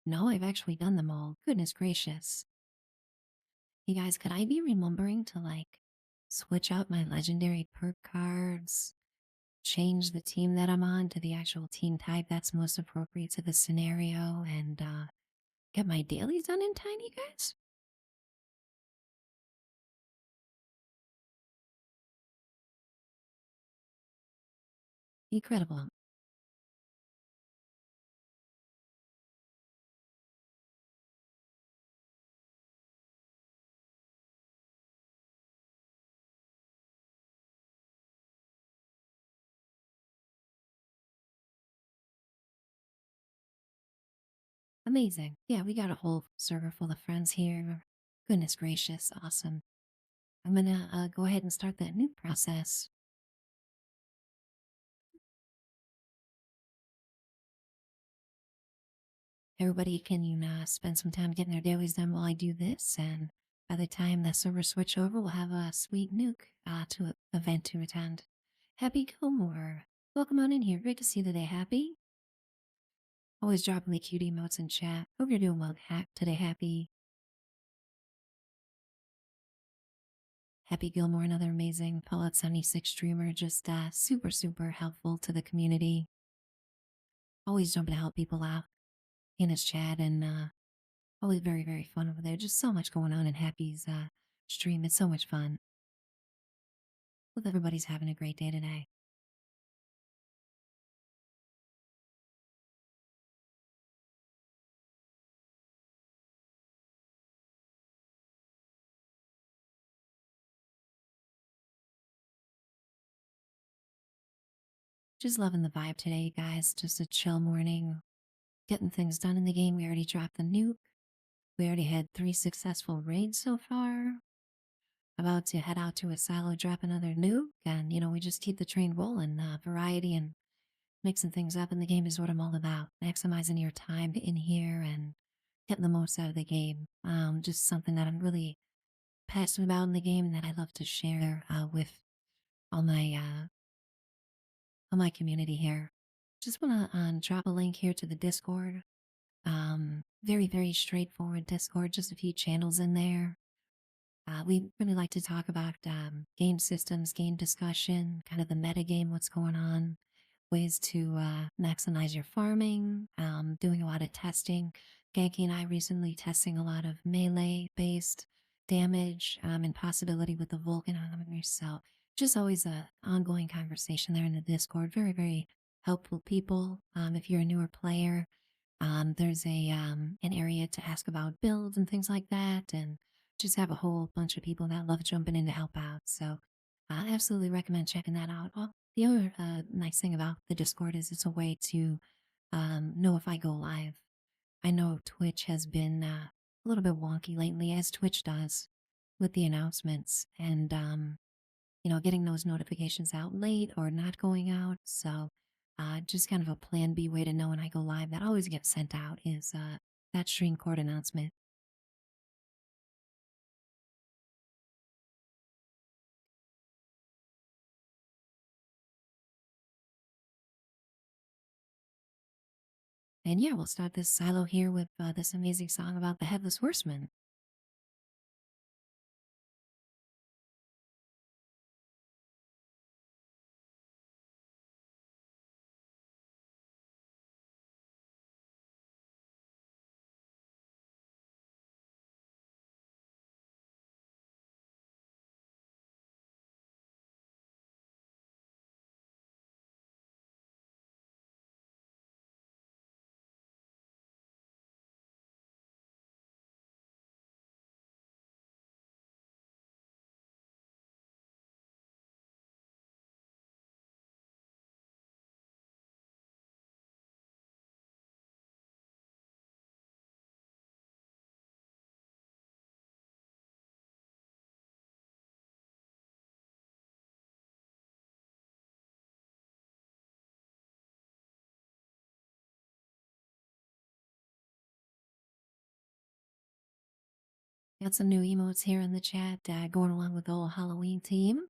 Speaker 1: No, I've actually done them all. Goodness gracious. You guys, could I be remembering to switch out my legendary perk cards? Change the team that I'm on to the actual team type that's most appropriate to the scenario, and get my dailies done in time, you guys? Incredible. Amazing. Yeah, we got a whole server full of friends here. Goodness gracious, awesome. I'm gonna go ahead and start that new process. Everybody can spend some time getting their dailies done while I do this, and by the time the server switch over, we'll have a sweet nuke to event to attend. Happy Gilmore. Welcome on in here. Great to see you today, Happy. Always dropping the cute emotes in chat. Hope you're doing well today, Happy. Happy Gilmore, another amazing Fallout 76 streamer, just super, super helpful to the community. Always jumping to help people out in his chat, and always very, very fun over there. Just so much going on in Happy's stream. It's so much fun. Hope everybody's having a great day today. Just loving the vibe today, guys. Just a chill morning. Getting things done in the game. We already dropped the nuke. We already had 3 successful raids so far. About to head out to a silo, drop another nuke, and we just keep the train rolling. Variety and mixing things up in the game is what I'm all about. Maximizing your time in here and getting the most out of the game. Just something that I'm really passionate about in the game that I love to share with all my community here. Just want to drop a link here to the Discord. Very, very straightforward Discord, just a few channels in there. We really like to talk about game systems, game discussion, kind of the meta game, what's going on, ways to maximize your farming, doing a lot of testing. Genki and I recently testing a lot of melee based damage and possibility with the Vulcan armor. So just always a ongoing conversation there in the Discord. Very, very helpful people. If you're a newer player, there's a an area to ask about builds and things like that, and just have a whole bunch of people that love jumping in to help out. So I absolutely recommend checking that out. Oh, the other nice thing about the Discord is it's a way to know if I go live. I know Twitch has been a little bit wonky lately, as Twitch does with the announcements, and getting those notifications out late or not going out. So, just kind of a plan B way to know when I go live that always gets sent out is that stream court announcement. And yeah, we'll start this silo here with this amazing song about the Headless Horseman. Got some new emotes here in the chat going along with the whole Halloween theme.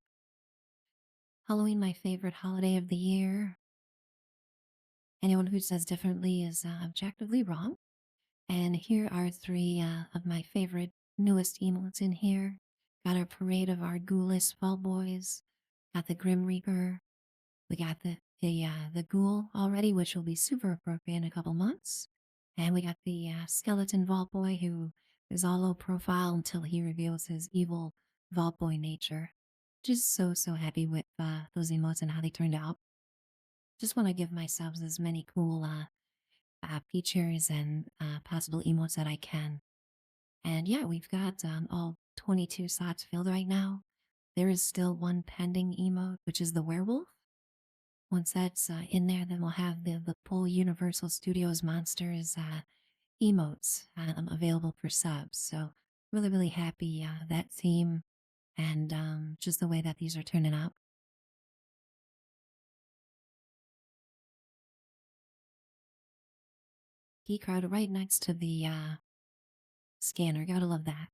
Speaker 1: Halloween, my favorite holiday of the year. Anyone who says differently is objectively wrong. And here are three of my favorite newest emotes in here. Got our parade of our ghoulish fall boys. Got the Grim Reaper. We got the ghoul already, which will be super appropriate in a couple months. And we got the skeleton vault boy who is all low profile until he reveals his evil vault boy nature. Just so happy with those emotes and how they turned out. Just want to give myself as many cool features and possible emotes that I can. And yeah, we've got all 22 slots filled right now. There is still one pending emote, which is the werewolf. Once that's in there, then we'll have the full Universal Studios Monsters emotes available for subs. So really, really happy that theme and just the way that these are turning out. Key card right next to the scanner. Gotta love that.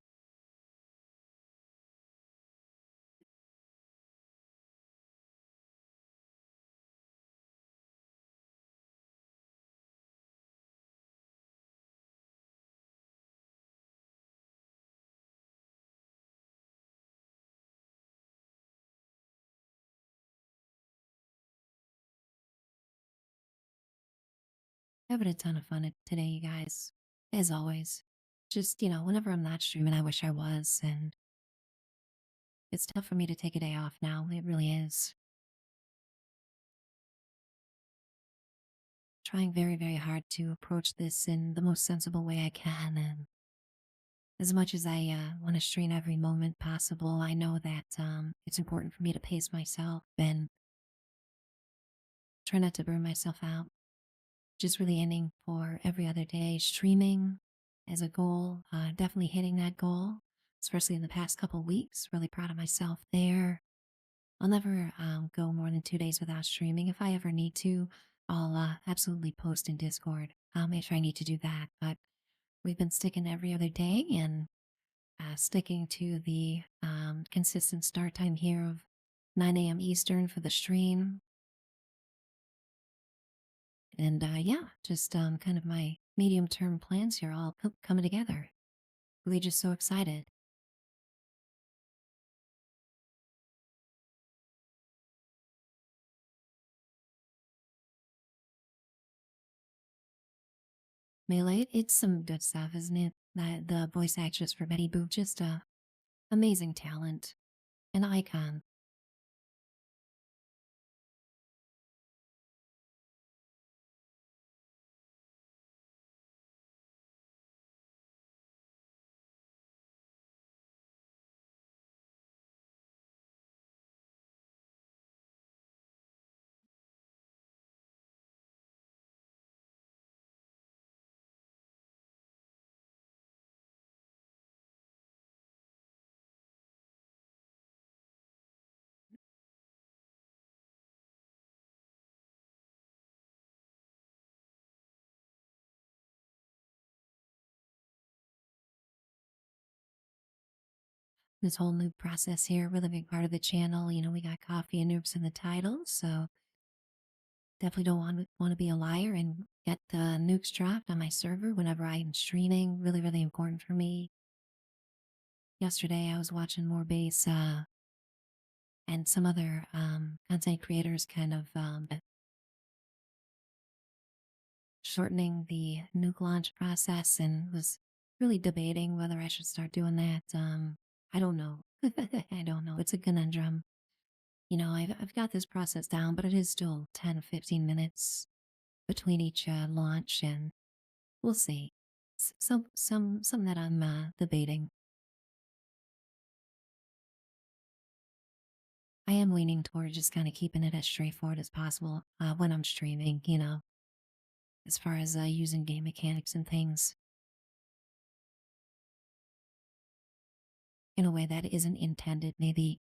Speaker 1: Having a ton of fun today, you guys. As always. Just, whenever I'm not streaming, I wish I was. And it's tough for me to take a day off now. It really is. Trying very, very hard to approach this in the most sensible way I can. And as much as I want to stream every moment possible, I know that it's important for me to pace myself and try not to burn myself out. Just really aiming for every other day streaming as a goal. Definitely hitting that goal, especially in the past couple weeks. Really proud of myself there. I'll never go more than 2 days without streaming if I ever need to. I'll absolutely post in Discord. I'll make sure I need to do that. But we've been sticking every other day and sticking to the consistent start time here of 9 a.m. Eastern for the stream. And yeah, just kind of my medium term plans here all coming together. Really just so excited. Melee, it's some good stuff, isn't it? The voice actress for Betty Boop, just amazing talent, an icon. This whole new process here, really big part of the channel. You know, we got coffee and Nukes in the title, so definitely don't want to be a liar and get the Nukes dropped on my server whenever I'm streaming. Really, really important for me. Yesterday, I was watching more base and some other content creators kind of shortening the nuke launch process and was really debating whether I should start doing that. I don't know. I don't know. It's a conundrum. You know, I've got this process down, but it is still 10, 15 minutes between each launch, and we'll see. Some that I'm debating. I am leaning toward just kind of keeping it as straightforward as possible when I'm streaming, you know, as far as using game mechanics and things in a way that isn't intended, maybe.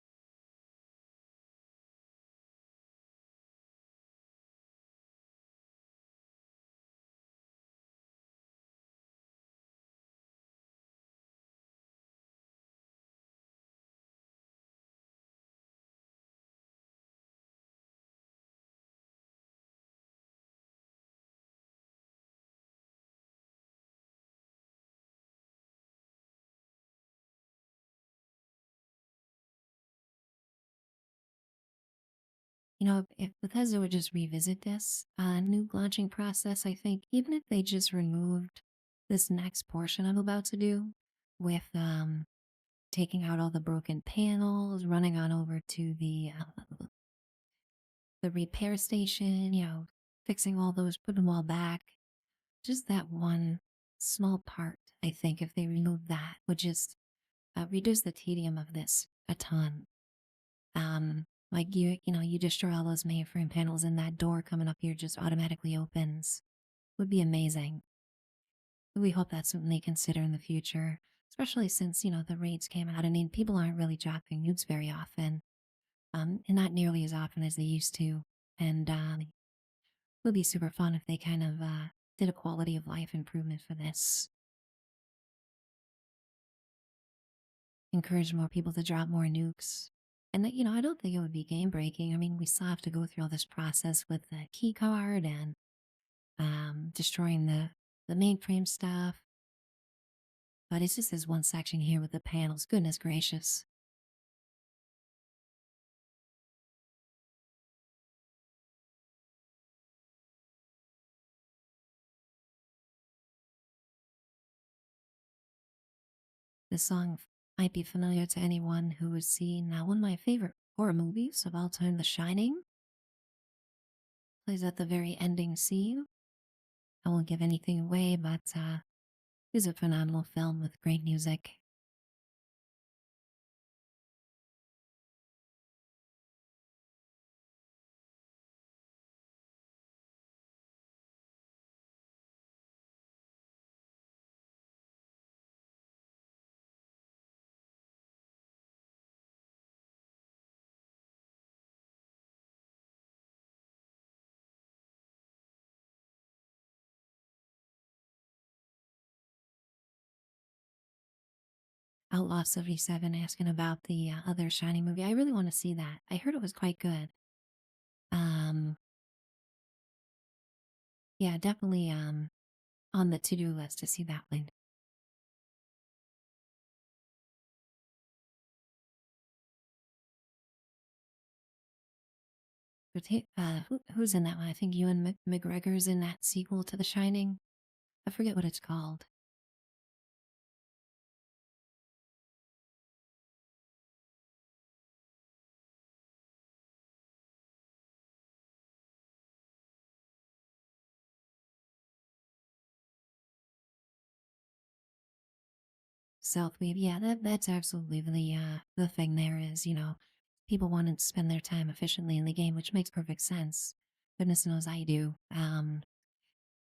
Speaker 1: You know, if Bethesda would just revisit this new launching process, I think even if they just removed this next portion I'm about to do with taking out all the broken panels, running on over to the repair station, you know, fixing all those, putting them all back. Just that one small part, I think, if they remove that, would just reduce the tedium of this a ton. Like you know, you destroy all those mainframe panels, and that door coming up here just automatically opens. Would be amazing. We hope that's something they consider in the future, especially since you know the raids came out. I mean, people aren't really dropping nukes very often, and not nearly as often as they used to. And it would be super fun if they kind of did a quality of life improvement for this. Encourage more people to drop more nukes. And that, you know, I don't think it would be game breaking. I mean, we still have to go through all this process with the key card and destroying the mainframe stuff. But it's just this one section here with the panels. Goodness gracious. This song might be familiar to anyone who has seen one of my favorite horror movies of all time, The Shining. Plays at the very ending scene. I won't give anything away, but it's a phenomenal film with great music. Outlaw 77 asking about the other Shining movie. I really want to see that. I heard it was quite good. Um, yeah, definitely on the to do list to see that one. But who's in that one? I think Ewan McGregor's in that sequel to The Shining. I forget what it's called. Southweave, yeah, that's absolutely the thing. There is, people want to spend their time efficiently in the game, which makes perfect sense. Goodness knows I do. And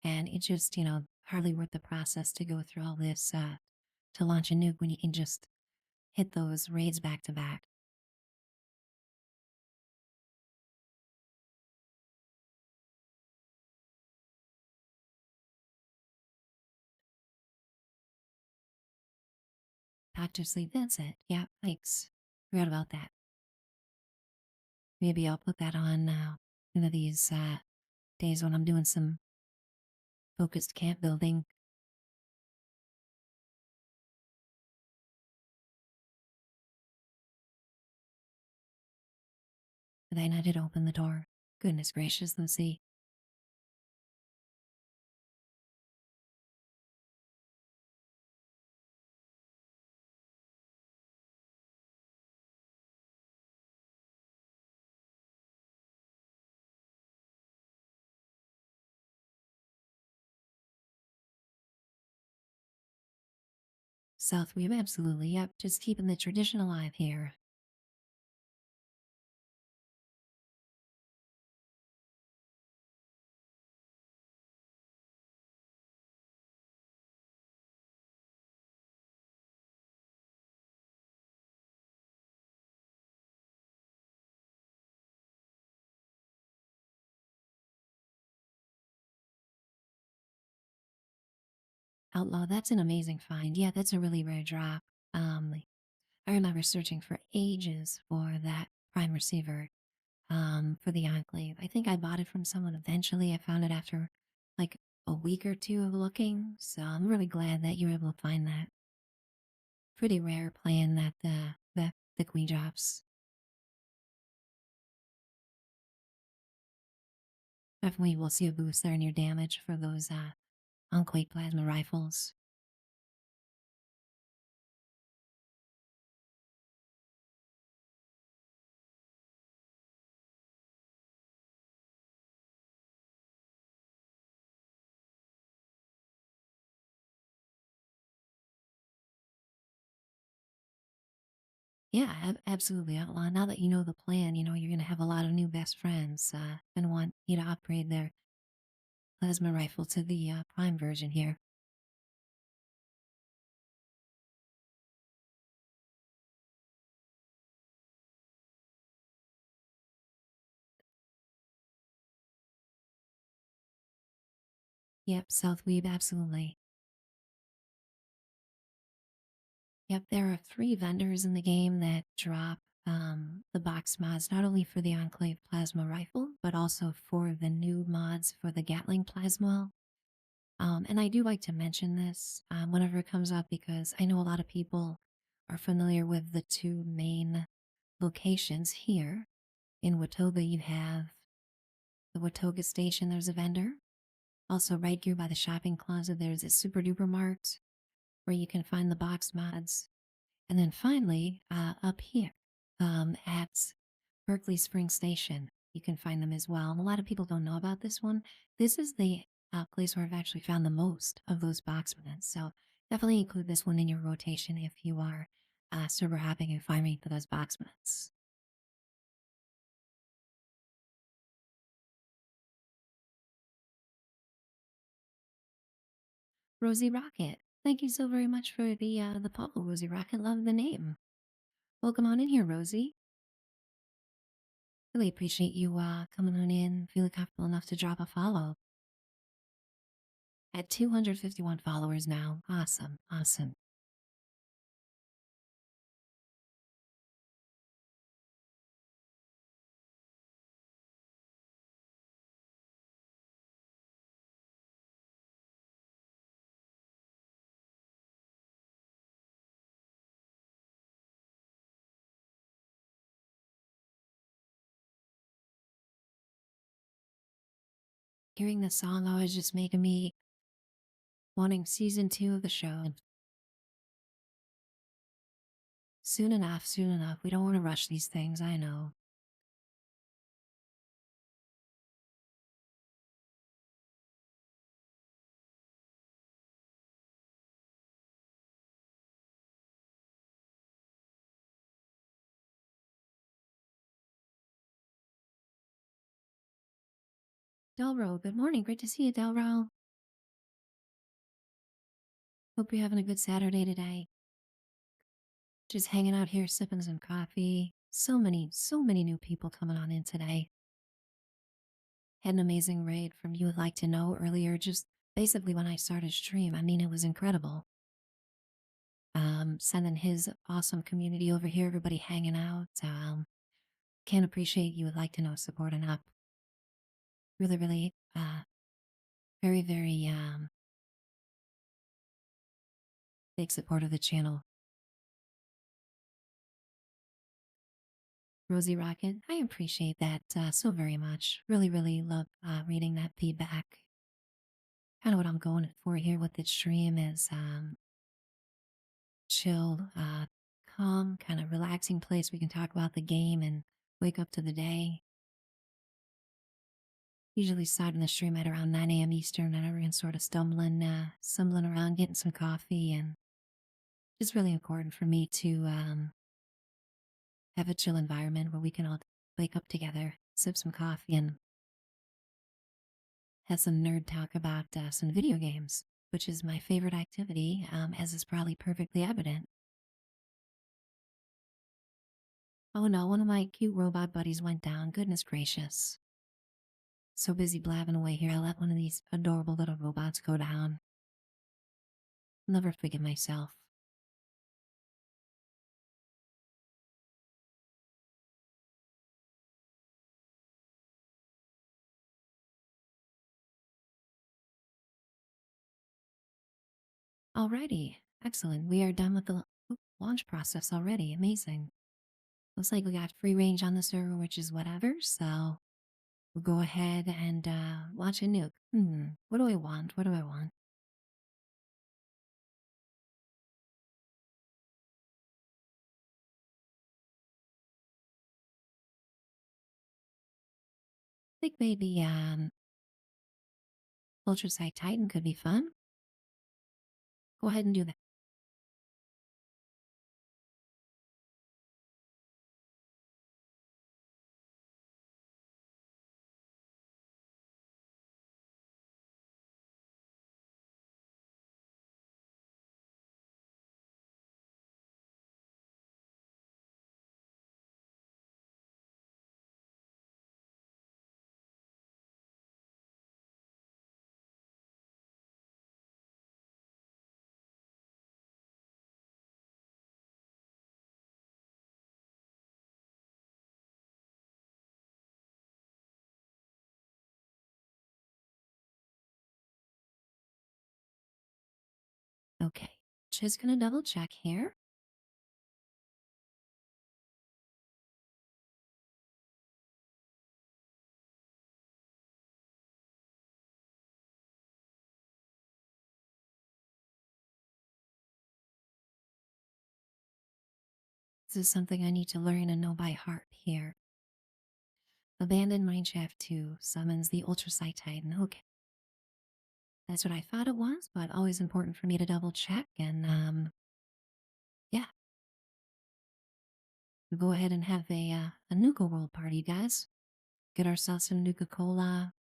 Speaker 1: it's just, hardly worth the process to go through all this to launch a nuke when you can just hit those raids back to back. Back to sleep. That's it. Yeah, thanks. Forgot about that. Maybe I'll put that on one of these days when I'm doing some focused camp building. Then I did open the door. Goodness gracious, let's see. Southweave, absolutely. Yep, just keeping the tradition alive here. Outlaw, that's an amazing find. Yeah, that's a really rare drop. I remember searching for ages for that prime receiver for the Enclave. I think I bought it from someone eventually. I found it after like a week or two of looking, so I'm really glad that you were able to find that. Pretty rare playing that the queen drops. Definitely will see a boost there in your damage for those Enclave plasma rifles. Yeah, absolutely, Outlaw. Now that you know the plan, you're going to have a lot of new best friends and want you to upgrade their plasma rifle to the prime version here. Yep, Southweeb, absolutely. Yep, there are three vendors in the game that drop the box mods, not only for the Enclave plasma rifle, but also for the new mods for the Gatling plasma. And I do like to mention this whenever it comes up because I know a lot of people are familiar with the two main locations here. In Watoga, you have the Watoga station, there's a vendor. Also, right here by the shopping closet, there's a super duper mart where you can find the box mods. And then finally, up here at Berkeley Spring Station, you can find them as well. And a lot of people don't know about this one. This is the place where I've actually found the most of those box mods. So definitely include this one in your rotation if you are server hopping and farming for those box mods. Rosie Rocket. Thank you so very much for the follow, Rosie Rocket. Love the name. Welcome on in here, Rosie. Really appreciate you coming on in, feeling comfortable enough to drop a follow. At 251 followers now. Awesome, awesome. Hearing the song always just making me wanting season 2 of the show. Soon enough, soon enough. We don't want to rush these things, I know. Delro, good morning. Great to see you, Delro. Hope you're having a good Saturday today. Just hanging out here, sipping some coffee. So many new people coming on in today. Had an amazing raid from You Would Like to Know earlier, just basically when I started stream. I mean, it was incredible. Sending his awesome community over here, everybody hanging out. Can't appreciate You Would Like to Know support enough. Really, really, very, very, big support of the channel. Rosie Rocket, I appreciate that so very much. Really, really love reading that feedback. Kind of what I'm going for here with this stream is chill, calm, kind of relaxing place we can talk about the game and wake up to the day. Usually starting the stream at around 9 a.m. Eastern, and everyone's sort of stumbling around, getting some coffee, and it's really important for me to have a chill environment where we can all wake up together, sip some coffee, and have some nerd talk about some video games, which is my favorite activity, as is probably perfectly evident. Oh no, one of my cute robot buddies went down. Goodness gracious. So busy blabbing away here, I let one of these adorable little robots go down. Never forgive myself. Alrighty, excellent. We are done with the launch process already. Amazing. Looks like we got free range on the server, which is whatever, so we'll go ahead and launch a nuke. What do I want? What do I want? I think maybe Ultrasite Titan could be fun. Go ahead and do that. Okay, just gonna double check here. This is something I need to learn and know by heart here. Abandoned Mineshaft 2 summons the Ultrasite Titan. Okay. That's what I thought it was, but always important for me to double check. And, yeah. We'll go ahead and have a Nuka World party, guys. Get ourselves some Nuka Cola,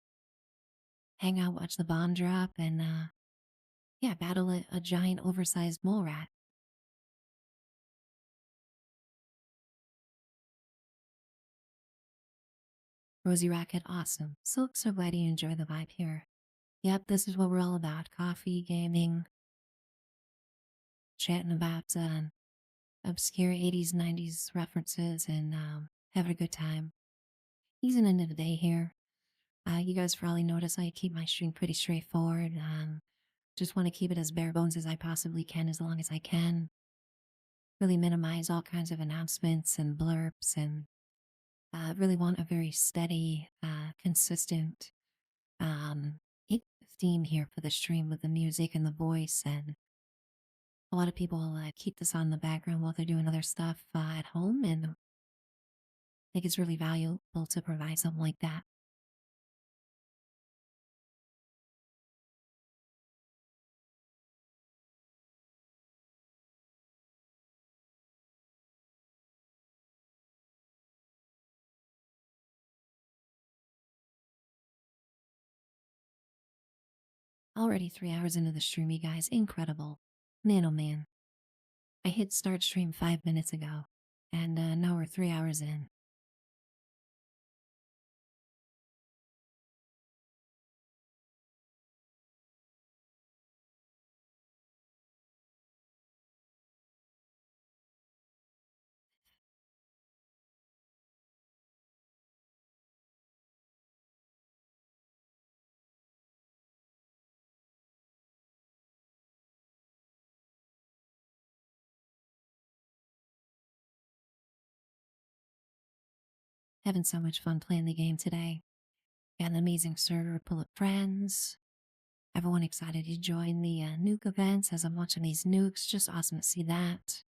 Speaker 1: hang out, watch the bomb drop, and, yeah, battle a giant oversized mole rat. Rosie Rocket, awesome. So glad you enjoy the vibe here. Yep, this is what we're all about. Coffee, gaming, chatting about obscure 80s, 90s references, and having a good time. Easing into the day here. You guys probably notice I keep my stream pretty straightforward. Just want to keep it as bare bones as I possibly can, as long as I can. Really minimize all kinds of announcements and blurbs, and really want a very steady, consistent um 8:15 here for the stream with the music and the voice, and a lot of people keep this on in the background while they're doing other stuff at home, and I think it's really valuable to provide something like that. Already 3 hours into the stream, you guys. Incredible. Man, oh man. I hit start stream 5 minutes ago, and now we're 3 hours in. Having so much fun playing the game today. Got an amazing server full of friends. Everyone excited to join the nuke events as I'm watching these nukes. Just awesome to see that.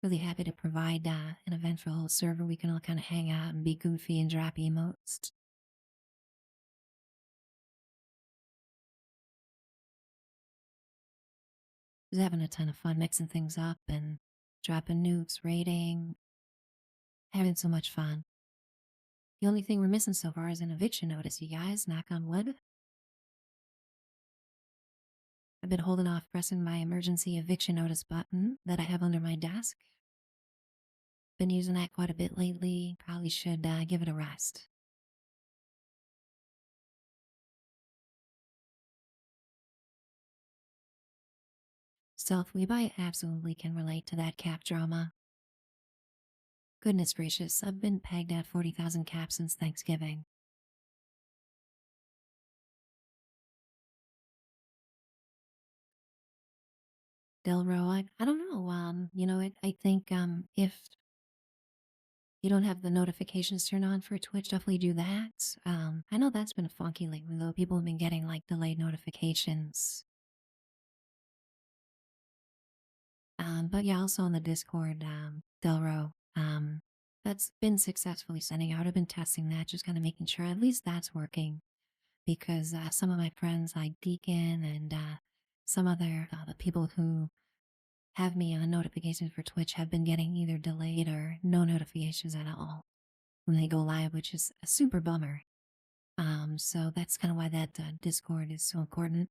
Speaker 1: Really happy to provide an eventful server we can all kind of hang out and be goofy and drop emotes. Just having a ton of fun mixing things up and dropping nukes, raiding, having so much fun. The only thing we're missing so far is an eviction notice, you guys. Knock on wood. I've been holding off pressing my emergency eviction notice button that I have under my desk. Been using that quite a bit lately. Probably should give it a rest. Self weeb, I absolutely can relate to that cap drama. Goodness gracious, I've been pegged at 40,000 caps since Thanksgiving. Delro, I don't know. I think if you don't have the notifications turned on for Twitch, definitely do that. I know that's been funky lately, though. People have been getting like delayed notifications. But yeah, also on the Discord, Delro, that's been successfully sending out. I've been testing that, just kind of making sure at least that's working. Because some of my friends, like Deacon and some other the people who have me on notifications for Twitch, have been getting either delayed or no notifications at all when they go live, which is a super bummer. So that's kind of why that Discord is so important.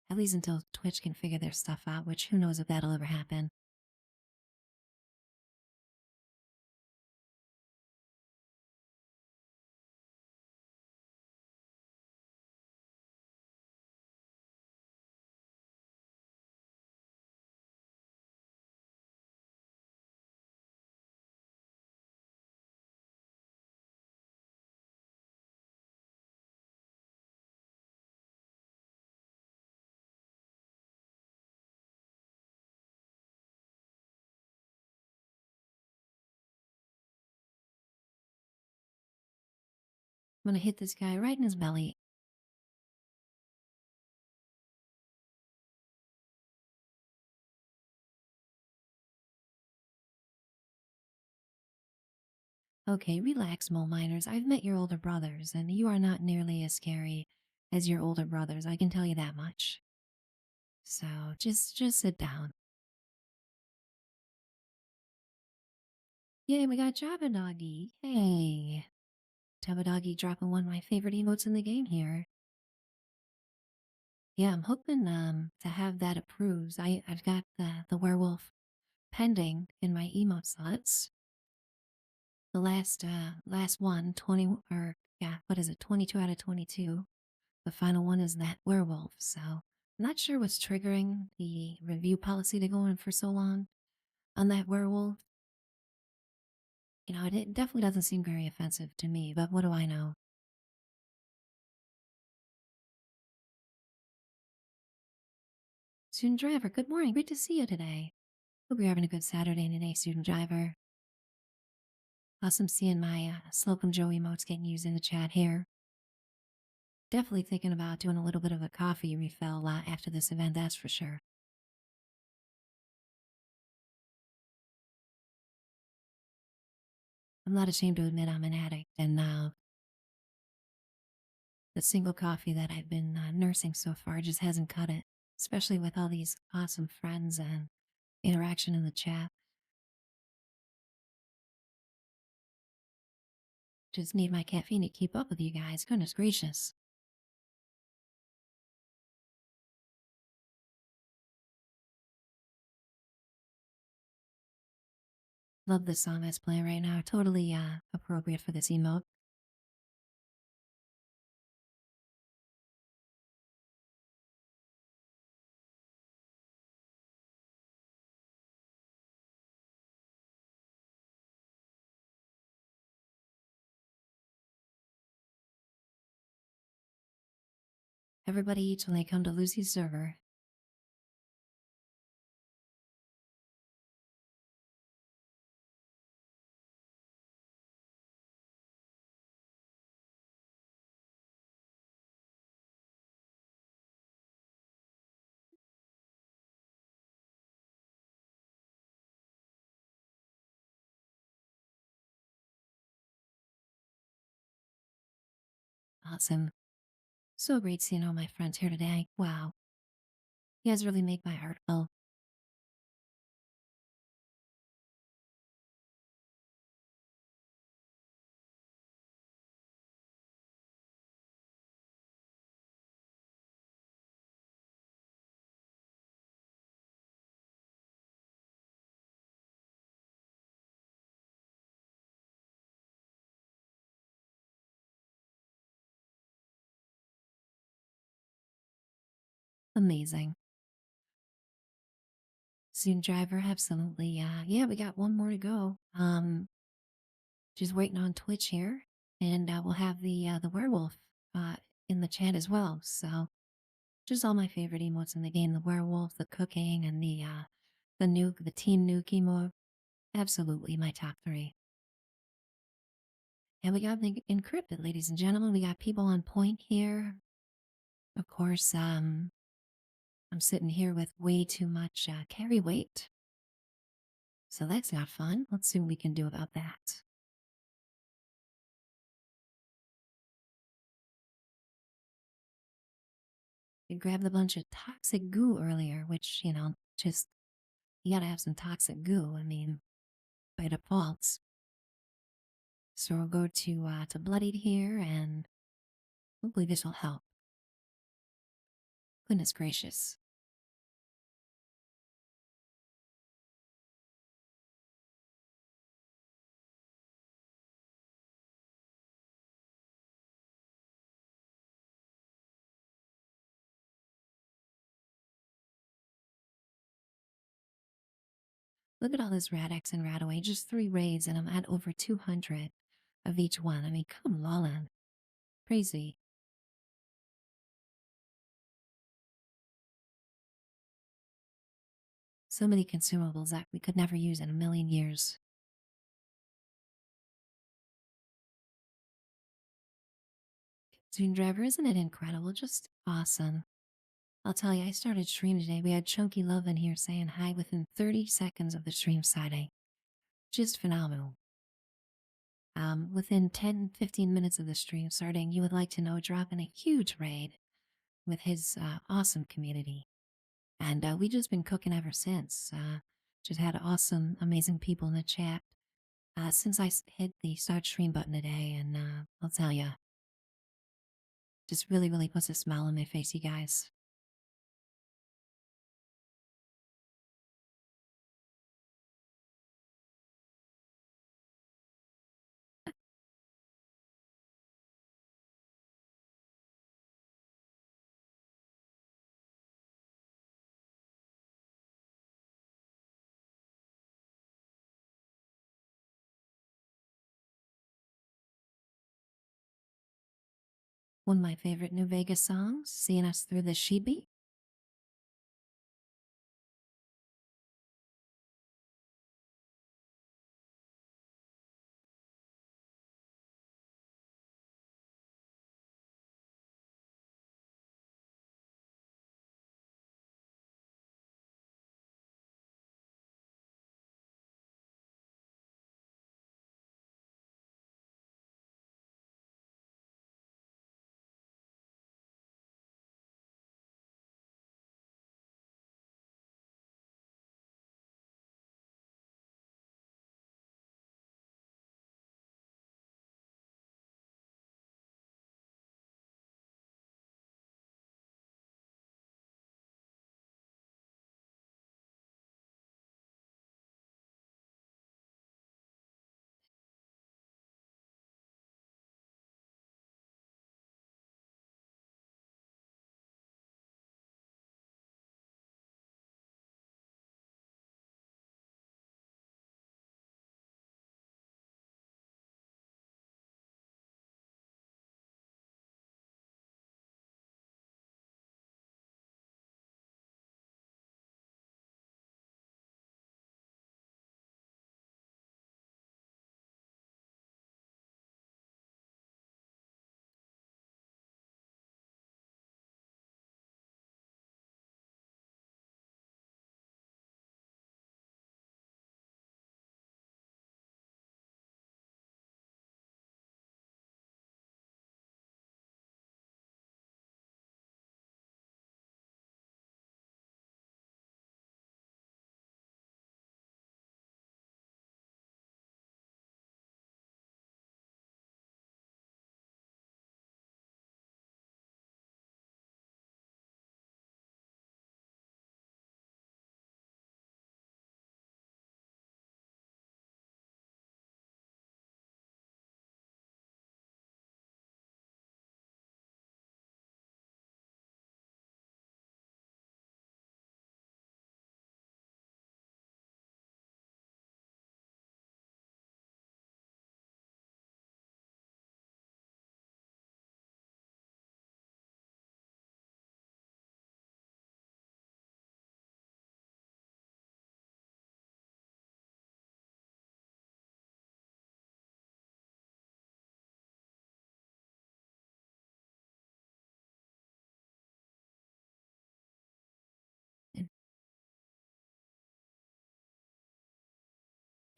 Speaker 1: At least until Twitch can figure their stuff out, which who knows if that'll ever happen. I'm gonna hit this guy right in his belly. Okay, relax, mole miners. I've met your older brothers, and you are not nearly as scary as your older brothers. I can tell you that much. So just sit down. Yay, we got Jabba Doggy. Hey. Jabba Doggy dropping one of my favorite emotes in the game here. Yeah, I'm hoping to have that approved. I've got the werewolf pending in my emote slots. The last one, 20 or yeah, what is it? 22 out of 22. The final one is that werewolf. So, I'm not sure what's triggering the review policy to go on for so long on that werewolf. It definitely doesn't seem very offensive to me, but what do I know? Student driver, good morning. Great to see you today. Hope you're having a good Saturday today, student driver. Awesome seeing my Slocum Joe emotes getting used in the chat here. Definitely thinking about doing a little bit of a coffee refill after this event, that's for sure. I'm not ashamed to admit I'm an addict, and the single coffee that I've been nursing so far just hasn't cut it, especially with all these awesome friends and interaction in the chat. Just need my caffeine to keep up with you guys. Goodness gracious. Love this song that's playing right now. Totally appropriate for this emote. Everybody eats when they come to Lucy's server. Awesome. So great seeing all my friends here today. Wow. You guys really make my heart full. Amazing. Soon driver, absolutely. Yeah, we got one more to go. Just waiting on Twitch here, and we'll have the werewolf uh in the chat as well. So just all my favorite emotes in the game: the werewolf, the cooking, and the team nuke emote. Absolutely my top three. And we got the encrypted, ladies and gentlemen. We got people on point here. Of course, I'm sitting here with way too much carry weight. So that's not fun. Let's see what we can do about that. We grabbed a bunch of toxic goo earlier, which, just, you gotta have some toxic goo. I mean, by default. So we'll go to Bloodied here, and hopefully this will help. Goodness gracious. Look at all this Rad-X and Radaway. Just 3 raids, and I'm at over 200 of each one. I mean, come on. Crazy. So many consumables that we could never use in a million years. Stream Driver, isn't it incredible? Just awesome. I'll tell you, I started stream today. We had Chunky Love in here saying hi within 30 seconds of the stream starting. Just phenomenal. Within 10-15 minutes of the stream starting, you would like to know, dropping a huge raid with his awesome community. And we just been cooking ever since. Just had awesome, amazing people in the chat since I hit the start stream button today. And I'll tell you, just really, really puts a smile on my face, you guys. One of my favorite New Vegas songs, seeing us through the Sheepy.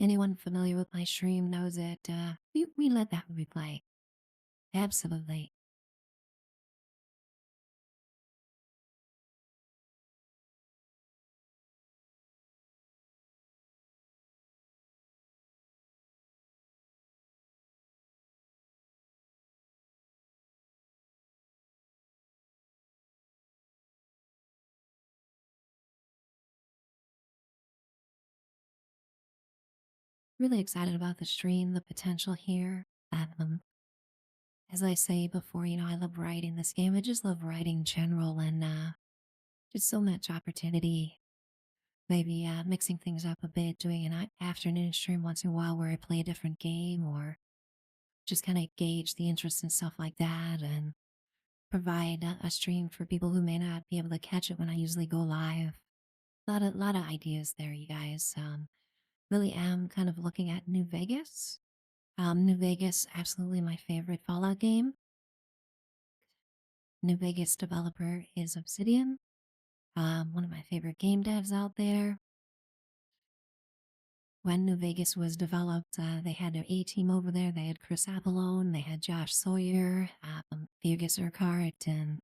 Speaker 1: Anyone familiar with my stream knows that we let that movie play. Absolutely. Really excited about the stream, the potential here. As I say before, I love writing this game. I just love writing in general and just so much opportunity. Maybe mixing things up a bit, doing an afternoon stream once in a while where I play a different game or just kind of gauge the interest and stuff like that and provide a stream for people who may not be able to catch it when I usually go live. A lot of ideas there, you guys. Really am kind of looking at New Vegas. New Vegas, absolutely my favorite Fallout game. New Vegas developer is Obsidian, one of my favorite game devs out there. When New Vegas was developed, they had their A team over there. They had Chris Apollone, they had Josh Sawyer, Fergus Urquhart, and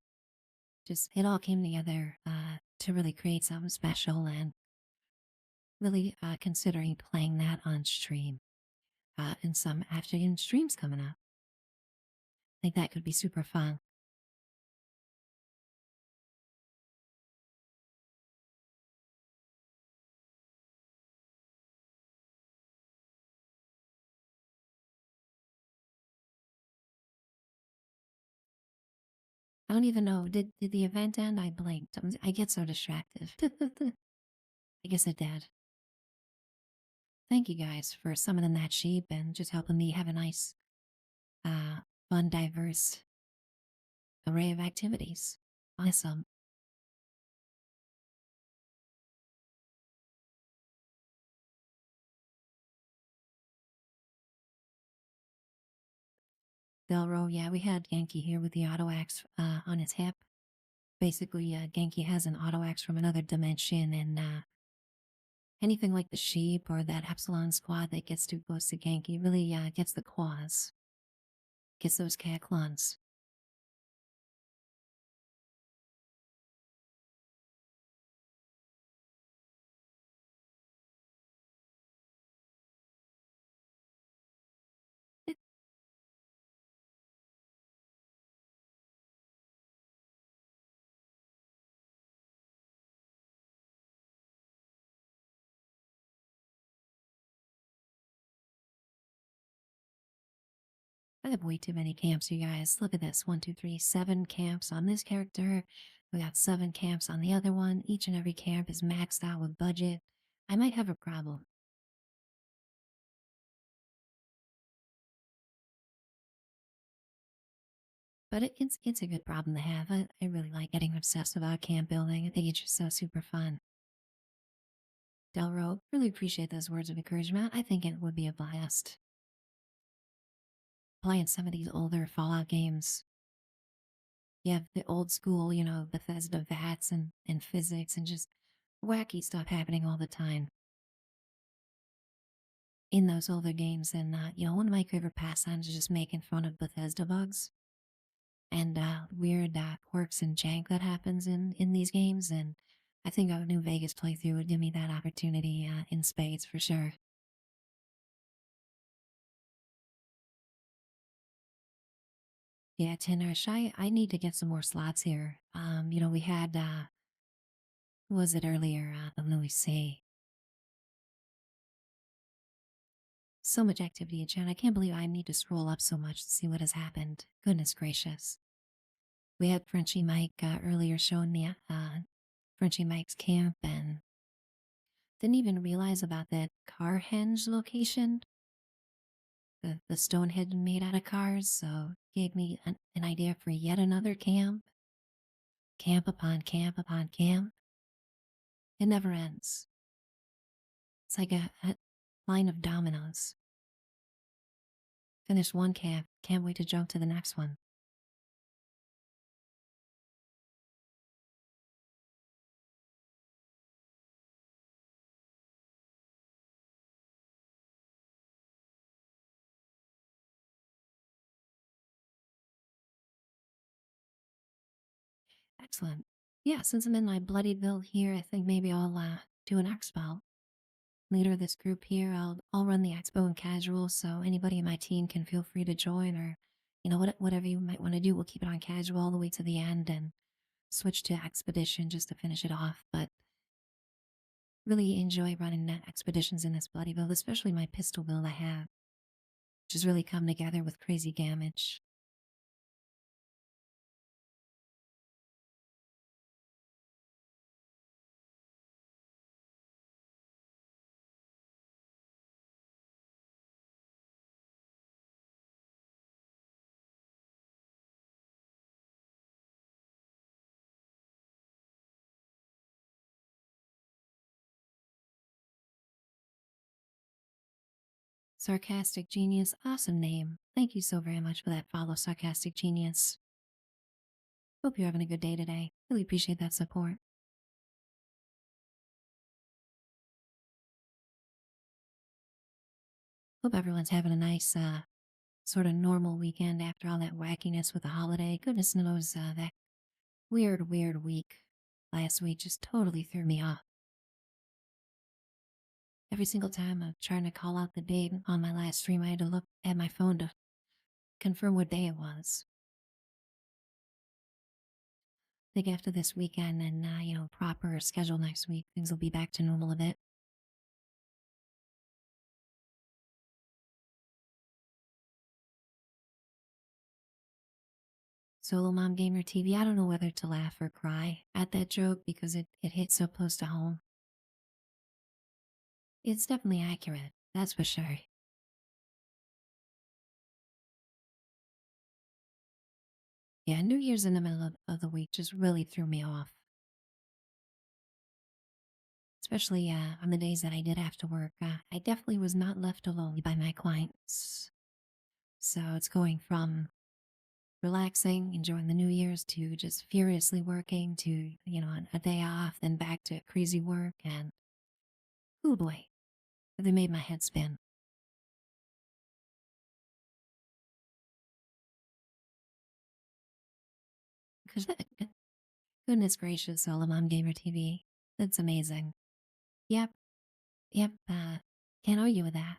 Speaker 1: just it all came together to really create something special and really considering playing that on stream in some afternoon streams coming up. I think that could be super fun. I don't even know. Did the event end? I blinked. I get so distracted. I guess it did. Thank you guys for summoning that sheep and just helping me have a nice, fun, diverse array of activities. Awesome. Delro, yeah, we had Genki here with the auto axe on his hip. Basically, Genki has an auto axe from another dimension, and anything like the sheep or that Epsilon squad that gets too close to Genki really gets the claws, gets those cat claws. I have way too many camps, you guys. Look at this. One, two, three, 7 camps on this character. We got 7 camps on the other one. Each and every camp is maxed out with budget. I might have a problem. But it's a good problem to have. I really like getting obsessed about camp building. I think it's just so super fun. Delro, really appreciate those words of encouragement. I think it would be a blast. Playing some of these older Fallout games. You have the old school, Bethesda VATS and physics and just wacky stuff happening all the time in those older games. And, one of my favorite pastimes is just making fun of Bethesda bugs and weird quirks and jank that happens in these games. And I think a New Vegas playthrough would give me that opportunity in spades for sure. Yeah, Tinosh, I need to get some more slots here. We had, who was it earlier? Let me see. So much activity in chat. I can't believe I need to scroll up so much to see what has happened. Goodness gracious. We had Frenchie Mike earlier showing me Frenchie Mike's camp and didn't even realize about that Carhenge location. The stone had been made out of cars, so gave me an idea for yet another camp. Camp upon camp upon camp. It never ends. It's like a line of dominoes. Finish one camp, can't wait to jump to the next one. Excellent. Yeah, since I'm in my Bloodyville here, I think maybe I'll do an expo. Leader of this group here, I'll run the expo in casual, so anybody in my team can feel free to join, or whatever you might want to do. We'll keep it on casual all the way to the end and switch to expedition just to finish it off. But really enjoy running expeditions in this Bloodyville, especially my pistol build I have, which has really come together with crazy damage. Sarcastic Genius, awesome name. Thank you so very much for that follow, Sarcastic Genius. Hope you're having a good day today. Really appreciate that support. Hope everyone's having a nice, sort of normal weekend after all that wackiness with the holiday. Goodness knows, that weird week last week just totally threw me off. Every single time I'm trying to call out the date on my last stream, I had to look at my phone to confirm what day it was. I think after this weekend and, proper schedule next week, things will be back to normal a bit. Solo Mom Gamer TV, I don't know whether to laugh or cry at that joke because it hit so close to home. It's definitely accurate, that's for sure. Yeah, New Year's in the middle of the week just really threw me off. Especially on the days that I did have to work. I definitely was not left alone by my clients. So it's going from relaxing, enjoying the New Year's to just furiously working to, a day off, then back to crazy work. And oh boy, they made my head spin. Because goodness gracious, Solomon Gamer TV. That's amazing. Yep, yep, can't argue with that.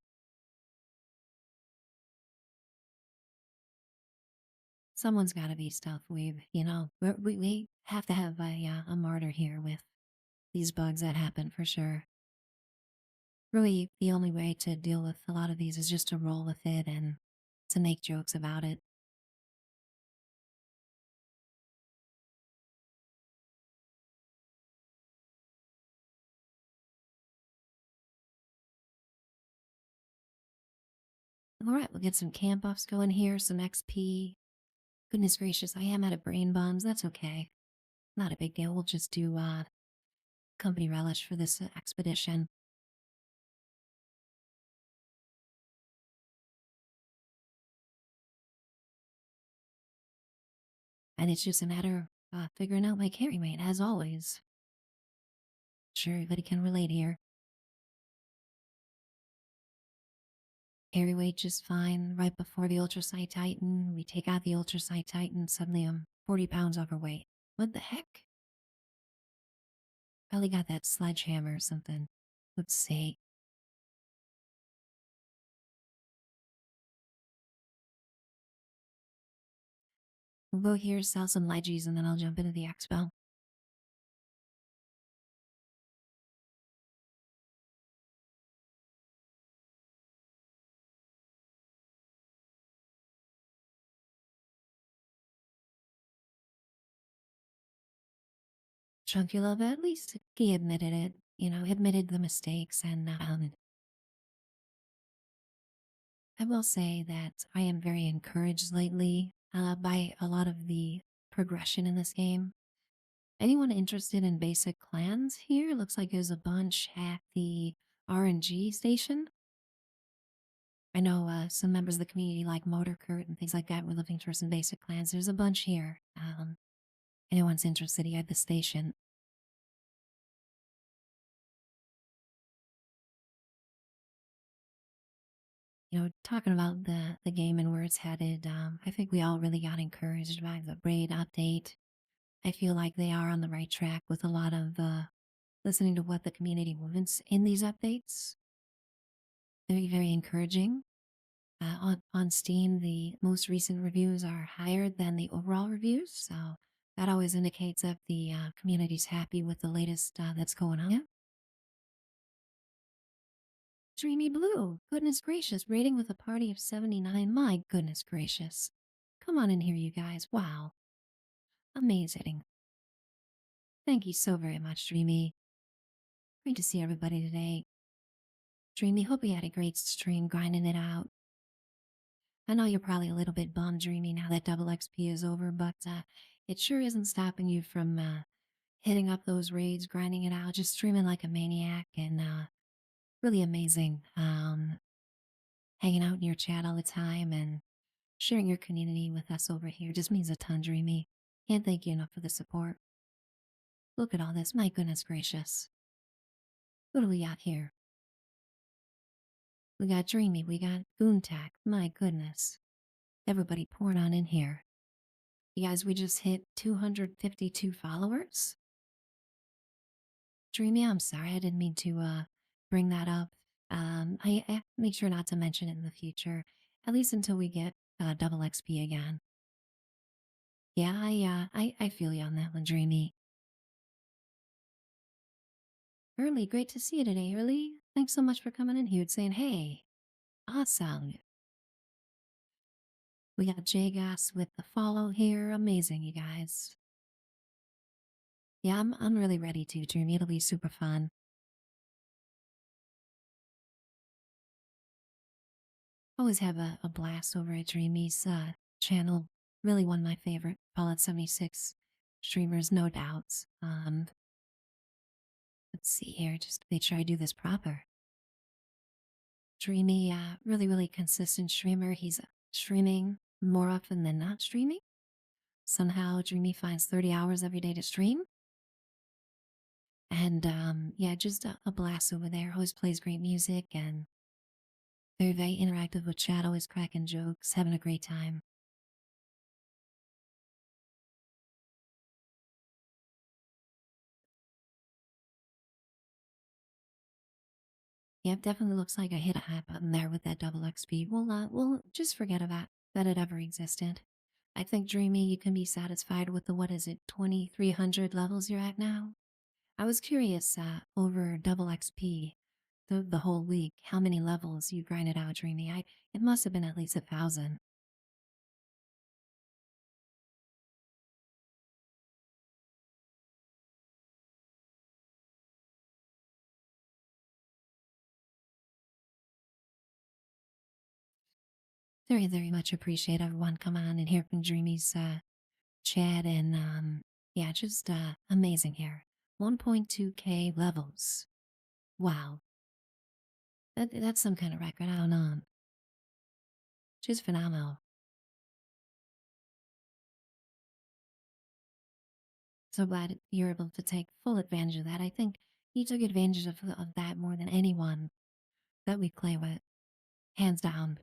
Speaker 1: Someone's got to be stealth weeb, we have to have a martyr here with these bugs that happen for sure. Really, the only way to deal with a lot of these is just to roll with it and to make jokes about it. Alright, we'll get some camp buffs going here, some XP. Goodness gracious, I am out of brain bombs, that's okay. Not a big deal, we'll just do company relish for this expedition. And it's just a matter of figuring out my carry weight, as always. Sure, everybody can relate here. Carry weight just fine. Right before the Ultrasight Titan, we take out the Ultrasight Titan, suddenly I'm 40 pounds overweight. What the heck? Probably got that sledgehammer or something. Let's see. We'll go here, sell some leggies, and then I'll jump into the expo. Chunky little bit, at least he admitted it. Admitted the mistakes, and I will say that I am very encouraged lately by a lot of the progression in this game. Anyone interested in basic clans here? Looks like there's a bunch at the RNG station. I know some members of the community like Motor Kurt and things like that were looking for some basic clans. There's a bunch here. Anyone's interested here at the station. Talking about the game and where it's headed, I think we all really got encouraged by the raid update. I feel like they are on the right track with a lot of listening to what the community wants in these updates. Very, very encouraging. On Steam, the most recent reviews are higher than the overall reviews, so that always indicates that the community's happy with the latest that's going on. Dreamy Blue, goodness gracious, rating with a party of 79. My goodness gracious. Come on in here, you guys. Wow. Amazing. Thank you so very much, Dreamy. Great to see everybody today. Dreamy, hope you had a great stream grinding it out. I know you're probably a little bit bummed, Dreamy, now that double XP is over, but it sure isn't stopping you from hitting up those raids, grinding it out, just streaming like a maniac, and really amazing. Hanging out in your chat all the time and sharing your community with us over here just means a ton, Dreamy. Can't thank you enough for the support. Look at all this, my goodness gracious. What do we got here? We got Dreamy, we got Goontack, my goodness. Everybody pouring on in here. You guys, we just hit 252 followers. Dreamy, I'm sorry, I didn't mean to bring that up. I make sure not to mention it in the future, at least until we get double XP again. Yeah, I feel you on that one, Dreamy. Early, great to see you today, Early. Thanks so much for coming in here and saying, hey, awesome. We got Jagas with the follow here. Amazing, you guys. Yeah, I'm really ready to, Dreamy. It'll be super fun. Always have a blast over at Dreamy's channel. Really one of my favorite Fallout 76 streamers, no doubts. Let's see here, just to make sure I do this proper. Dreamy, really, really consistent streamer. He's streaming more often than not streaming. Somehow Dreamy finds 30 hours every day to stream. And yeah, just a blast over there. Always plays great music and very, very interactive with chat, always cracking jokes, having a great time. Yep, definitely looks like I hit a hot button there with that double XP. We'll just forget about that it ever existed. I think, Dreamy, you can be satisfied with the, what is it, 2,300 levels you're at now? I was curious, over double XP, the whole week, how many levels you grinded out, Dreamy. It must have been at least 1,000. Very, very much appreciate everyone come on and hear from Dreamy's chat and yeah, just amazing here. 1.2k levels. Wow. That's some kind of record. I don't know. Just phenomenal. So glad you're able to take full advantage of that. I think you took advantage of that more than anyone that we play with. Hands down.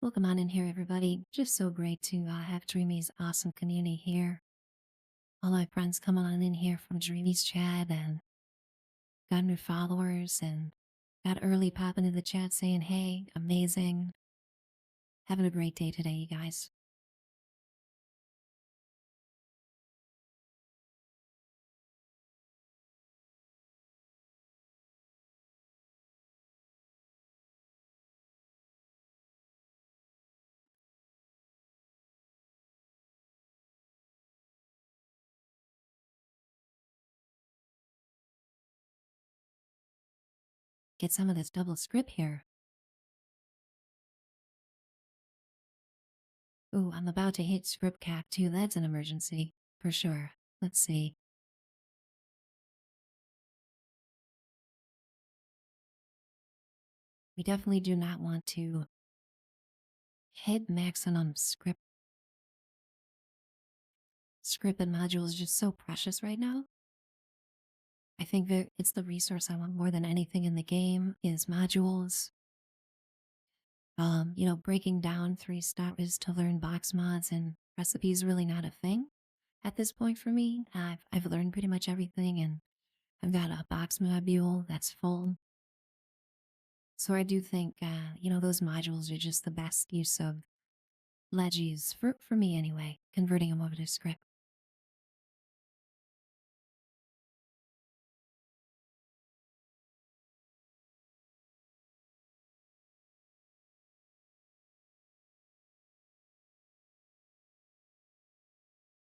Speaker 1: Welcome on in here, everybody. Just so great to have Dreamy's awesome community here. All my friends coming on in here from Dreamy's chat and got new followers and got early popping in the chat saying, hey, amazing. Having a great day today, you guys. Get some of this double script here. Ooh, I'm about to hit script cap too. That's an emergency, for sure. Let's see. We definitely do not want to hit maximum script. Script and module is just so precious right now. I think that it's the resource I want more than anything in the game is modules. Breaking down 3 stories to learn box mods and recipes really not a thing at this point for me. I've learned pretty much everything, and I've got a box module that's full. So I do think, those modules are just the best use of legis for me anyway, converting them over to script.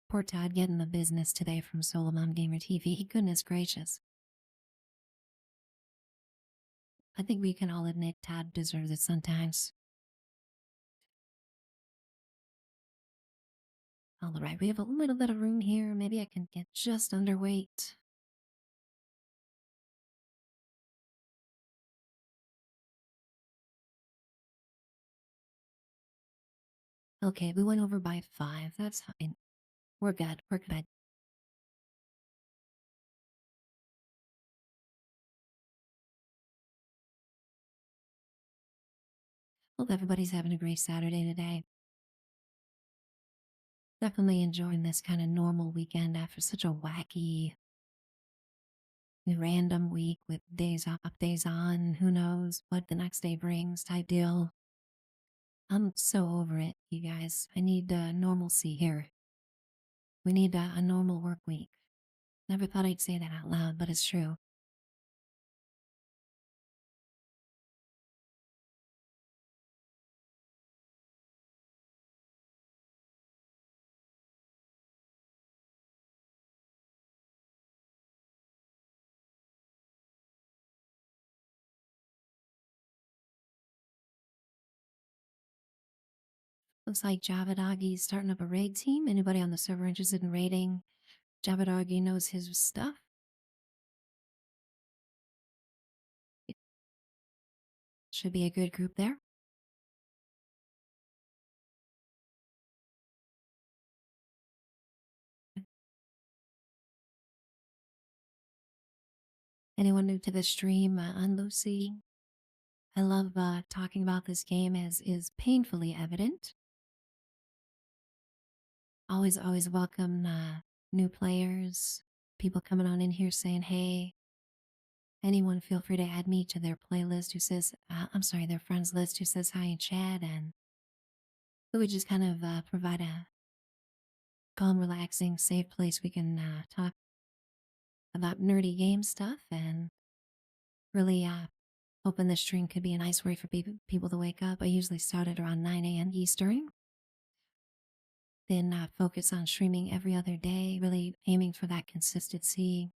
Speaker 1: Poor Todd getting the business today from Solomon Gamer TV. Goodness gracious. I think we can all admit Todd deserves it sometimes. All right, we have a little bit of room here. Maybe I can get just underweight. Okay, we went over by 5. That's fine. We're good. We're good. Hope everybody's having a great Saturday today. Definitely enjoying this kind of normal weekend after such a wacky, random week with days off, days on. Who knows what the next day brings type deal. I'm so over it, you guys. I need normalcy here. We need a normal work week. Never thought I'd say that out loud, but it's true. Looks like Java Doggy's starting up a raid team. Anybody on the server interested in raiding? Java Doggy knows his stuff. It should be a good group there. Anyone new to the stream? I'm Lucy. I love talking about this game as is painfully evident. Always welcome new players, people coming on in here saying, hey, anyone feel free to add me to their playlist who says, I'm sorry, their friends list who says hi in chat. And it would just kind of provide a calm, relaxing, safe place we can talk about nerdy game stuff and really hoping the stream could be a nice way for people to wake up. I usually start at around 9 a.m. Eastern. Then focus on streaming every other day, really aiming for that consistency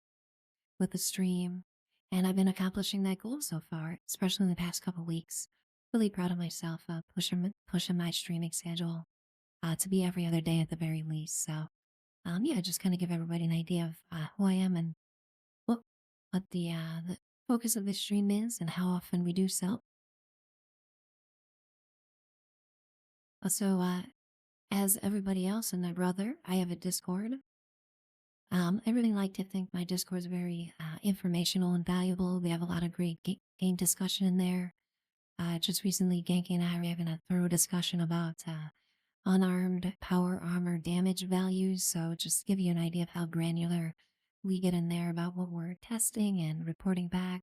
Speaker 1: with the stream. And I've been accomplishing that goal so far, especially in the past couple weeks. Really proud of myself, pushing my streaming schedule to be every other day at the very least. So, yeah, just kind of give everybody an idea of who I am and what what the focus of this stream is and how often we do so. Also, as everybody else and my brother, I have a Discord. I really like to think my Discord is very informational and valuable. We have a lot of great game discussion in there. Just recently, Genki and I were having a thorough discussion about unarmed power armor damage values. So just give you an idea of how granular we get in there about what we're testing and reporting back.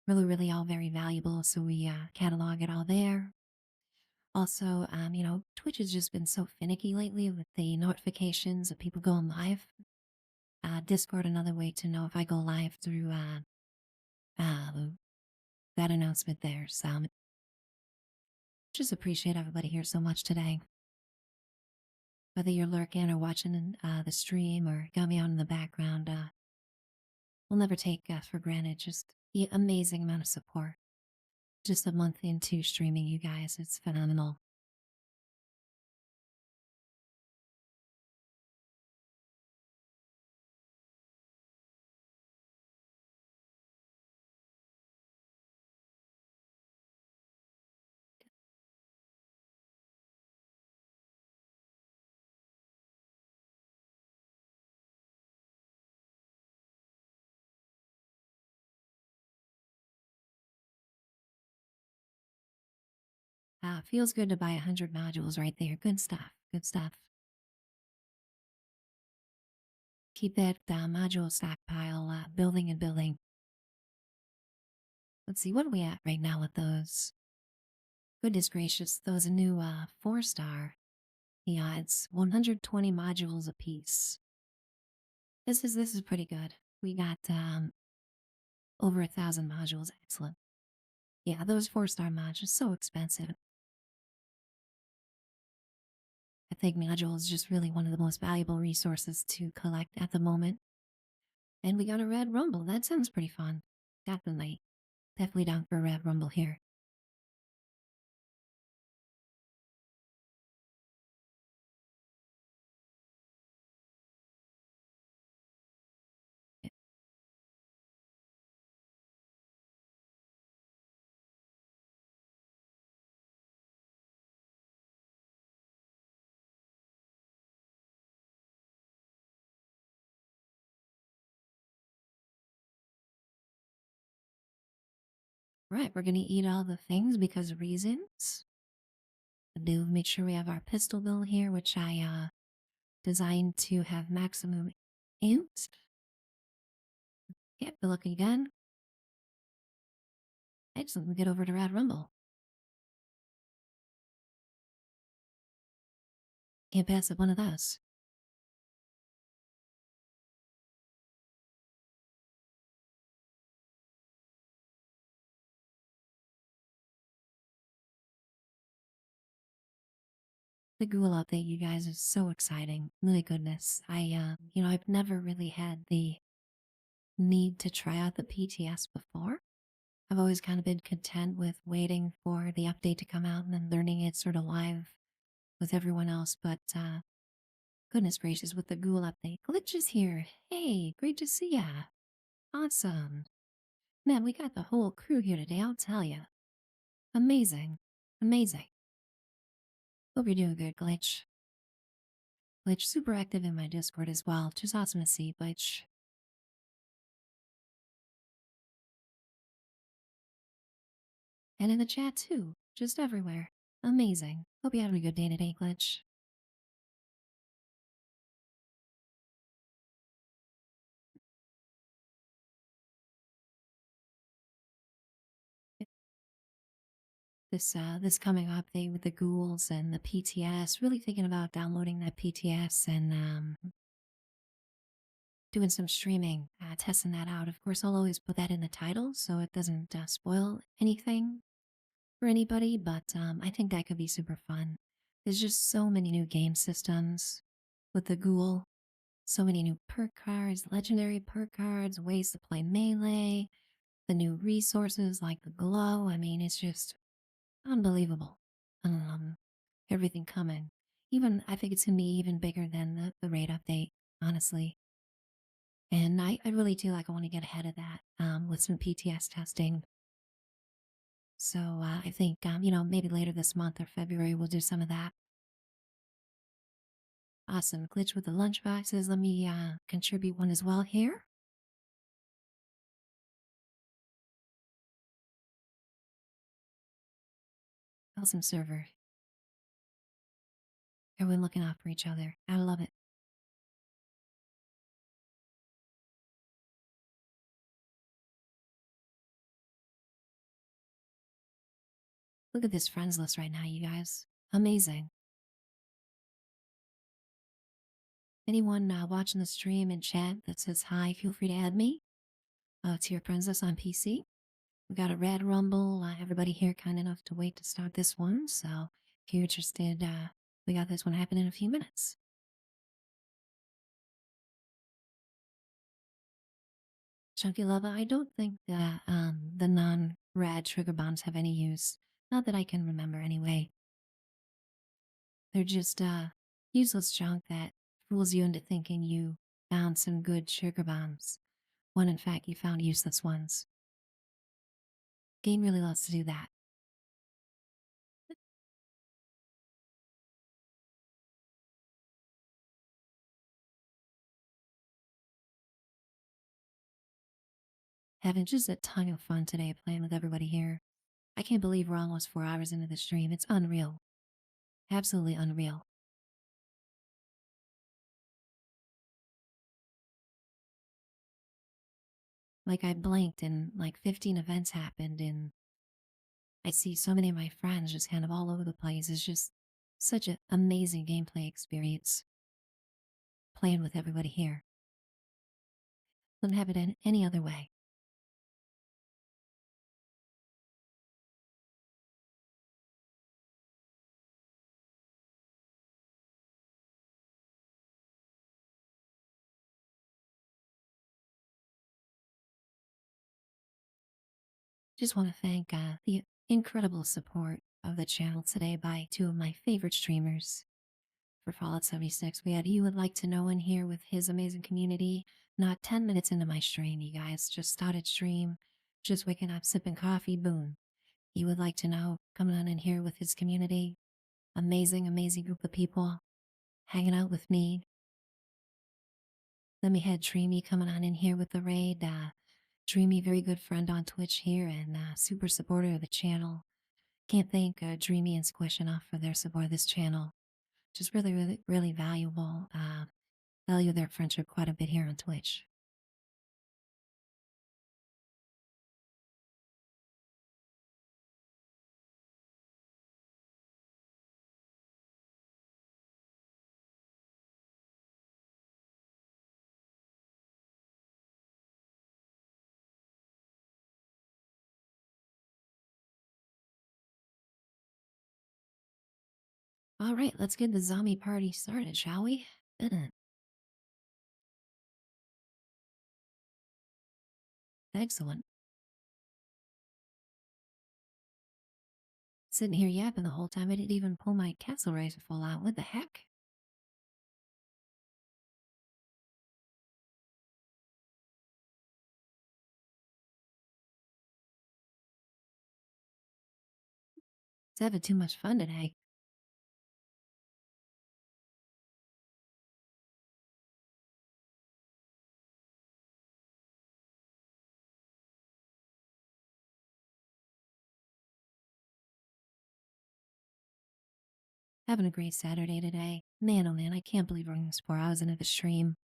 Speaker 1: Really all very valuable. So we catalog it all there. Also, Twitch has just been so finicky lately with the notifications of people going live. Discord, another way to know if I go live through uh, that announcement there. So, just appreciate everybody here so much today. Whether you're lurking or watching the stream or got me on in the background, we'll never take for granted just the amazing amount of support. Just a month into streaming, you guys, it's phenomenal. Feels good to buy 100 modules right there. Good stuff. Good stuff. Keep that module stockpile building and building. Let's see, what are we at right now with those? Goodness gracious, those new 4-star. Yeah, it's 120 modules apiece. This is pretty good. We got over 1,000 modules. Excellent. Yeah, those 4-star modules so expensive. I think modules is just really one of the most valuable resources to collect at the moment. And we got a red rumble. That sounds pretty fun. Definitely. Definitely down for a red rumble here. Right, we're gonna eat all the things because of reasons. Do make sure we have our pistol build here, which I designed to have maximum int. Yep, we're looking again. Excellent, we get over to Red Rumble. Can't pass up one of those. The Ghoul update, you guys, is so exciting. My goodness. I've never really had the need to try out the PTS before. I've always kind of been content with waiting for the update to come out and then learning it sort of live with everyone else. But goodness gracious, with the Ghoul update, Glitch is here. Hey, great to see ya. Awesome. Man, we got the whole crew here today, I'll tell ya. Amazing. Amazing. Hope you're doing good, Glitch. Glitch, super active in my Discord as well. Just awesome to see, Glitch. And in the chat too. Just everywhere. Amazing. Hope you had a good day today, Glitch. This coming update with the ghouls and the PTS, really thinking about downloading that PTS and doing some streaming, testing that out. Of course, I'll always put that in the title so it doesn't spoil anything for anybody, but I think that could be super fun. There's just so many new game systems with the ghoul, so many new perk cards, legendary perk cards, ways to play melee, the new resources like the glow. I mean, it's just unbelievable. Everything coming. Even I think it's gonna be even bigger than the raid update, honestly. And I really do like I want to get ahead of that with some PTS testing. So I think maybe later this month or February we'll do some of that. Awesome. Glitch with the lunch boxes. Let me contribute one as well here. Awesome server. Everyone looking out for each other. I love it. Look at this friends list right now, you guys. Amazing. Anyone watching the stream and chat that says hi, feel free to add me to your friends list on PC. We got a red rumble. Everybody here kind enough to wait to start this one. So if you're interested, we got this one happening in a few minutes. Chunky Lava, I don't think that the non-rad trigger bombs have any use. Not that I can remember anyway. They're just useless junk that fools you into thinking you found some good trigger bombs, when in fact you found useless ones. Game really loves to do that. Having just a ton of fun today playing with everybody here. I can't believe we're almost 4 hours into the stream. It's unreal. Absolutely unreal. Like, I blinked and like 15 events happened, and I see so many of my friends just kind of all over the place. It's just such an amazing gameplay experience playing with everybody here. Couldn't have it any other way. Just want to thank the incredible support of the channel today by two of my favorite streamers. For Fallout 76, we had You Would Like to Know in here with his amazing community. Not 10 minutes into my stream, you guys just started stream, just waking up, sipping coffee, boom. You Would Like to Know coming on in here with his community. Amazing, amazing group of people hanging out with me. Then we had Dreamy coming on in here with the raid. Dreamy, very good friend on Twitch here and super supporter of the channel. Can't thank Dreamy and Squish enough for their support of this channel. Just really, really, really valuable. Value their friendship quite a bit here on Twitch. All right, let's get the zombie party started, shall we? Excellent. Sitting here yapping the whole time, I didn't even pull my castle rifle out. What the heck? It's having too much fun today. Having a great Saturday today. Man, oh man, I can't believe we're almost 4 hours into the stream.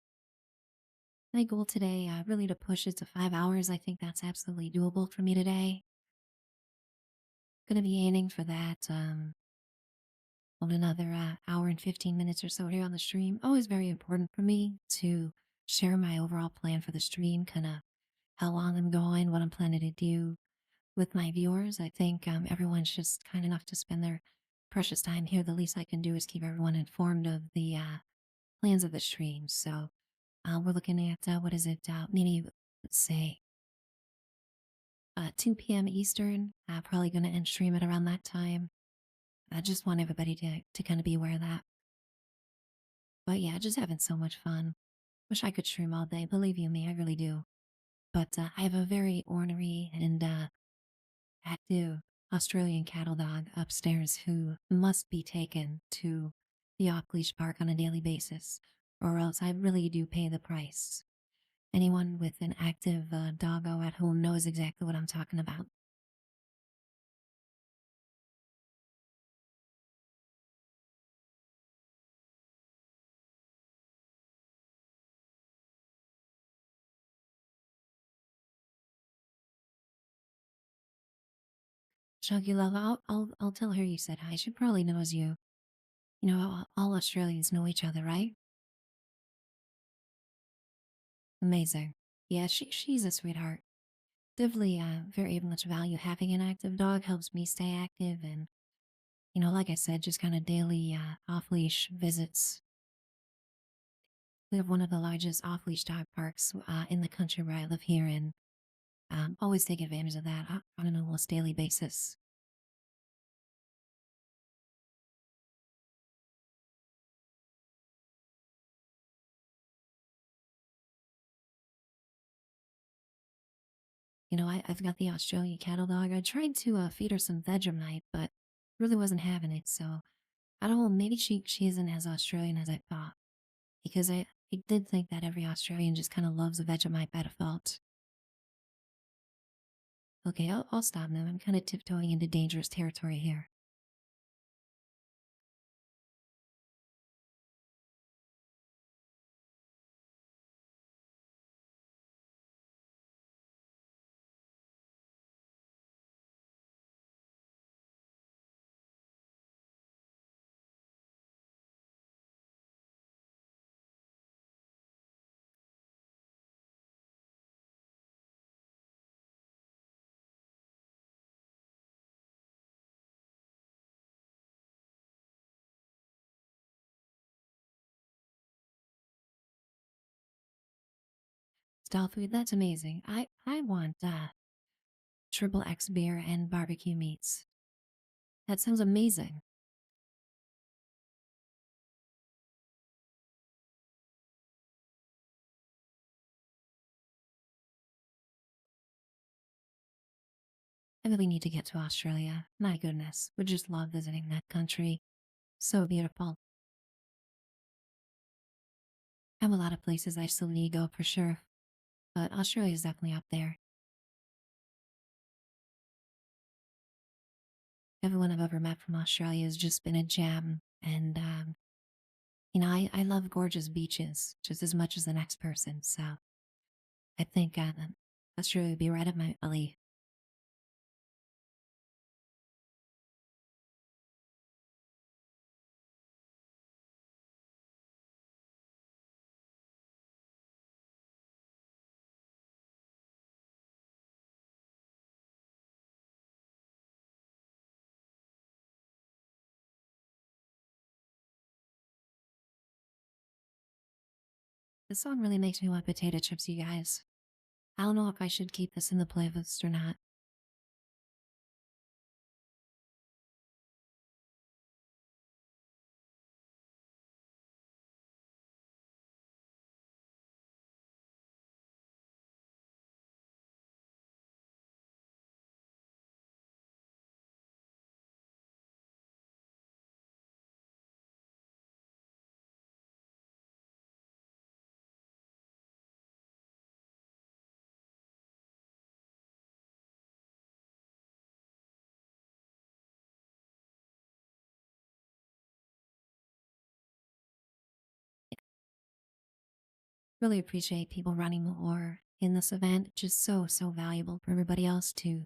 Speaker 1: My goal today, really to push it to 5 hours. I think that's absolutely doable for me today. Gonna be aiming for that, on another hour and 15 minutes or so here on the stream. Always very important for me to share my overall plan for the stream, kind of how long I'm going, what I'm planning to do with my viewers. I think everyone's just kind enough to spend their precious time here. The least I can do is keep everyone informed of the plans of the stream. So we're looking at, what is it, maybe, let's say, 2 p.m. Eastern. Probably going to end stream at around that time. I just want everybody to kind of be aware of that. But yeah, just having so much fun. Wish I could stream all day. Believe you me, I really do. But I have a very ornery and active Australian cattle dog upstairs who must be taken to the off leash park on a daily basis, or else I really do pay the price. Anyone with an active doggo at home knows exactly what I'm talking about. Chunky Love, I'll tell her you said hi. She probably knows you. You know, all Australians know each other, right? Amazing. Yeah, she's a sweetheart. Definitely very much value having an active dog. Helps me stay active, and like I said, just kind of daily off leash visits. We have one of the largest off leash dog parks in the country where I live here, and always take advantage of that on an almost daily basis. I've got the Australian cattle dog. I tried to feed her some Vegemite, but really wasn't having it. So I don't know. Maybe she isn't as Australian as I thought, because I did think that every Australian just kind of loves a Vegemite by default. Okay, I'll stop now. I'm kind of tiptoeing into dangerous territory here. Style food, that's amazing. I want triple X beer and barbecue meats. That sounds amazing. I really need to get to Australia. My goodness, would just love visiting that country. So beautiful. I have a lot of places I still need to go for sure, but Australia is definitely up there. Everyone I've ever met from Australia has just been a gem, and I love gorgeous beaches just as much as the next person. So I think Australia would be right up my alley. This song really makes me want potato chips, you guys. I don't know if I should keep this in the playlist or not. Really appreciate people running the lore in this event. Just so valuable for everybody else to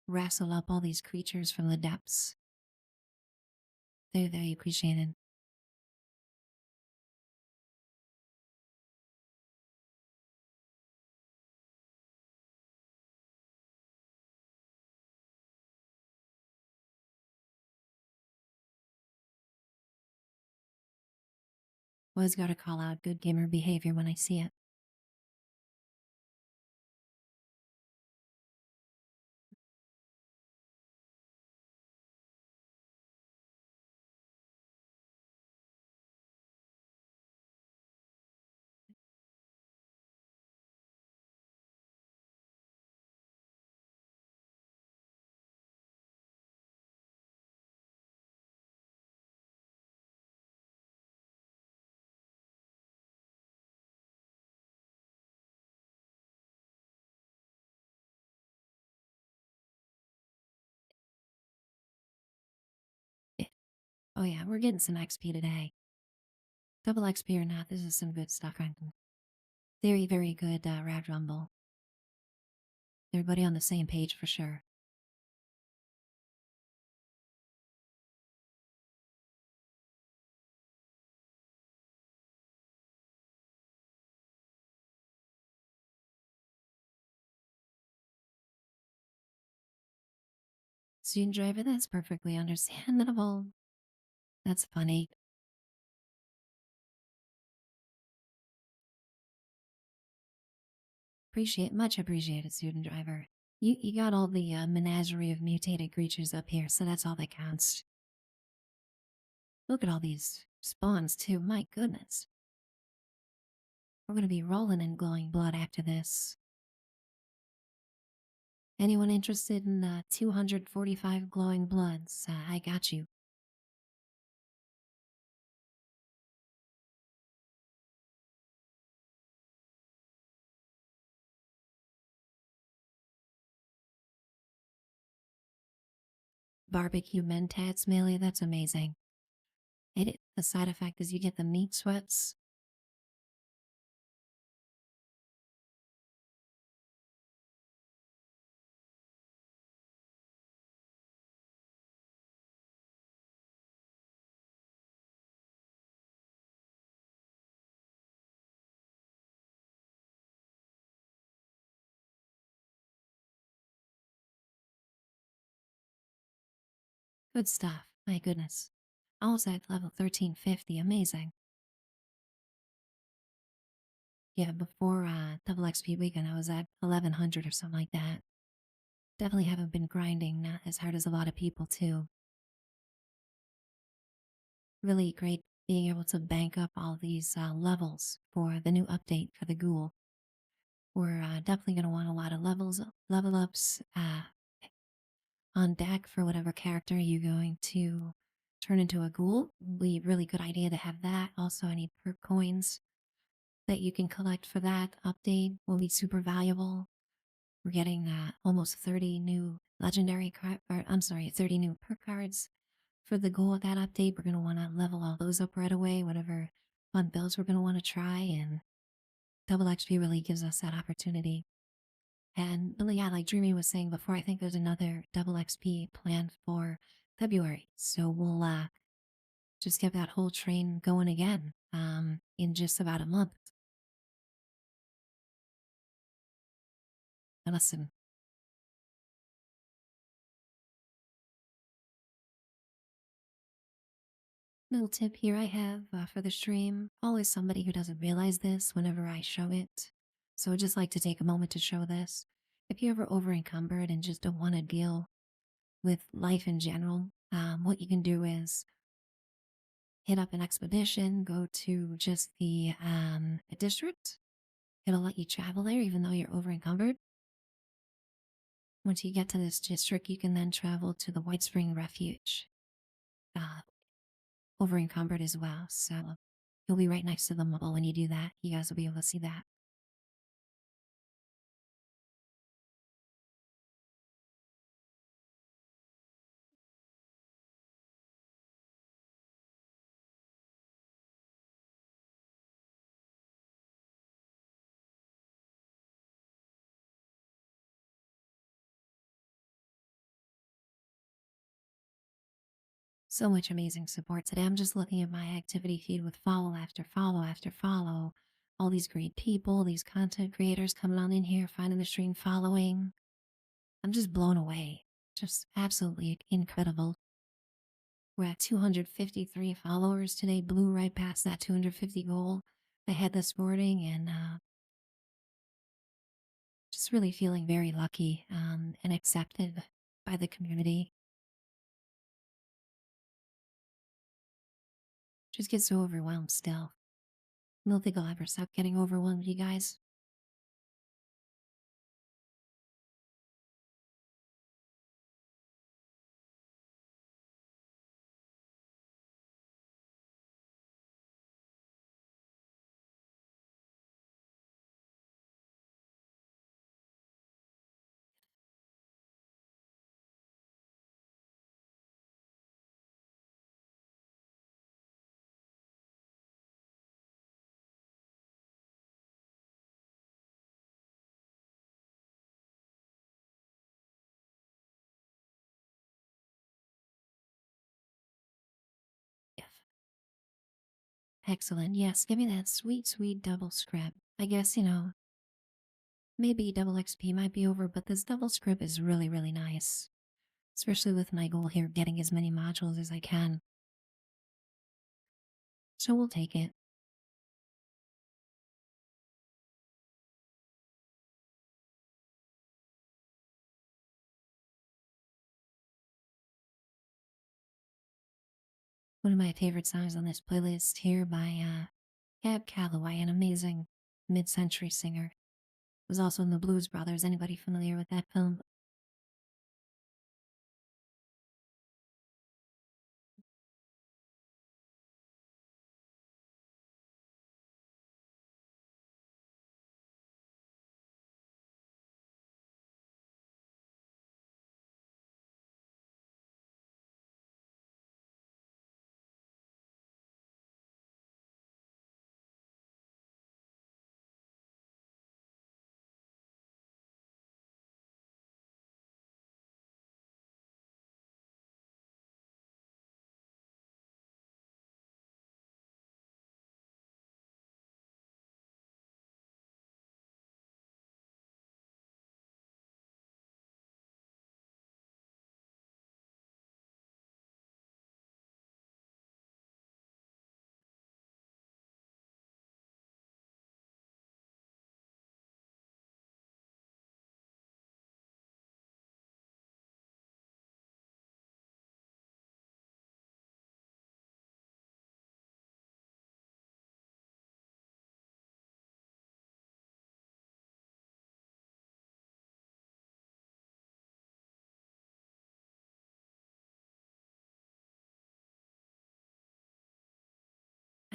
Speaker 1: wrestle up all these creatures from the depths. Very appreciated. Always gotta call out good gamer behavior when I see it. Eh, Oh yeah, we're getting some XP today. Double XP or not, this is some good stuff. Very good Rad Rumble. Everybody on the same page for sure. Student driver, that's perfectly understandable. That's funny. Much appreciated, student driver. You got all the menagerie of mutated creatures up here, so that's all that counts. Look at all these spawns, too. My goodness. We're gonna be rolling in glowing blood after this. Anyone interested in 245 glowing bloods? I got you. barbecue mentats, Millie. That's amazing. The side effect is you get the meat sweats. Good stuff. My goodness. I was at level 1350. Amazing. Yeah, before double XP weekend, I was at 1100 or something like that. Definitely haven't been grinding, not as hard as a lot of people, too. Really great being able to bank up all these levels for the new update for the ghoul. We're definitely going to want a lot of level ups on deck for whatever character you're going to turn into a ghoul. Really good idea to have that. Also, I need perk coins that you can collect for that update will be super valuable. We're getting almost 30 new or I'm sorry, 30 new perk cards for the goal of that update. We're going to want to level all those up right away, whatever fun builds we're going to want to try, and double XP really gives us that opportunity. And really, yeah, like Dreamy was saying before, I think there's another double XP planned for February. So we'll just get that whole train going again in just about a month. Now listen, little tip here I have for the stream. Always somebody who doesn't realize this whenever I show it. So I'd just like to take a moment to show this. If you're ever over encumbered and just don't want to deal with life in general, what you can do is hit up an expedition, go to just the district. It'll let you travel there even though you're over encumbered. Once you get to this district, you can then travel to the White Spring Refuge, uh, over encumbered as well. So you'll be right next to the mall when you do that. You guys will be able to see that. So much amazing support today. I'm just looking at my activity feed with follow after follow after follow. All these great people, these content creators coming on in here, finding the stream, following. I'm just blown away. Just absolutely incredible. We're at 253 followers today, blew right past that 250 goal I had this morning, and just really feeling very lucky and accepted by the community. Just get so overwhelmed still. I don't think I'll ever stop getting overwhelmed, you guys. If Excellent. Yes, give me that sweet, sweet double script. I guess, maybe double XP might be over, but this double script is really, really nice. Especially with my goal here, getting as many modules as I can. So we'll take it. One of my favorite songs on this playlist here by Cab Calloway, an amazing mid-century singer. Was also in the Blues Brothers. Anybody familiar with that film?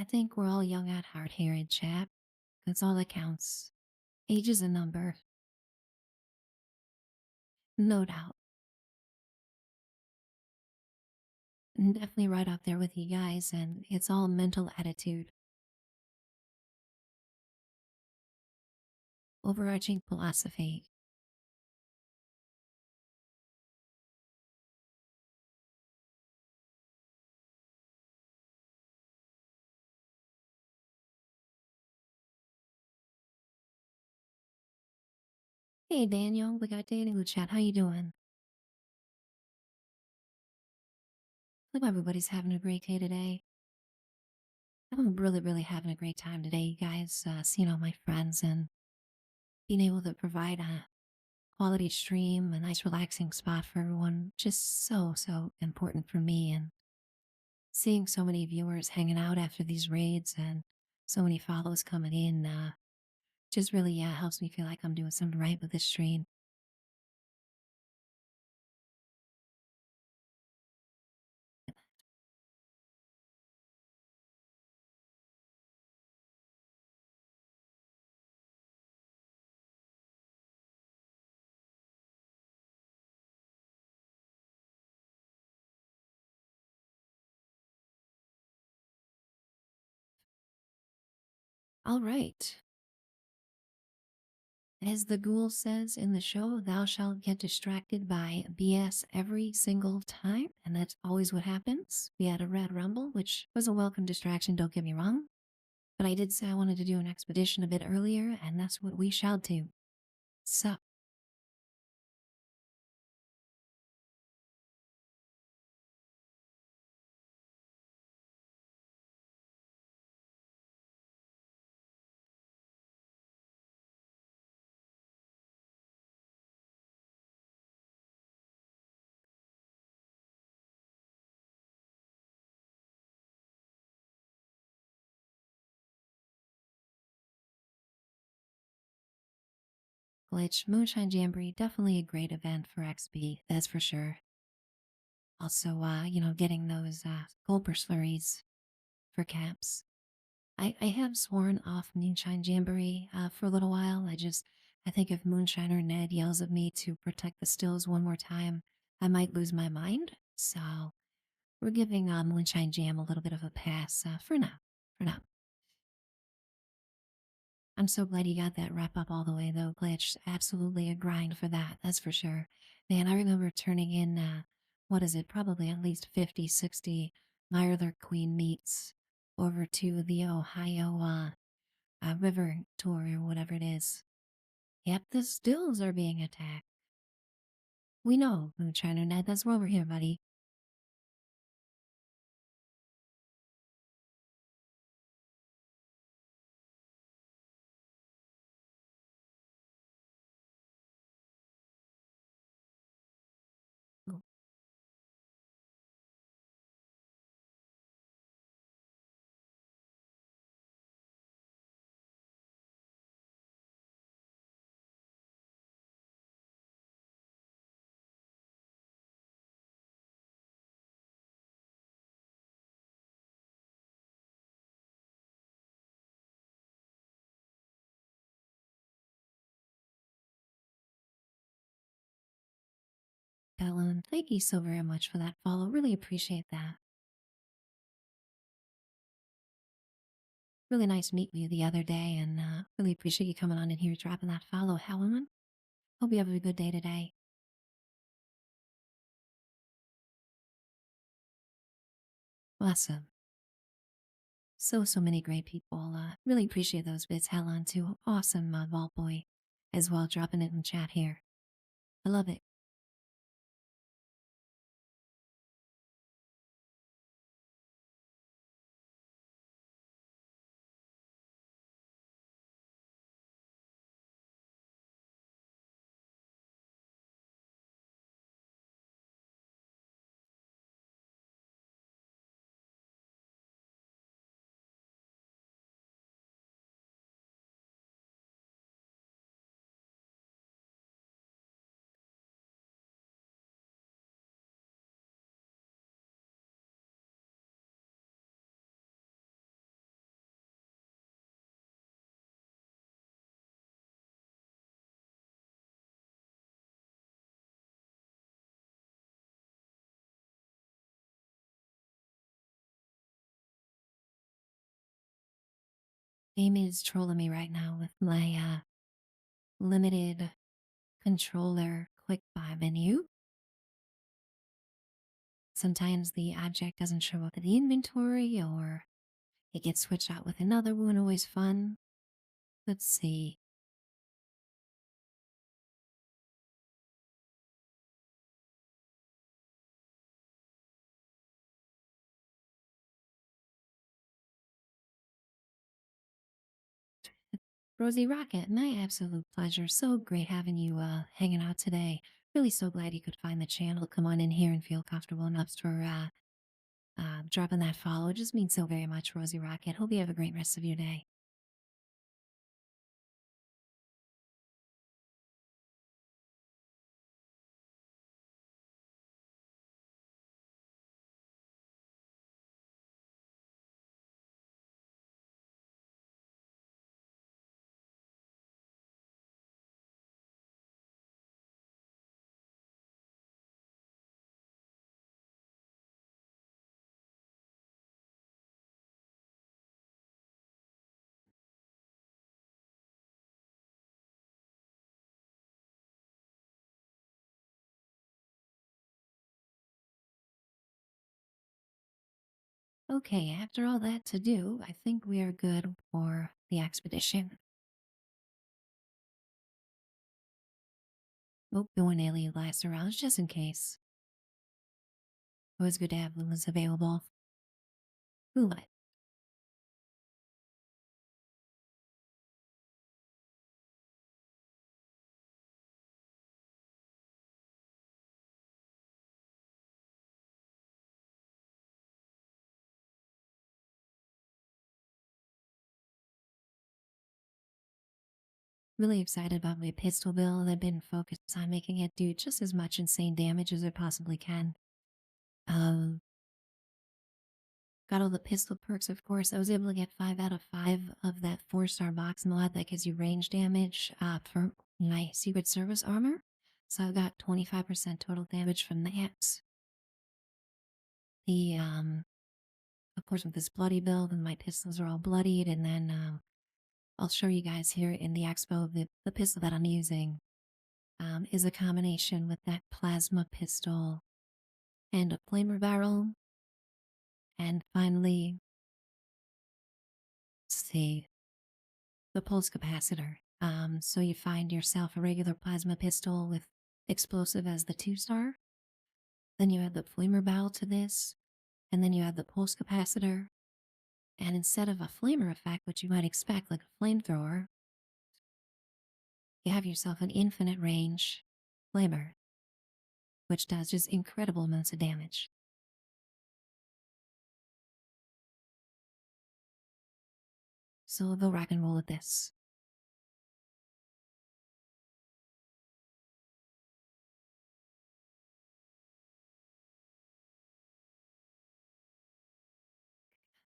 Speaker 1: I think we're all young at heart here in chat. That's all that counts. Age is a number, no doubt. And definitely right up there with you guys, and it's all mental attitude. Overarching philosophy. Hey Daniel, we got Daniel in the chat. How you doing? Hope everybody's having a great day today. I'm really having a great time today, you guys. Seeing all my friends and being able to provide a quality stream, a nice relaxing spot for everyone. Just so important for me. And seeing so many viewers hanging out after these raids and so many follows coming in, just really, yeah, helps me feel like I'm doing something right with this stream. All right. As the ghoul says in the show, thou shalt get distracted by BS every single time, and that's always what happens. We had a Red Rumble, which was a welcome distraction, don't get me wrong, but I did say I wanted to do an expedition a bit earlier, and that's what we shall do. So, Glitch, Moonshine Jamboree, definitely a great event for XP, that's for sure. Also, getting those Gulper slurries for caps. I have sworn off Moonshine Jamboree for a little while. I think if Moonshiner Ned yells at me to protect the stills one more time, I might lose my mind. So we're giving Moonshine Jam a little bit of a pass for now. For now. I'm so glad you got that wrap up all the way though, Glitch. Absolutely a grind for that, that's for sure. Man, I remember turning in, what is it, probably at least 50, 60 Mirror Queen meats over to the Ohio river tour or whatever it is. Yep, the stills are being attacked. We know, Moonshiner Ned, that's why we're here, buddy. Oh, Ellen, thank you so very much for that follow. Really appreciate that. Really nice meeting you the other day, and really appreciate you coming on in here dropping that follow, Helen. Hope you have a good day today. Awesome. So many great people. Really appreciate those bits, Helen, too. Awesome, Vault Boy, as well, dropping it in chat here. I love it. Amy is trolling me right now with my limited controller quick buy menu. Sometimes the object doesn't show up in the inventory or it gets switched out with another one, always fun. Let's see. Rosie Rocket, my absolute pleasure. So great having you hanging out today. Really so glad you could find the channel. Come on in here and feel comfortable enough for dropping that follow. It just means so very much, Rosie Rocket. Hope you have a great rest of your day. Okay, after all that to do, I think we are good for the expedition. Oh, going alien last around just in case. Always good to have Lulas available. Lula. Really excited about my pistol build. I've been focused on making it do just as much insane damage as it possibly can. Um, got all the pistol perks, of course. I was able to get 5 out of 5 of that 4-star box mod that gives you range damage for my Secret Service armor. So I've got 25% total damage from that. The of course, with this bloody build, and my pistols are all bloodied, and then I'll show you guys here in the expo the pistol that I'm using is a combination with that plasma pistol and a flamer barrel. And finally, let's see, the pulse capacitor. So you find yourself a regular plasma pistol with explosive as the 2-star. Then you add the flamer barrel to this, and then you add the pulse capacitor. And instead of a flamer effect, which you might expect, like a flamethrower, you have yourself an infinite range flamer, which does just incredible amounts of damage. So we'll go rock and roll with this.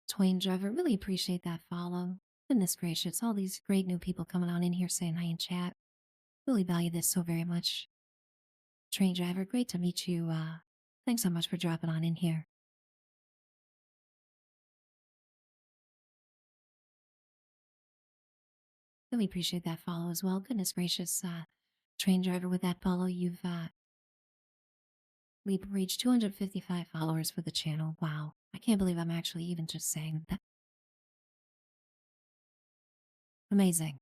Speaker 1: Twain Driver, really appreciate that follow. Goodness gracious, all these great new people coming on in here saying hi in chat. Really value this so very much. Train Driver, great to meet you. Thanks so much for dropping on in here. Really appreciate that follow as well. Goodness gracious, Train Driver, with that follow, we've reached 255 followers for the channel. Wow, I can't believe I'm actually even just saying that. Amazing.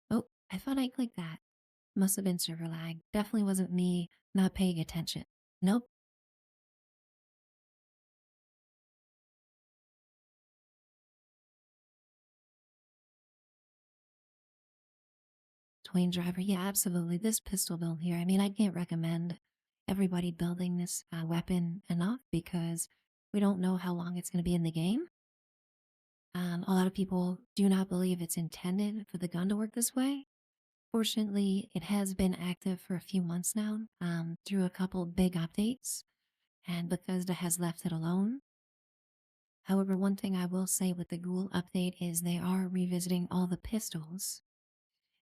Speaker 1: Oh, I thought I clicked that. Must have been server lag. Definitely wasn't me not paying attention. Nope. Twain Driver, yeah, absolutely. This pistol build here, I mean, I can't recommend everybody building this weapon enough because we don't know how long it's going to be in the game. A lot of people do not believe it's intended for the gun to work this way. Fortunately, it has been active for a few months now through a couple big updates, and Bethesda has left it alone. However, one thing I will say with the Ghoul update is they are revisiting all the pistols,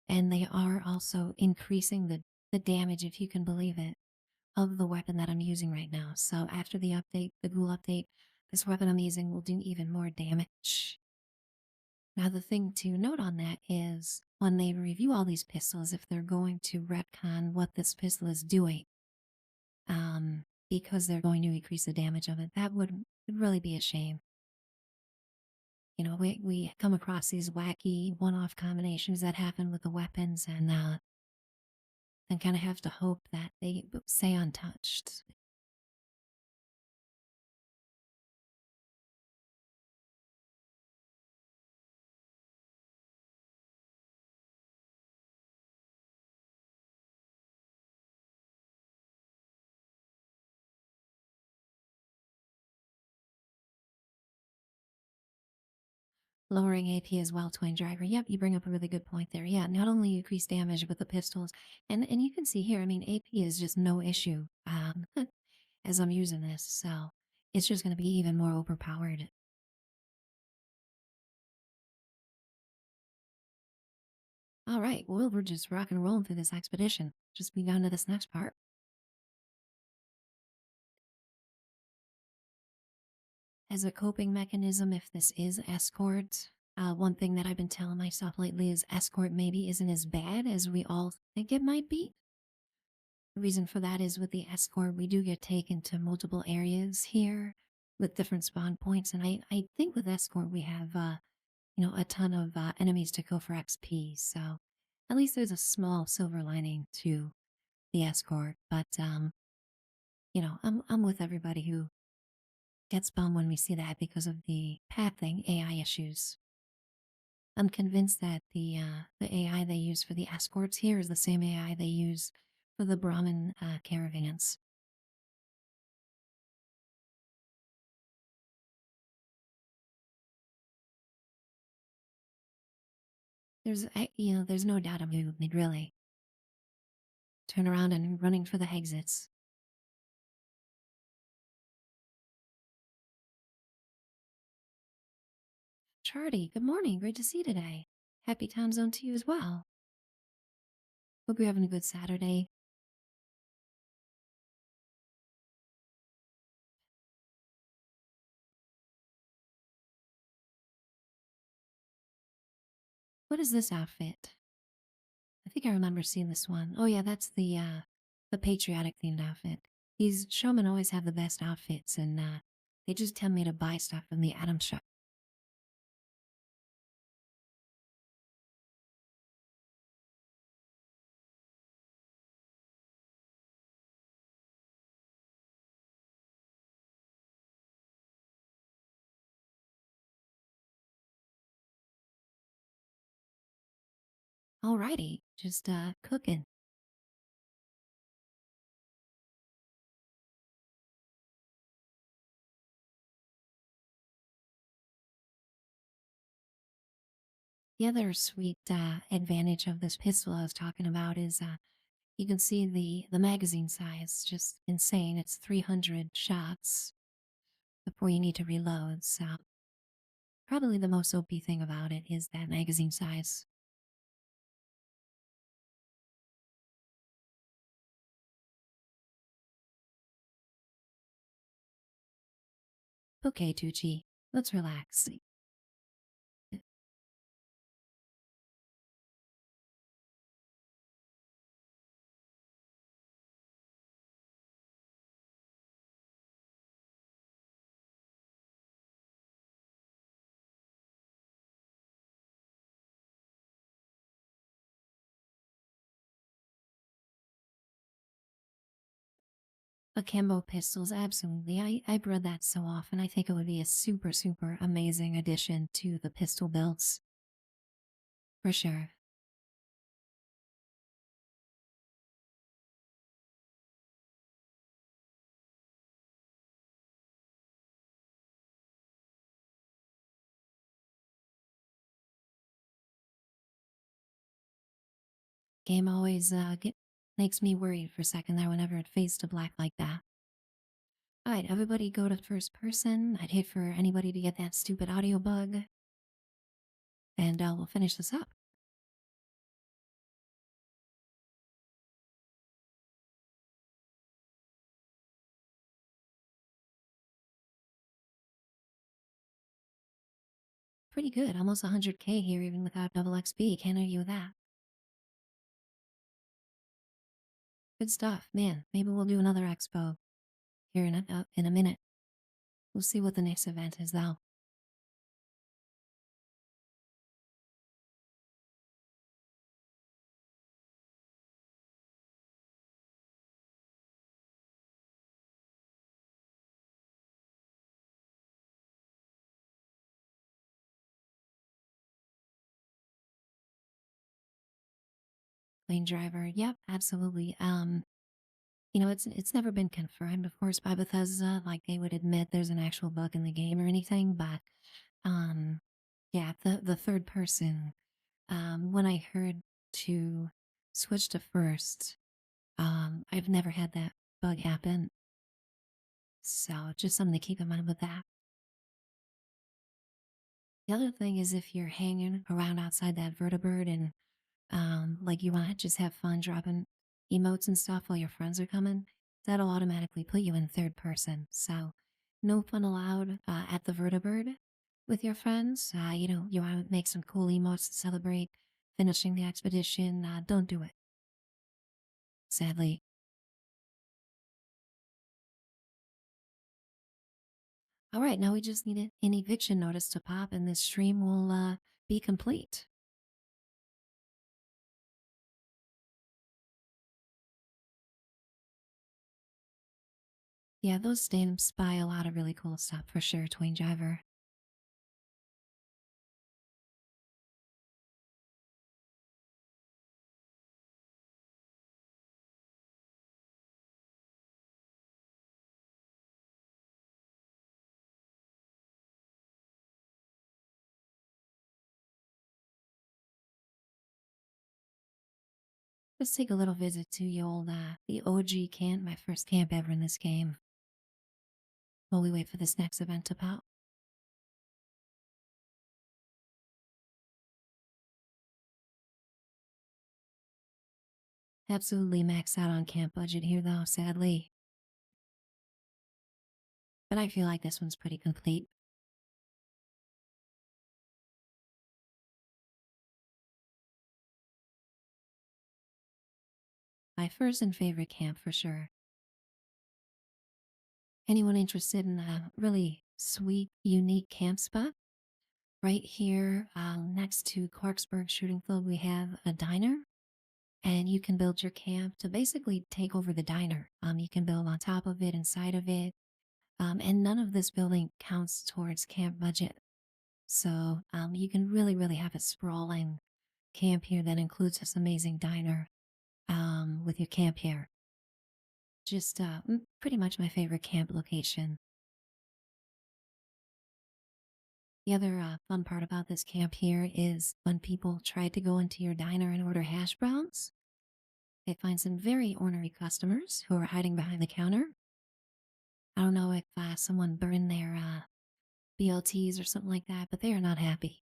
Speaker 1: and they are also increasing the damage, if you can believe it, of the weapon that I'm using right now. So after the update, the Ghoul update, this weapon I'm using will do even more damage. Now, the thing to note on that is when they review all these pistols, if they're going to retcon what this pistol is doing, because they're going to increase the damage of it, that would really be a shame. You know, we come across these wacky one-off combinations that happen with the weapons, and then kind of have to hope that they stay untouched. Lowering AP as well, twin driver. Yep, you bring up a really good point there. Yeah, not only increase damage with the pistols, and you can see here, I mean, AP is just no issue as I'm using this, so it's just going to be even more overpowered. All right, well, we're just rock and rolling through this expedition. Just be on to this next part. As a coping mechanism, if this is escort, one thing that I've been telling myself lately is escort maybe isn't as bad as we all think it might be. The reason for that is with the escort, we do get taken to multiple areas here with different spawn points. And I think with escort, we have, a ton of enemies to kill for XP. So at least there's a small silver lining to the escort. But, I'm with everybody who gets bummed when we see that because of the pathing AI issues. I'm convinced that the AI they use for the escorts here is the same AI they use for the Brahmin caravans. There's no doubt about it, really. Turn around and running for the exits. Charlie, good morning. Great to see you today. Happy time zone to you as well. Hope you're having a good Saturday. What is this outfit? I think I remember seeing this one. Oh yeah, that's the patriotic themed outfit. These showmen always have the best outfits, and they just tell me to buy stuff from the Atom Shop. Alrighty, just cooking. The other sweet advantage of this pistol I was talking about is you can see the magazine size, just insane. It's 300 shots before you need to reload. So probably the most OP thing about it is that magazine size. Okay, Tucci, let's relax. Akimbo pistols, absolutely. I've read that so often. I think it would be a super, super amazing addition to the pistol builds. For sure. Game always makes me worried for a second there whenever it fades to black like that. All right, everybody go to first person. I'd hate for anybody to get that stupid audio bug, and we'll finish this up. Pretty good, almost 100K here, even without double XP. Can't argue with that. Good stuff, man. Maybe we'll do another expo here in a minute. We'll see what the next event is, though. Plane driver, yep, absolutely. It's never been confirmed, of course, by Bethesda. Like they would admit there's an actual bug in the game or anything, but um, yeah, the third person. When I heard to switch to first, I've never had that bug happen, so just something to keep in mind with that. The other thing is if you're hanging around outside that vertibird and like you want to just have fun dropping emotes and stuff while your friends are coming, that'll automatically put you in third person. So no fun allowed at the vertibird with your friends. You want to make some cool emotes to celebrate finishing the expedition. Don't do it. Sadly. All right, now we just need an eviction notice to pop, and this stream will be complete. Yeah, those stamps buy a lot of really cool stuff for sure, Twain Driver. Let's take a little visit to the OG camp, my first camp ever in this game, while we wait for this next event to pop. Absolutely maxed out on camp budget here though, sadly. But I feel like this one's pretty complete. My first and favorite camp for sure. Anyone interested in a really sweet, unique camp spot? Right here, next to Clarksburg Shooting Field, we have a diner, and you can build your camp to basically take over the diner. You can build on top of it, inside of it, and none of this building counts towards camp budget. So you can really, really have a sprawling camp here that includes this amazing diner with your camp here. Just pretty much my favorite camp location. The other fun part about this camp here is when people try to go into your diner and order hash browns, they find some very ornery customers who are hiding behind the counter. I don't know if someone burned their BLTs or something like that, but they are not happy.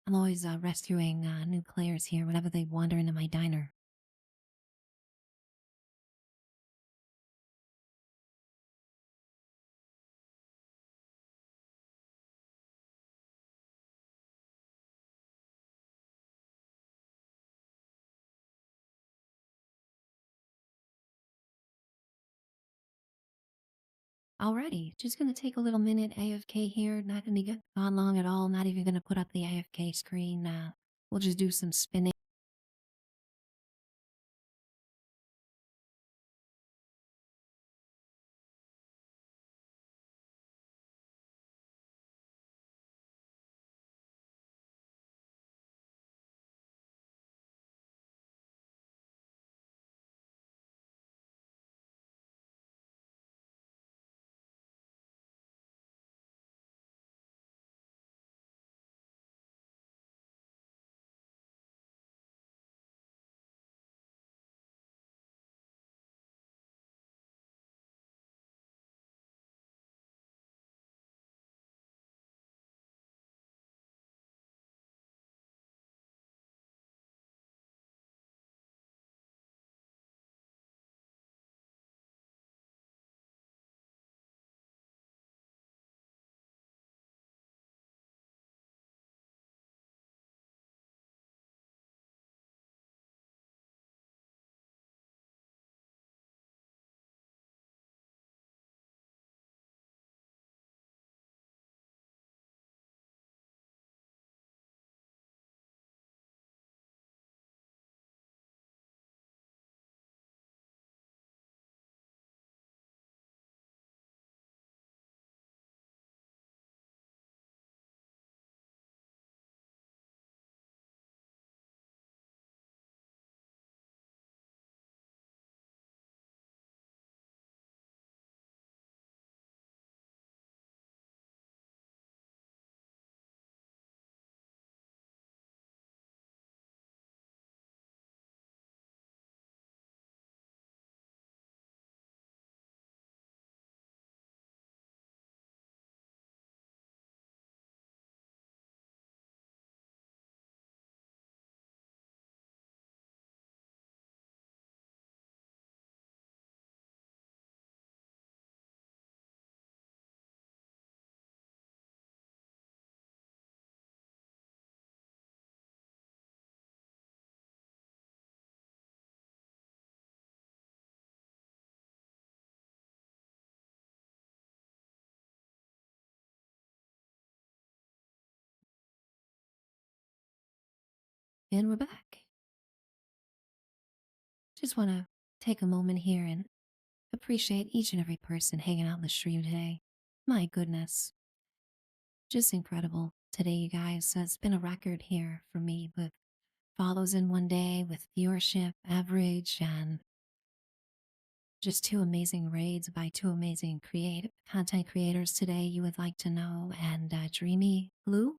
Speaker 1: I'm always rescuing new players here whenever they wander into my diner. Alrighty, just gonna take a little minute AFK here. Not gonna get on long at all. Not even gonna put up the AFK screen. We'll just do some spinning. And we're back. Just want to take a moment here and appreciate each and every person hanging out in the stream today. My goodness, just incredible today, you guys. It's been a record here for me with follows in one day, with viewership average, and just two amazing raids by two amazing creative content creators today you would like to know. And Dreamy Blue,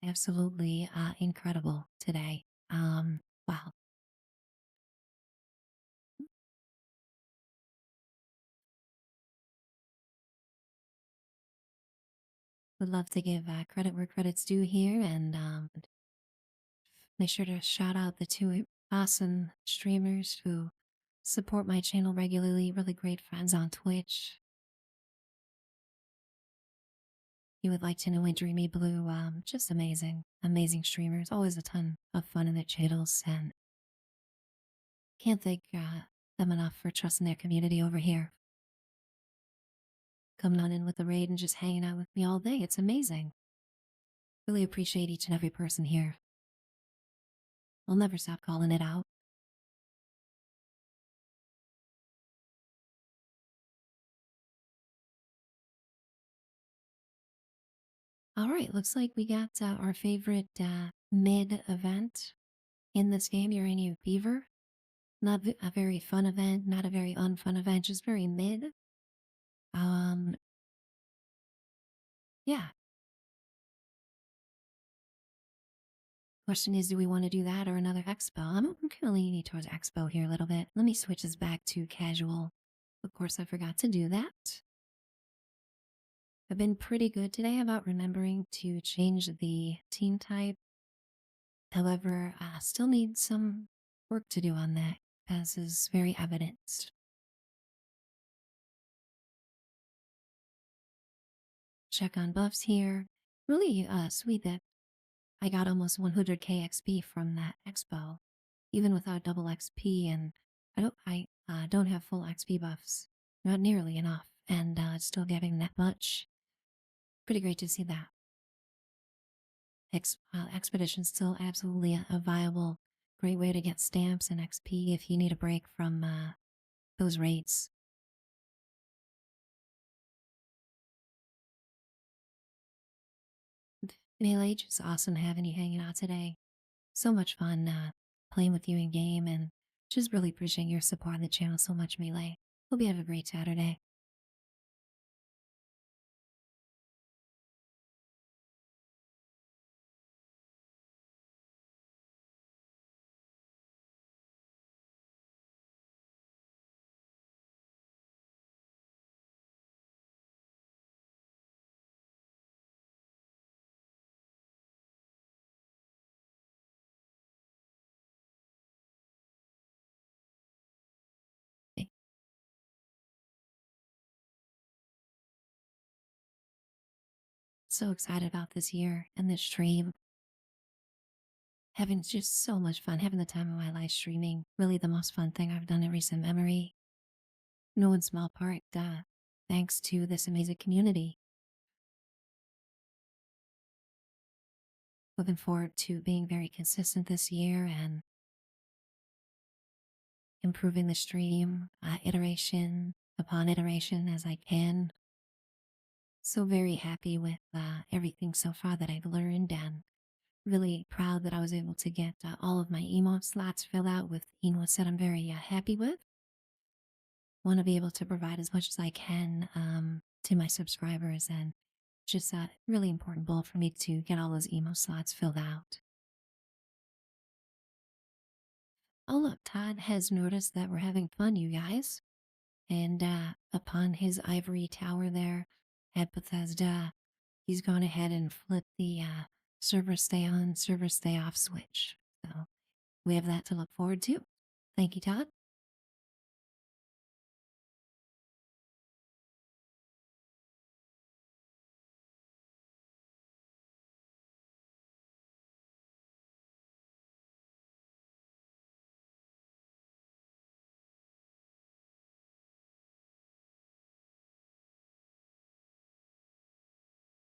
Speaker 1: absolutely incredible today. Wow. Would love to give credit where credit's due here, and make sure to shout out the two awesome streamers who support my channel regularly, really great friends on Twitch. You would like to know a Dreamy Blue, just amazing, amazing streamers. Always a ton of fun in their channels, and can't thank them enough for trusting their community over here. Coming on in with the raid and just hanging out with me all day. It's amazing. Really appreciate each and every person here. I'll never stop calling it out. All right, looks like we got our favorite mid event in this game, Uranium Fever. Not a very fun event, not a very unfun event, just very mid. Um, yeah. Question is, do we want to do that or another expo? I'm kind of leaning towards expo here a little bit. Let me switch this back to casual. Of course, I forgot to do that. I've been pretty good today about remembering to change the team type. However, I still need some work to do on that, as is very evident. Check on buffs here. Really sweet that I got almost 100k XP from that expo, even without double XP, and I don't have full XP buffs, not nearly enough, and it's still getting that much. Pretty great to see that. Expedition's still absolutely a viable, great way to get stamps and XP if you need a break from those raids. Melee, just awesome having you hanging out today. So much fun playing with you in game, and just really appreciate your support on the channel so much, Melee. Hope you have a great Saturday. So excited about this year and this stream. Having just so much fun, having the time of my life streaming. Really the most fun thing I've done in recent memory. No in small part, thanks to this amazing community. Looking forward to being very consistent this year and improving the stream, iteration upon iteration as I can. So very happy with everything so far that I've learned, and really proud that I was able to get all of my emote slots filled out with emotes that I'm very happy with. Want to be able to provide as much as I can to my subscribers, and just a really important goal for me to get all those emote slots filled out. Oh look, Todd has noticed that we're having fun, you guys. And upon his ivory tower there at Bethesda, he's gone ahead and flipped the server stay on, server stay off switch. So we have that to look forward to. Thank you, Todd.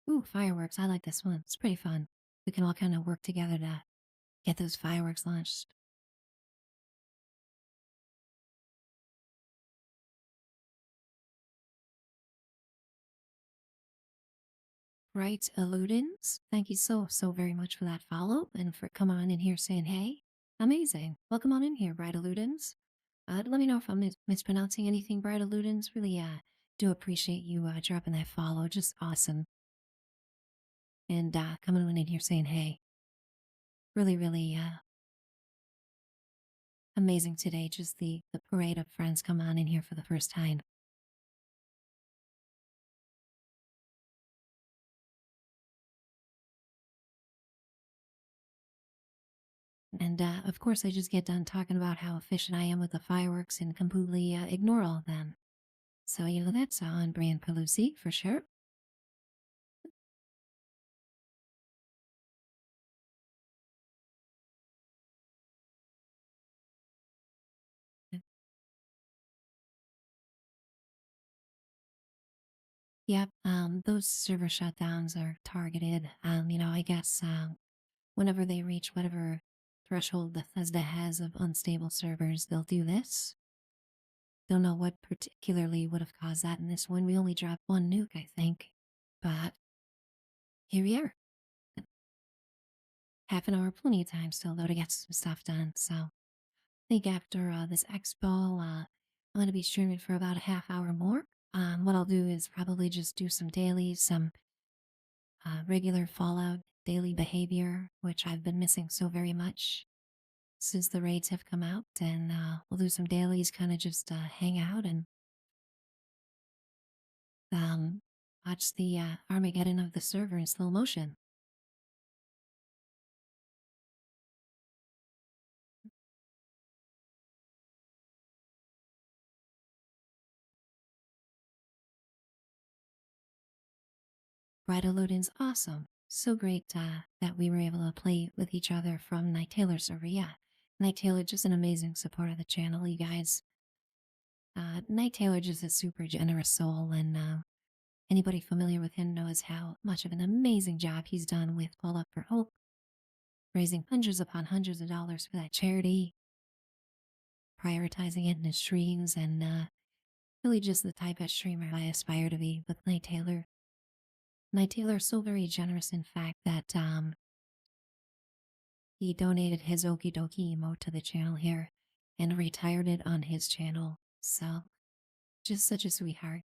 Speaker 1: Ooh, fireworks. I like this one. It's pretty fun. We can all kind of work together to get those fireworks launched. Right, Ludens, thank you so very much for that follow and for coming on in here saying hey. Amazing. Welcome on in here, Bright Ludens. Let me know if I'm mispronouncing anything, Bright Ludens. Really, do appreciate you dropping that follow. Just awesome. And coming on in here saying hey. Really, amazing today. Just the parade of friends come on in here for the first time. And of course, I just get done talking about how efficient I am with the fireworks and completely ignore all of them. So, that's on brand Pelusi for sure. Yep, those server shutdowns are targeted. I guess whenever they reach whatever threshold Bethesda has of unstable servers, they'll do this. Don't know what particularly would have caused that in this one. We only dropped one nuke, I think. But here we are. Half an hour, plenty of time still, though, to get some stuff done. So I think after this expo, I'm going to be streaming for about a half hour more. What I'll do is probably just do some dailies, some regular Fallout daily behavior, which I've been missing so very much since the raids have come out. And we'll do some dailies, kind of just hang out and um, watch the Armageddon of the server in slow motion. Bridal awesome. So great that we were able to play with each other from Night Taylor server. Yeah, Night Taylor, just an amazing supporter of the channel, you guys. Night Taylor just a super generous soul, and anybody familiar with him knows how much of an amazing job he's done with Pull Up for Hope, raising hundreds upon hundreds of dollars for that charity, prioritizing it in his streams, and really just the type of streamer I aspire to be with Night Taylor. Night Taylor is so very generous, in fact, that he donated his Okie Dokie emote to the channel here and retired it on his channel. So, just such a sweetheart.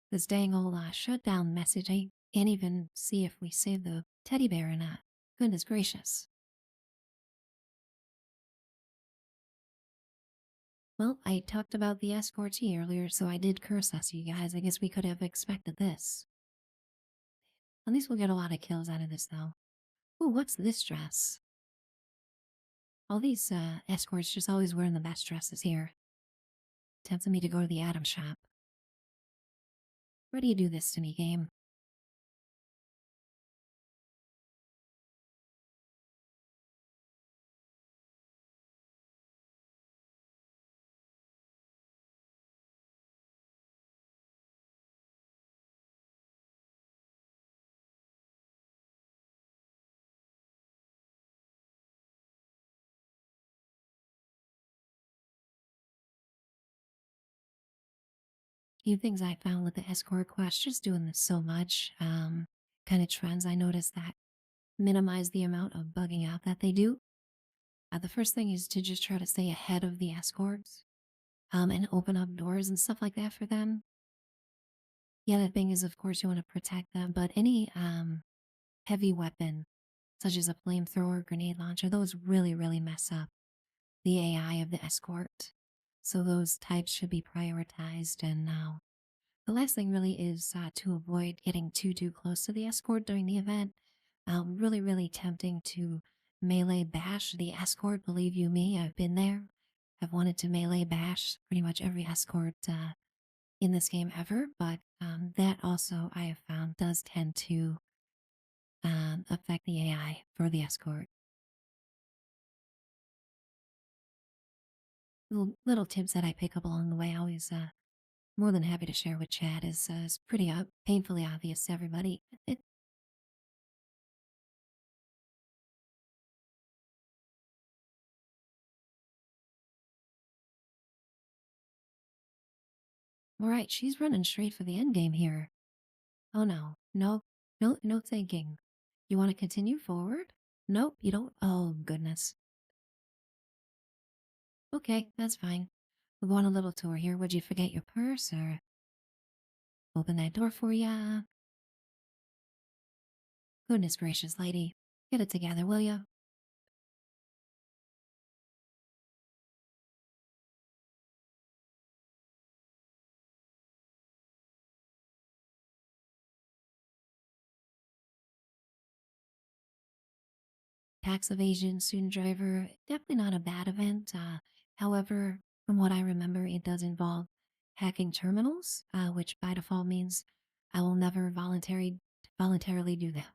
Speaker 1: This dang old shutdown message, I can't even see if we saved the teddy bear or not. Goodness gracious. Well, I talked about the escortee earlier, so I did curse us, you guys. I guess we could have expected this. At least we'll get a lot of kills out of this, though. Ooh, what's this dress? All these escorts just always wearing the best dresses here. Tempting me to go to the Atom shop. Why do you do this to me, game? Few things I found with the escort quest, just doing this so much, kind of trends I noticed that minimize the amount of bugging out that they do. The first thing is to just try to stay ahead of the escorts, and open up doors and stuff like that for them. The other thing is, of course, you want to protect them, but any heavy weapon, such as a flamethrower, grenade launcher, those really mess up the AI of the escort. So those types should be prioritized. And now, the last thing really is to avoid getting too close to the escort during the event. Really tempting to melee bash the escort. Believe you me, I've been there. have wanted to melee bash pretty much every escort in this game ever, but that also I have found does tend to affect the AI for the escort. Little tips that I pick up along the way, always more than happy to share with chat, is pretty painfully obvious to everybody. All right, she's running straight for the end game here. Oh no, no, no, no thinking. You want to continue forward? Nope, you don't. Oh goodness. Okay, that's fine. We'll go on a little tour here. Would you forget your purse or open that door for ya? Goodness gracious, lady. Get it together, will ya? Tax evasion, student driver, definitely not a bad event. However, from what I remember, it does involve hacking terminals, which by default means I will never voluntarily do that.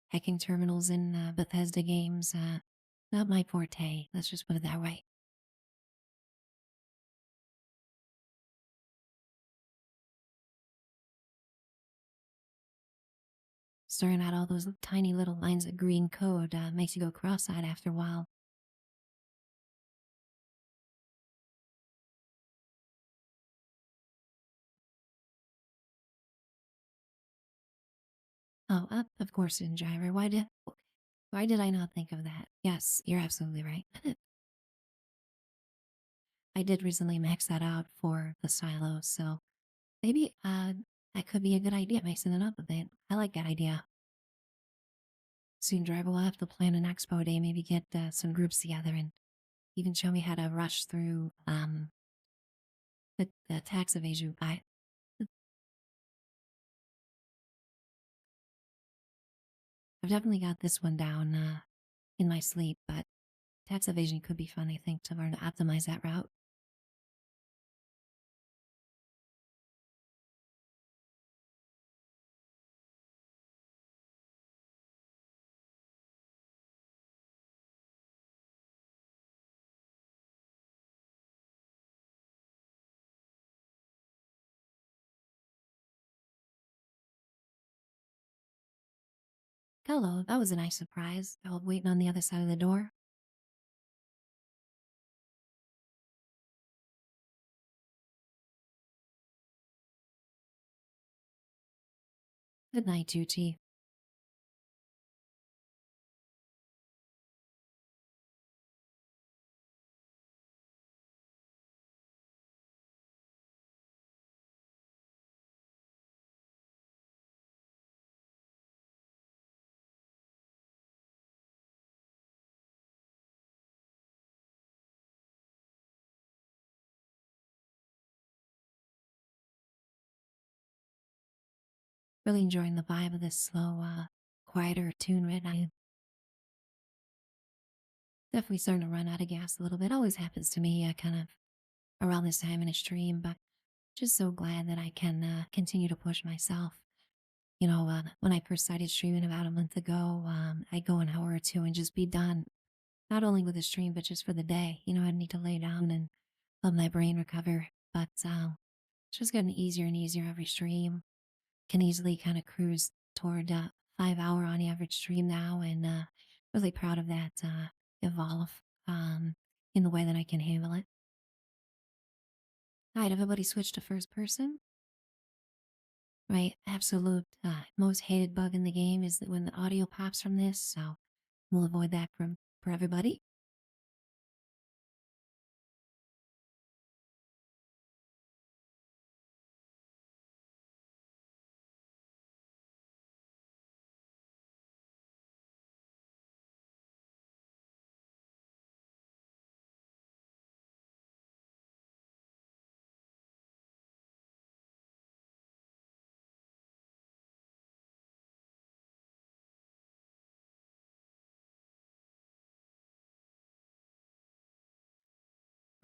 Speaker 1: Hacking terminals in Bethesda games, not my forte. Let's just put it that way. Staring at all those tiny little lines of green code makes you go cross-eyed after a while. Oh, of course, in driver. Why did I not think of that? Yes, you're absolutely right. I did recently max that out for the silo, so maybe that could be a good idea, mixing it up a bit. I like that idea. Soon driver will have to plan an expo day, maybe get some groups together and even show me how to rush through the tax evasion. I've definitely got this one down in my sleep, but tax evasion could be fun, I think, to learn to optimize that route. Hello, that was a nice surprise. I was waiting on the other side of the door. Good night, Tucci. Really enjoying the vibe of this slow, quieter tune right now. Definitely starting to run out of gas a little bit. Always happens to me, kind of around this time in a stream, but just so glad that I can continue to push myself. When I first started streaming about a month ago, I'd go an hour or two and just be done. Not only with the stream, but just for the day. I need to lay down and let my brain recover. But it's just getting easier and easier every stream. Can easily kind of cruise toward 5 hour on average stream now, and really proud of that evolve in the way that I can handle it. All right, everybody switch to first person. Right, absolute most hated bug in the game is that when the audio pops from this, so we'll avoid that for everybody.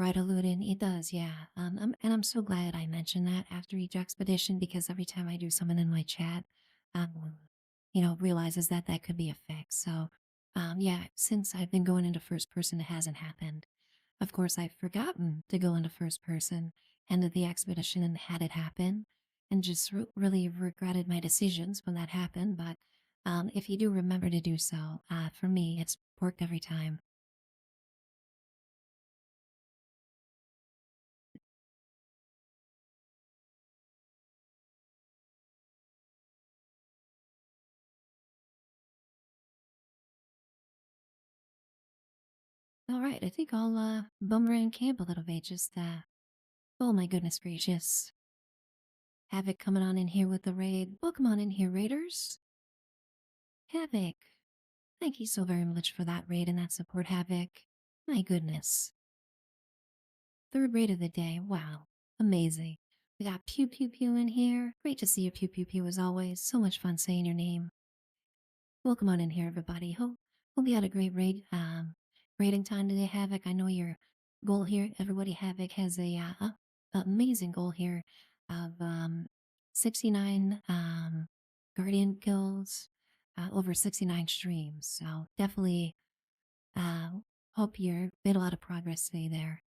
Speaker 1: Right, alluding, it does, yeah. And I'm so glad I mentioned that after each expedition because every time I do someone in my chat, um, realizes that that could be a fix. So, yeah, since I've been going into first person, it hasn't happened. Of course, I've forgotten to go into first person, ended the expedition and had it happen, and just really regretted my decisions when that happened. But if you do remember to do so, for me, it's worked every time. All right, I think I'll bum around camp a little bit. Just oh my goodness gracious, Havoc coming on in here with the raid. Welcome on in here, Raiders. Havoc, thank you so very much for that raid and that support, Havoc. My goodness, third raid of the day. Wow, amazing. We got Pew Pew Pew in here. Great to see you, Pew Pew Pew, as always. So much fun saying your name. Welcome on in here, everybody. Hope you had a great raiding time today, Havoc. I know your goal here. Everybody, Havoc has a amazing goal here of 69 Guardian kills, over 69 streams. So definitely uh, hope you made a lot of progress today there.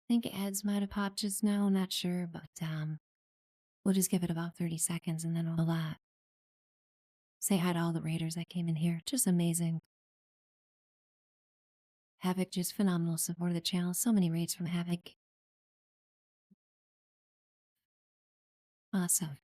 Speaker 1: I think ads might have popped just now. Not sure, but we'll just give it about 30 seconds and then we'll say hi to all the raiders that came in here. Just amazing. Havoc, just phenomenal support of the channel. So many raids from Havoc. Awesome.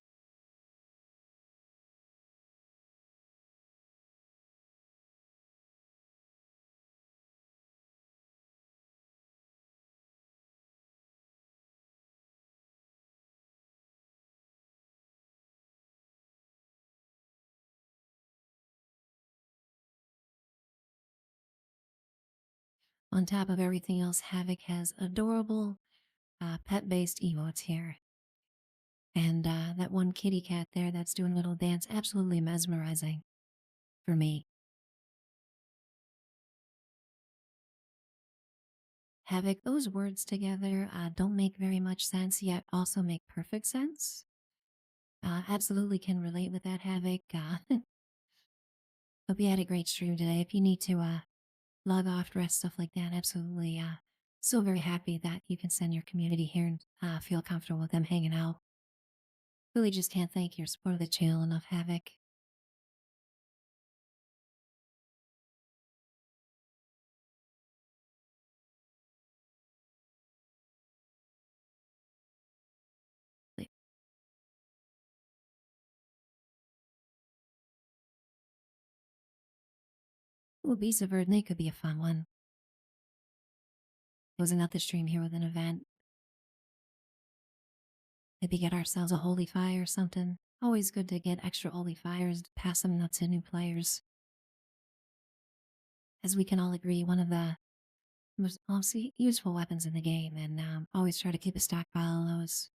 Speaker 1: On top of everything else, Havoc has adorable pet-based emotes here. And that one kitty cat there that's doing a little dance, absolutely mesmerizing for me. Havoc, those words together don't make very much sense, yet also make perfect sense. Absolutely can relate with that, Havoc. Hope you had a great stream today. If you need to log off, rest, stuff like that, absolutely. So very happy that you can send your community here and feel comfortable with them hanging out. Really just can't thank your support of the channel enough, Havoc. Ooh, Beast of Earth, they could be a fun one. Closing out the stream here with an event. Maybe get ourselves a holy fire or something. Always good to get extra holy fires, pass them out to new players. As we can all agree, one of the most honestly useful weapons in the game, and always try to keep a stockpile of those.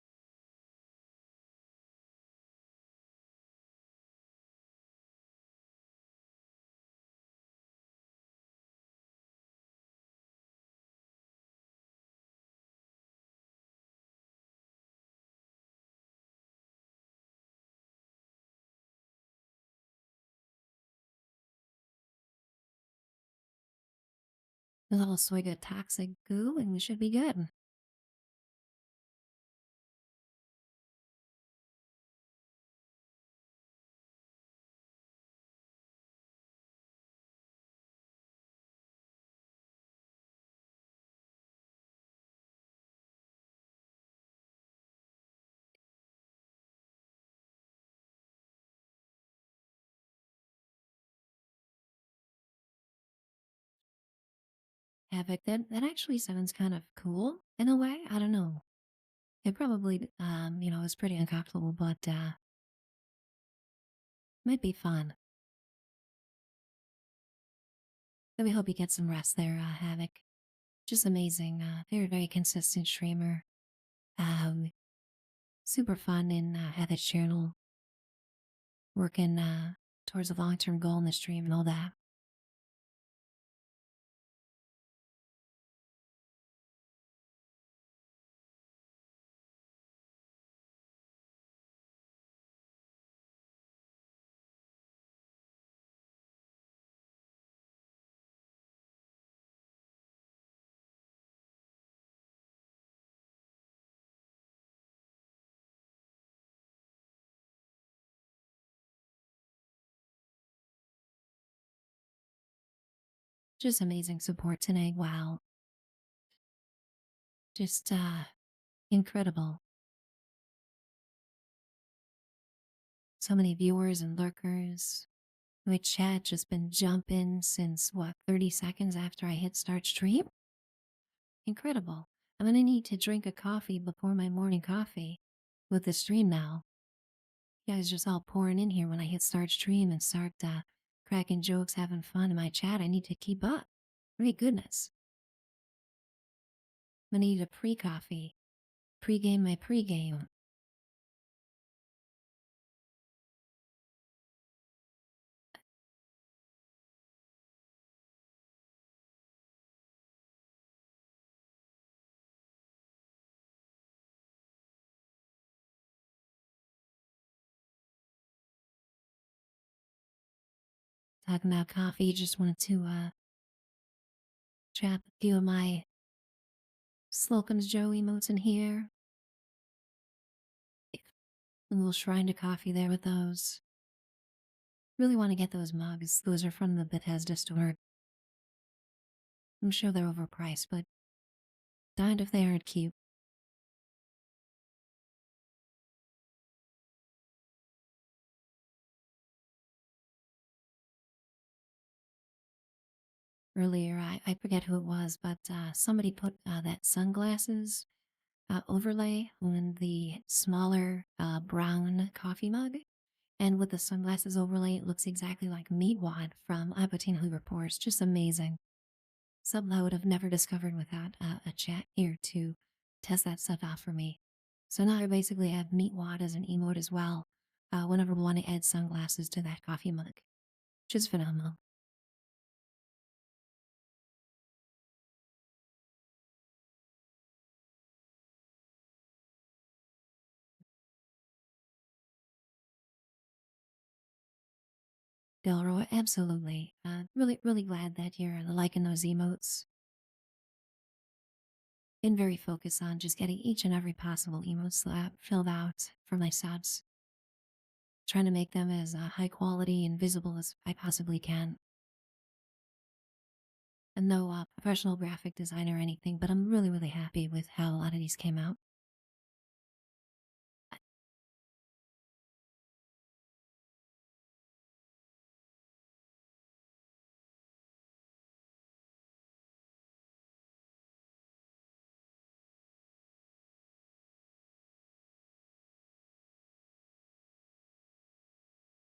Speaker 1: A little swig of toxic goo, and we should be good. Havoc, that actually sounds kind of cool in a way. I don't know. It probably, is pretty uncomfortable, but might be fun. So we hope you get some rest there, Havoc. Just amazing. Very, very consistent streamer. Um, Super fun and had this channel working. towards a long-term goal in the stream and all that. Just amazing support today. Wow. Just incredible. So many viewers and lurkers. My chat just been jumping since what, 30 seconds after I hit start stream? Incredible. I'm gonna need to drink a coffee before my morning coffee with the stream now. You guys just all pouring in here when I hit start stream and start cracking jokes, having fun in my chat. I need to keep up. Great goodness. I'm gonna need a pre-coffee. Pre-game my pre-game. Talking about coffee, just wanted to chat a few of my Slocum's Joe emotes in here. A little shrine to coffee there with those. Really want to get those mugs. Those are from the Bethesda store. I'm sure they're overpriced, but darned if they aren't cute. Earlier, I forget who it was, but somebody put that sunglasses overlay on the smaller brown coffee mug. And with the sunglasses overlay, it looks exactly like Meatwad from Apatine Reports. Just amazing. Something I would have never discovered without a chat here to test that stuff out for me. So now I basically have Meatwad as an emote as well whenever we want to add sunglasses to that coffee mug. Just phenomenal. Delroy, absolutely. Really, really glad that you're liking those emotes. Been very focused on just getting each and every possible emote slab filled out for my subs. Trying to make them as high quality and visible as I possibly can. And no professional graphic design or anything, but I'm really, really happy with how a lot of these came out.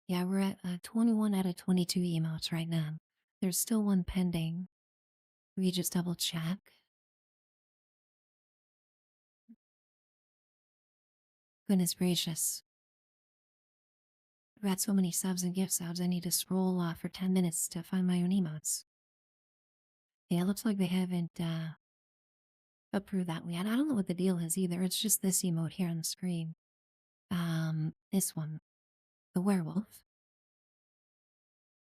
Speaker 1: Yeah, we're at 21 out of 22 emotes right now. There's still one pending. We just double check. Goodness gracious. I've got so many subs and gift subs, I need to scroll for 10 minutes to find my own emotes. Yeah, it looks like they haven't approved that one yet. I don't know what the deal is either. It's just this emote here on the screen. This one. The werewolf.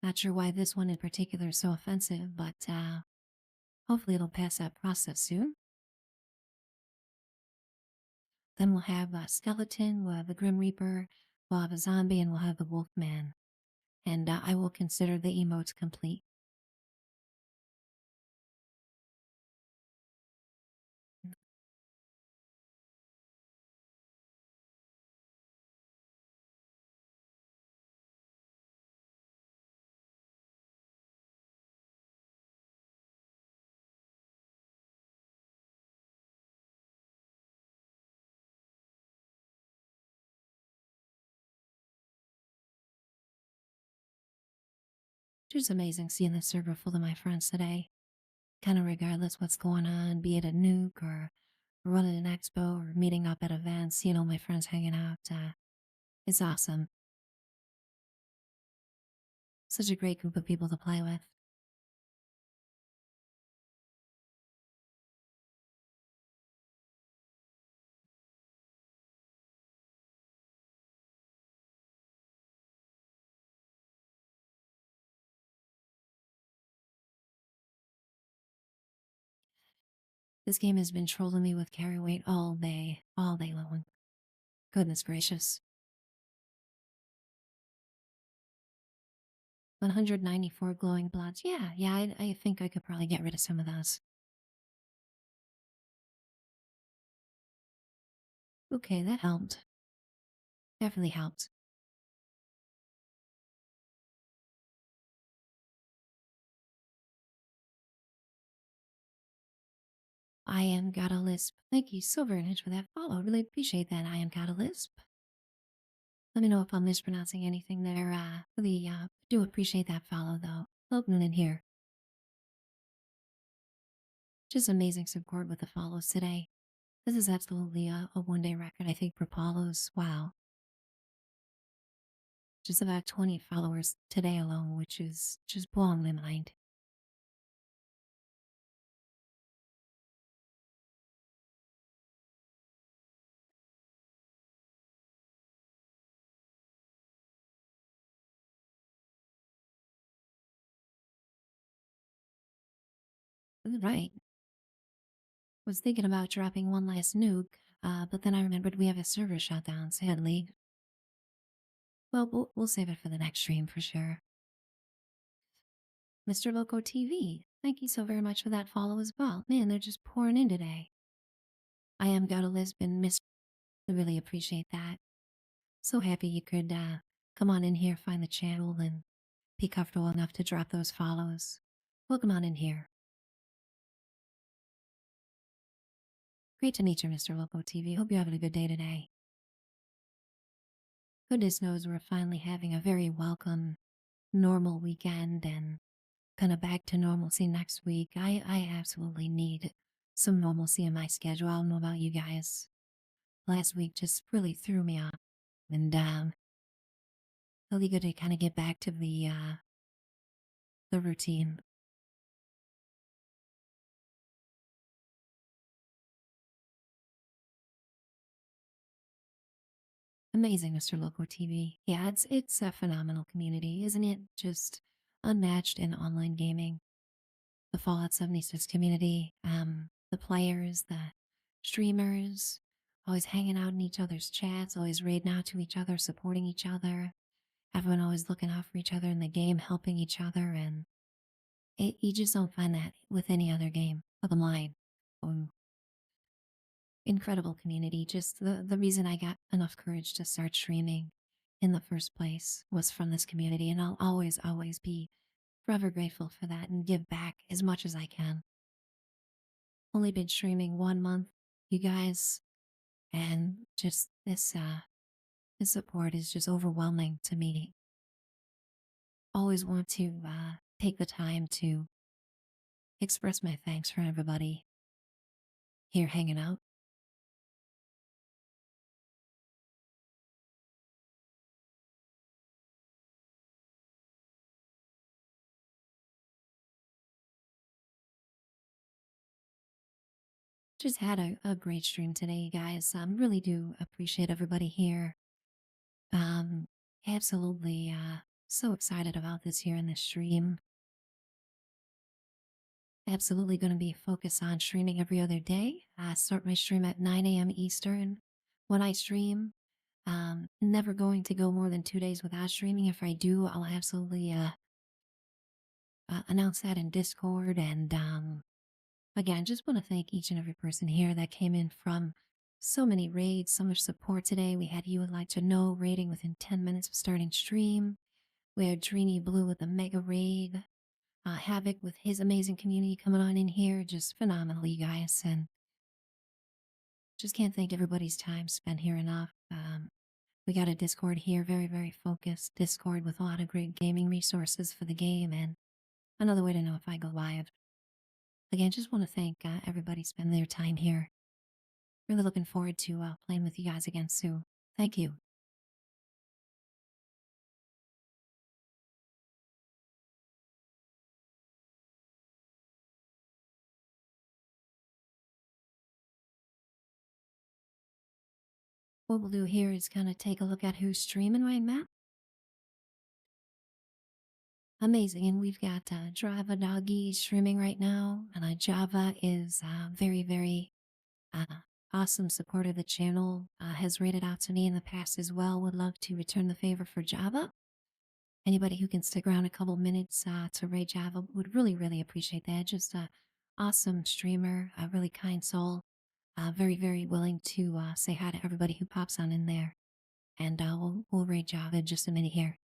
Speaker 1: Not sure why this one in particular is so offensive, but hopefully it'll pass that process soon. Then we'll have a skeleton, we'll have the Grim Reaper, we'll have a zombie, and we'll have the Wolfman. And I will consider the emotes complete. Just amazing seeing the server full of my friends today. Kind of regardless what's going on, be it a nuke or running an expo or meeting up at events, my friends hanging out. It's awesome. Such a great group of people to play with. This game has been trolling me with carry weight all day long. Goodness gracious. 194 glowing bloods. Yeah, I think I could probably get rid of some of those. Okay, that helped. Definitely helped. I am got a lisp. Thank you so very much for that follow. Really appreciate that. I am got a lisp. Let me know if I'm mispronouncing anything there. Really do appreciate that follow though. Welcome in here. Just amazing support with the follows today. This is absolutely a 1 day record, I think, for follows. Wow. Just about 20 followers today alone, which is just blowing my mind. Right. Was thinking about dropping one last nuke, but then I remembered we have a server shutdown, sadly. Well, we'll save it for the next stream for sure. Mr. Loco TV, thank you so very much for that follow as well. Man, they're just pouring in today. I am Gouda Lisbon, Miss. I really appreciate that. So happy you could come on in here, find the channel, and be comfortable enough to drop those follows. Welcome on in here. Great to meet you, Mr. Loco TV. Hope you're having a good day today. Goodness knows we're finally having a very welcome, normal weekend and kind of back to normalcy next week. I absolutely need some normalcy in my schedule. I don't know about you guys. Last week just really threw me off. And really good to kind of get back to the routine. Amazing, Mr. Loco TV. Yeah, it's a phenomenal community, isn't it? Just unmatched in online gaming. The Fallout 76 community, the players, the streamers, always hanging out in each other's chats, always raiding out to each other, supporting each other. Everyone always looking out for each other in the game, helping each other, and you just don't find that with any other game. Bottom line, incredible community. Just the reason I got enough courage to start streaming in the first place was from this community, and I'll always be forever grateful for that and give back as much as I can. Only been streaming 1 month, you guys, and just this support is just overwhelming to me. Always want to take the time to express my thanks for everybody here hanging out. Just had a great stream today, you guys. Really do appreciate everybody here. Um, Absolutely so excited about this here in the stream. Absolutely going to be focused on streaming every other day. I start my stream at 9 a.m. Eastern. When I stream, never going to go more than 2 days without streaming. If I do, I'll absolutely announce that in Discord. And again, just want to thank each and every person here that came in from so many raids, so much support today. We had You Would Like to Know raiding within 10 minutes of starting stream. We had Dreamy Blue with a mega raid. Havoc with his amazing community coming on in here. Just phenomenal, you guys. And just can't thank everybody's time spent here enough. We got a Discord here, very focused Discord with a lot of great gaming resources for the game and another way to know if I go live. Again, just want to thank everybody spending their time here. Really looking forward to playing with you guys again soon. Thank you. what we'll do here is kind of take a look at who's streaming right now. Amazing. And we've got Java Doggy streaming right now. And Java is very, very uh, awesome supporter of the channel. Has rated out to me in the past as well. Would love to return the favor for Java. Anybody who can stick around a couple minutes to raid Java would really, really appreciate that. Just a awesome streamer, a really kind soul. Very, very willing to say hi to everybody who pops on in there. And we'll raid Java in just a minute here.